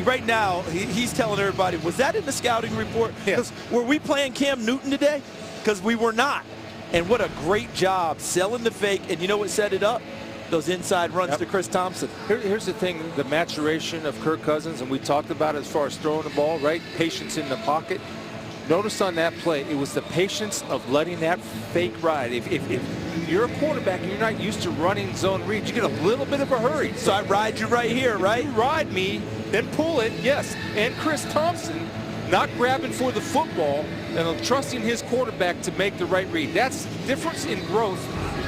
Speaker 5: Right now, he's telling everybody, was that in the scouting report?
Speaker 4: Yes.
Speaker 5: Were we playing Cam Newton today? Because we were not. And what a great job selling the fake. And you know what set it up? Those inside runs to Chris Thompson.
Speaker 4: Here's the thing, the maturation of Kirk Cousins, and we talked about it as far as throwing the ball, right? Patience in the pocket. Notice on that play, it was the patience of letting that fake ride. If you're a quarterback and you're not used to running zone read, you get a little bit of a hurry.
Speaker 5: So I ride you right here, right?
Speaker 4: You ride me, then pull it, yes. And Chris Thompson not grabbing for the football and trusting his quarterback to make the right read. That's the difference in growth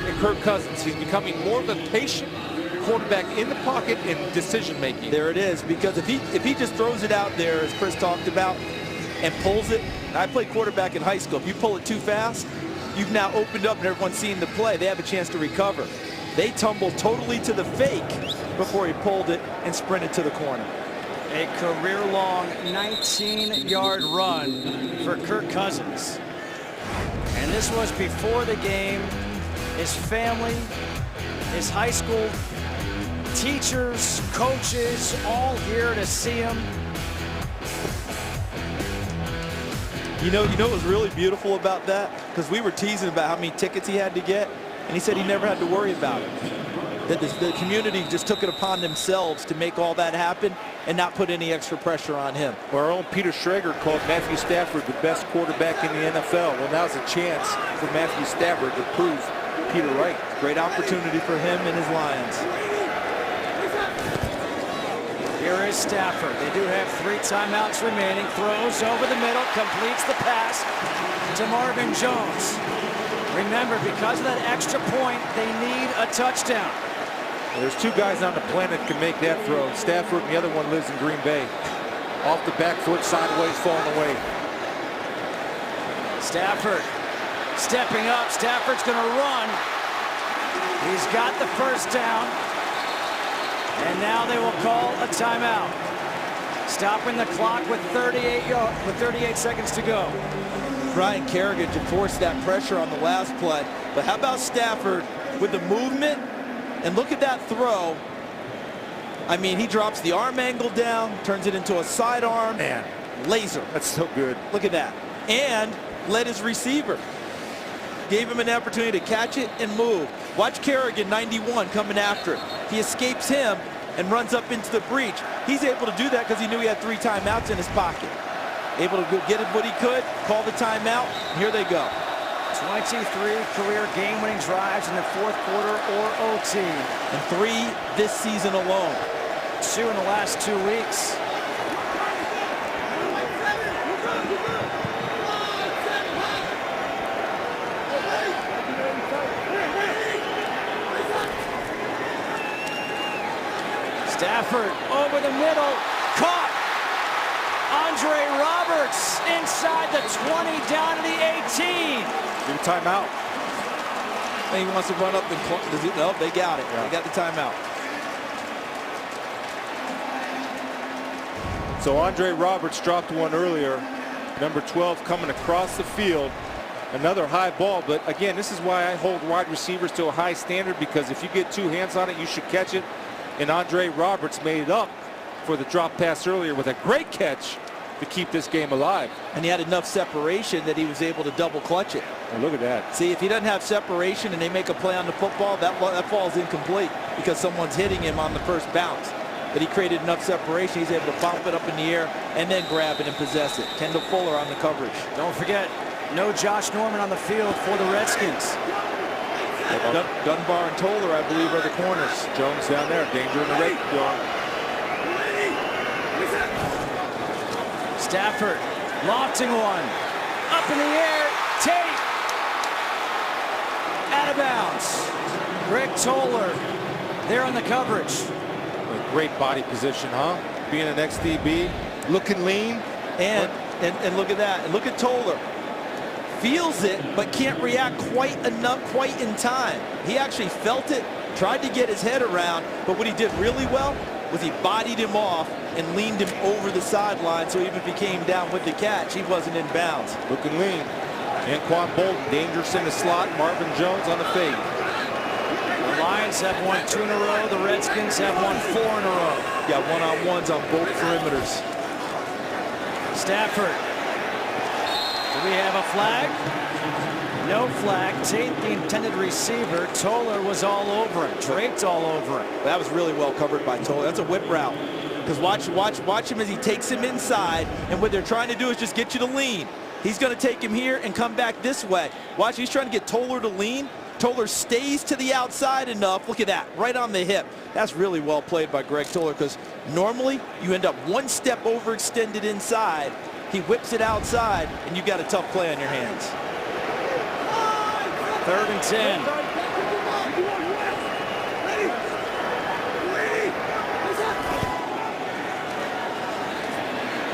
Speaker 4: in Kirk Cousins. He's becoming more of a patient quarterback in the pocket and decision making.
Speaker 5: There it is, because if he just throws it out there, as Chris talked about, and pulls it. I played quarterback in high school. If you pull it too fast, you've now opened up and everyone's seeing the play. They have a chance to recover. They tumbled totally to the fake before he pulled it and sprinted to the corner.
Speaker 2: A career-long 19-yard run for Kirk Cousins. And this was before the game. His family, his high school teachers, coaches, all here to see him.
Speaker 5: You know what was really beautiful about that? Because we were teasing about how many tickets he had to get, and he said he never had to worry about it. That the community just took it upon themselves to make all that happen and not put any extra pressure on him.
Speaker 4: Our own Peter Schrager called Matthew Stafford the best quarterback in the NFL. Well, now's a chance for Matthew Stafford to prove Peter right.
Speaker 5: Great opportunity for him and his Lions.
Speaker 2: Here is Stafford. They do have 3 timeouts remaining. Throws over the middle, completes the pass to Marvin Jones. Remember, because of that extra point, they need a touchdown.
Speaker 4: Well, there's 2 guys on the planet that can make that throw. Stafford and the other one lives in Green Bay. Off the back foot, sideways, falling away.
Speaker 2: Stafford stepping up. Stafford's going to run. He's got the first down. And now they will call a timeout. Stopping the clock with 38 seconds to go.
Speaker 5: Brian Kerrigan to force that pressure on the last play. But how about Stafford with the movement? And look at that throw. I mean, he drops the arm angle down, turns it into a sidearm.
Speaker 4: Man,
Speaker 5: laser.
Speaker 4: That's so good.
Speaker 5: Look at that. And led his receiver. Gave him an opportunity to catch it and move. Watch Kerrigan, 91, coming after it. He escapes him and runs up into the breach. He's able to do that because he knew he had 3 timeouts in his pocket. Able to go get it what he could, call the timeout, and here they go.
Speaker 2: 23 career game-winning drives in the 4th quarter or OT.
Speaker 5: And 3 this season alone.
Speaker 2: 2 in the last 2 weeks. Stafford over the middle, caught. Andre Roberts inside the 20, down to the 18.
Speaker 4: Give a timeout.
Speaker 5: And he wants to run up and no, they got it. Yeah. They got the timeout.
Speaker 4: So Andre Roberts dropped one earlier. Number 12 coming across the field. Another high ball, but again, this is why I hold wide receivers to a high standard, because if you get 2 hands on it, you should catch it. And Andre Roberts made it up for the drop pass earlier with a great catch to keep this game alive.
Speaker 5: And he had enough separation that he was able to double clutch it.
Speaker 4: Oh, look at that.
Speaker 5: See, if he doesn't have separation and they make a play on the football, that falls incomplete because someone's hitting him on the first bounce. But he created enough separation, he's able to bump it up in the air and then grab it and possess it. Kendall Fuller on the coverage.
Speaker 2: Don't forget, no Josh Norman on the field for the Redskins.
Speaker 5: Dunbar and Toller, I believe, are the corners.
Speaker 4: Jones down there, danger in the red zone.
Speaker 2: Stafford lofting one. Up in the air, Tate. Out of bounds. Greg Toller there on the coverage.
Speaker 4: A great body position, huh? Being an ex-DB, looking lean.
Speaker 5: And look at that. And look at Toller. Feels it, but can't react quite in time. He actually felt it, tried to get his head around, but what he did really well was he bodied him off and leaned him over the sideline, so even if he came down with the catch, he wasn't in bounds.
Speaker 4: Looking lean. Anquan Bolden, dangerous in the slot. Marvin Jones on the fade.
Speaker 2: The Lions have won 2 in a row. The Redskins have won 4 in a row.
Speaker 5: Got one-on-ones on both perimeters.
Speaker 2: Stafford. Do we have a flag? No flag. Tate, the intended receiver. Toller was all over him. Draped all over him.
Speaker 5: That was really well covered by Toller. That's a whip route. Because watch him as he takes him inside, and what they're trying to do is just get you to lean. He's going to take him here and come back this way. Watch, he's trying to get Toller to lean. Toller stays to the outside enough. Look at that, right on the hip. That's really well played by Greg Toller, because normally you end up one step overextended inside. He whips it outside, and you got a tough play on your hands.
Speaker 2: 3rd and 10.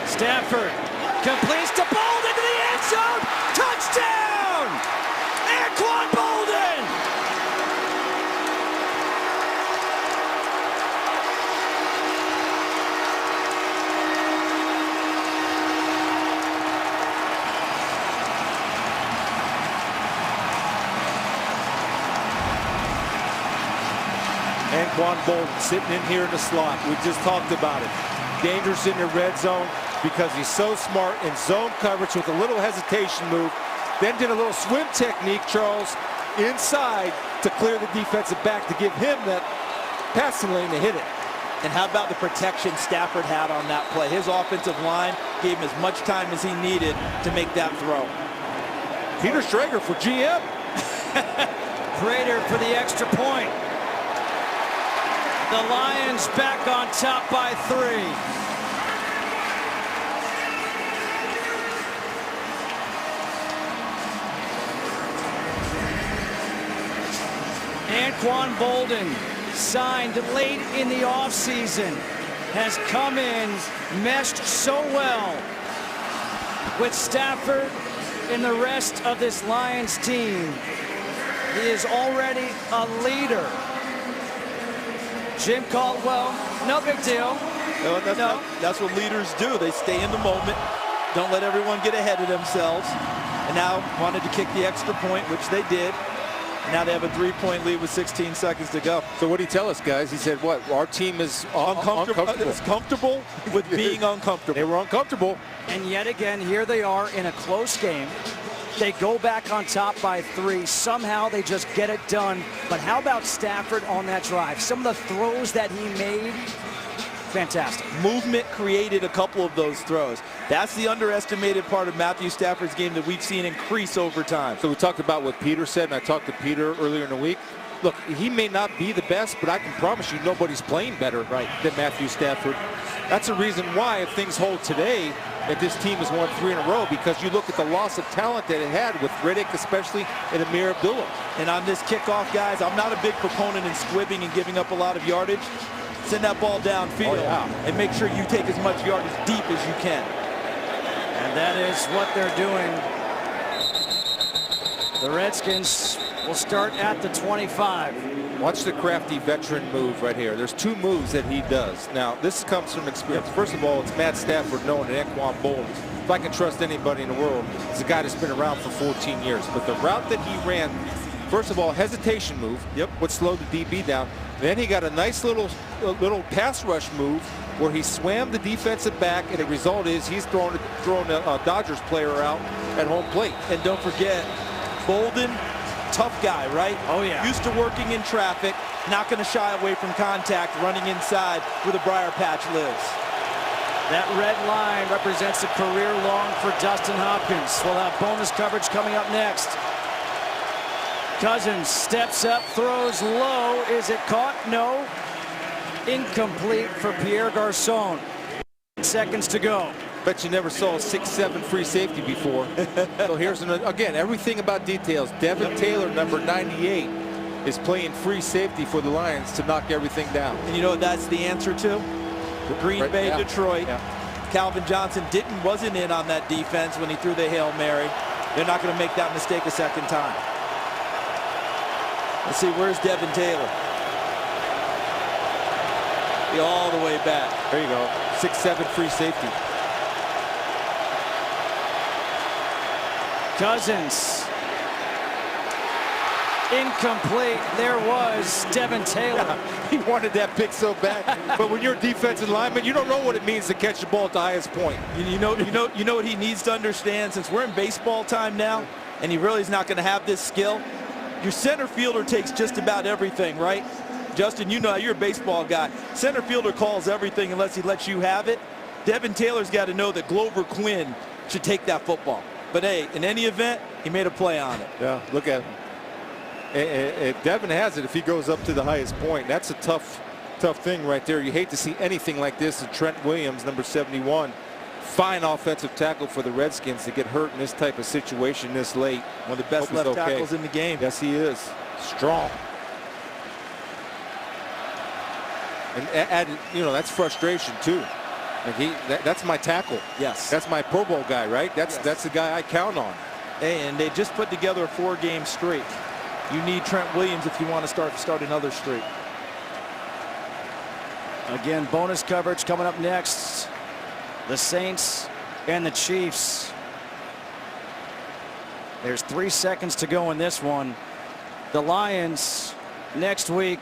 Speaker 2: Stafford completes to Bolden into the end zone. Touchdown! Anquan Bolden!
Speaker 4: Anquan Bolden sitting in here in the slot. We just talked about it. Dangerous in the red zone because he's so smart in zone coverage with a little hesitation move. Then did a little swim technique, Charles, inside to clear the defensive back to give him that passing lane to hit it.
Speaker 5: And how about the protection Stafford had on that play? His offensive line gave him as much time as he needed to make that throw.
Speaker 4: Peter Schrager for GM.
Speaker 2: Prater for the extra point. The Lions back on top by 3. Anquan Bolden, signed late in the offseason, has come in, meshed so well with Stafford and the rest of this Lions team. He is already a leader. Jim Caldwell, no big deal.
Speaker 5: No, that's what leaders do. They stay in the moment, don't let everyone get ahead of themselves. And now wanted to kick the extra point, which they did. Now they have a 3-point lead with 16 seconds to go.
Speaker 4: So what did he tell us, guys? He said, what? Our team is uncomfortable.
Speaker 5: It's comfortable with being uncomfortable.
Speaker 4: They were uncomfortable.
Speaker 2: And yet again, here they are in a close game. They go back on top by 3. Somehow they just get it done. But how about Stafford on that drive? Some of the throws that he made, fantastic.
Speaker 5: Movement created a couple of those throws. That's the underestimated part of Matthew Stafford's game that we've seen increase over time.
Speaker 4: So we talked about what Peter said, and I talked to Peter earlier in the week. Look, he may not be the best, but I can promise you nobody's playing better than Matthew Stafford. That's the reason why, if things hold today, that this team has won 3 in a row, because you look at the loss of talent that it had with Riddick, especially, and Amir Abdullah.
Speaker 5: And on this kickoff, guys, I'm not a big proponent in squibbing and giving up a lot of yardage. Send that ball downfield and make sure you take as much yardage deep as you can.
Speaker 2: And that is what they're doing. The Redskins will start at the 25.
Speaker 4: Watch the crafty veteran move right here. There's 2 moves that he does. Now, this comes from experience. First of all, it's Matt Stafford knowing that Anquan Bolden, if I can trust anybody in the world, is a guy that's been around for 14 years. But the route that he ran, first of all, hesitation move, would slow the DB down. Then he got a nice little pass rush move where he swam the defensive back, and the result is he's throwing a Dodgers player out at home plate.
Speaker 5: And don't forget, Bolden, tough guy, right?
Speaker 2: Oh, yeah.
Speaker 5: Used to working in traffic, not going to shy away from contact, running inside where the briar patch lives.
Speaker 2: That red line represents a career long for Dustin Hopkins. We'll have bonus coverage coming up next. Cousins steps up, throws low. Is it caught? No. Incomplete for Pierre Garçon. Seconds to go.
Speaker 4: Bet you never saw a 6'7" free safety before. So here's again, everything about details. Devin Taylor, number 98, is playing free safety for the Lions to knock everything down.
Speaker 5: And you know what that's the answer to? The Green Bay, Detroit. Calvin Johnson wasn't in on that defense when he threw the Hail Mary. They're not going to make that mistake a second time. Let's see, where's Devin Taylor? All the way back.
Speaker 4: There you go. 6'7" free safety.
Speaker 2: Cousins. Incomplete. There was Devin Taylor.
Speaker 4: He wanted that pick so bad. But when you're a defensive lineman, you don't know what it means to catch the ball at the highest point.
Speaker 5: You know what he needs to understand, since we're in baseball time now, and he really is not going to have this skill. Your center fielder takes just about everything, right? Justin, you know, you're a baseball guy. Center fielder calls everything unless he lets you have it. Devin Taylor's got to know that Glover Quinn should take that football. But hey, in any event, he made a play on it.
Speaker 4: Yeah, look at him. Devin has it if he goes up to the highest point. That's a tough thing right there. You hate to see anything like this. And Trent Williams, number 71, fine offensive tackle for the Redskins to get hurt in this type of situation this late.
Speaker 5: One of the best left tackles in the game.
Speaker 4: Yes, he is. Strong. And you know, that's frustration too. Like that's my tackle.
Speaker 5: Yes.
Speaker 4: That's my Pro Bowl guy, right? That's the guy I count on.
Speaker 5: Hey, and they just put together a 4-game streak. You need Trent Williams if you want to start another streak.
Speaker 2: Again, bonus coverage coming up next. The Saints and the Chiefs. There's 3 seconds to go in this one. The Lions next week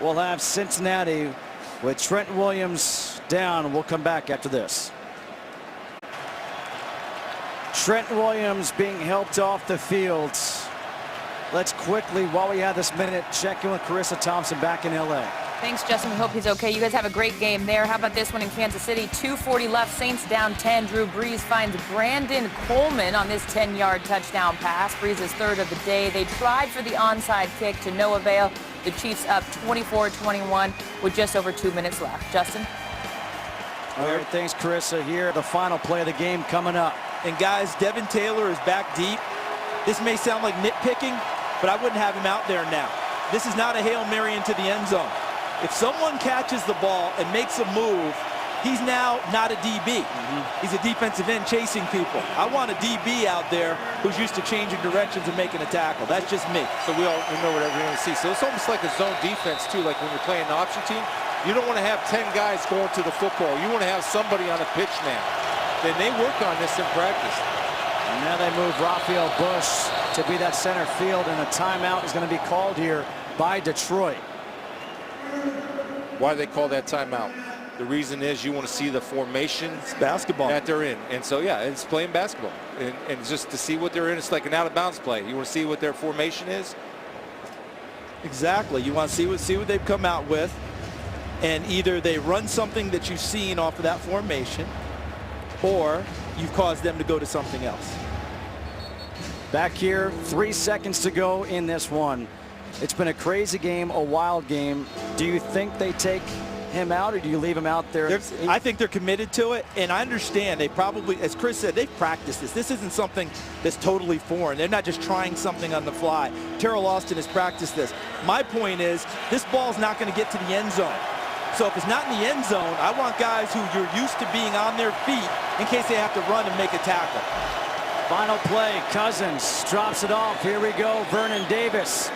Speaker 2: will have Cincinnati with Trent Williams down. We'll come back after this. Trent Williams being helped off the field. Let's quickly, while we have this minute, check in with Carissa Thompson back in LA.
Speaker 6: Thanks, Justin. We hope he's okay. You guys have a great game there. How about this one in Kansas City? 2:40 left. Saints down 10. Drew Brees finds Brandon Coleman on this 10-yard touchdown pass. Brees' third of the day. They tried for the onside kick to no avail. The Chiefs up 24-21 with just over 2 minutes left. Justin?
Speaker 2: All right, thanks, Carissa. Here, the final play of the game coming up.
Speaker 5: And guys, Devin Taylor is back deep. This may sound like nitpicking, but I wouldn't have him out there now. This is not a Hail Mary into the end zone. If someone catches the ball and makes a move, he's now not a DB. He's a defensive end chasing people. I want a DB out there who's used to changing directions and making a tackle. That's just me.
Speaker 4: So we know what everyone sees. So it's almost like a zone defense too, like when you're playing an option team. You don't want to have 10 guys going to the football. You want to have somebody on a pitch now. Then they work on this in practice.
Speaker 2: And now they move Raphael Bush to be that center field, and a timeout is going to be called here by Detroit.
Speaker 4: Why do they call that timeout? The reason is you want to see the formation
Speaker 5: basketball
Speaker 4: that they're in. And so, yeah, it's playing basketball. And just to see what they're in, it's like an out-of-bounds play. You want to see what their formation is?
Speaker 5: Exactly. You want to see what they've come out with. And either they run something that you've seen off of that formation, or you've caused them to go to something else.
Speaker 2: Back here, 3 seconds to go in this one. It's been a crazy game, a wild game. Do you think they take him out, or do you leave him out there?
Speaker 5: I think they're committed to it, and I understand they probably, as Chris said, they've practiced this. This isn't something that's totally foreign. They're not just trying something on the fly. Terrell Austin has practiced this. My point is, this ball's not going to get to the end zone. So if it's not in the end zone, I want guys who you're used to being on their feet in case they have to run and make a tackle.
Speaker 2: Final play, Cousins drops it off. Here we go, Vernon Davis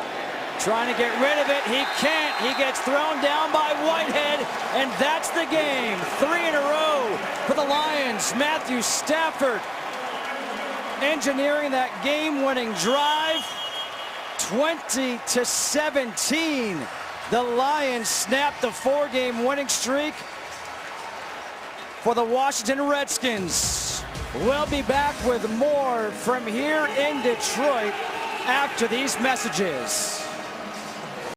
Speaker 2: trying to get rid of it. He can't. He gets thrown down by Whitehead, and that's the game. 3 in a row for the Lions. Matthew Stafford engineering that game-winning drive. 20-17. The Lions snap the 4-game winning streak for the Washington Redskins. We'll be back with more from here in Detroit after these messages.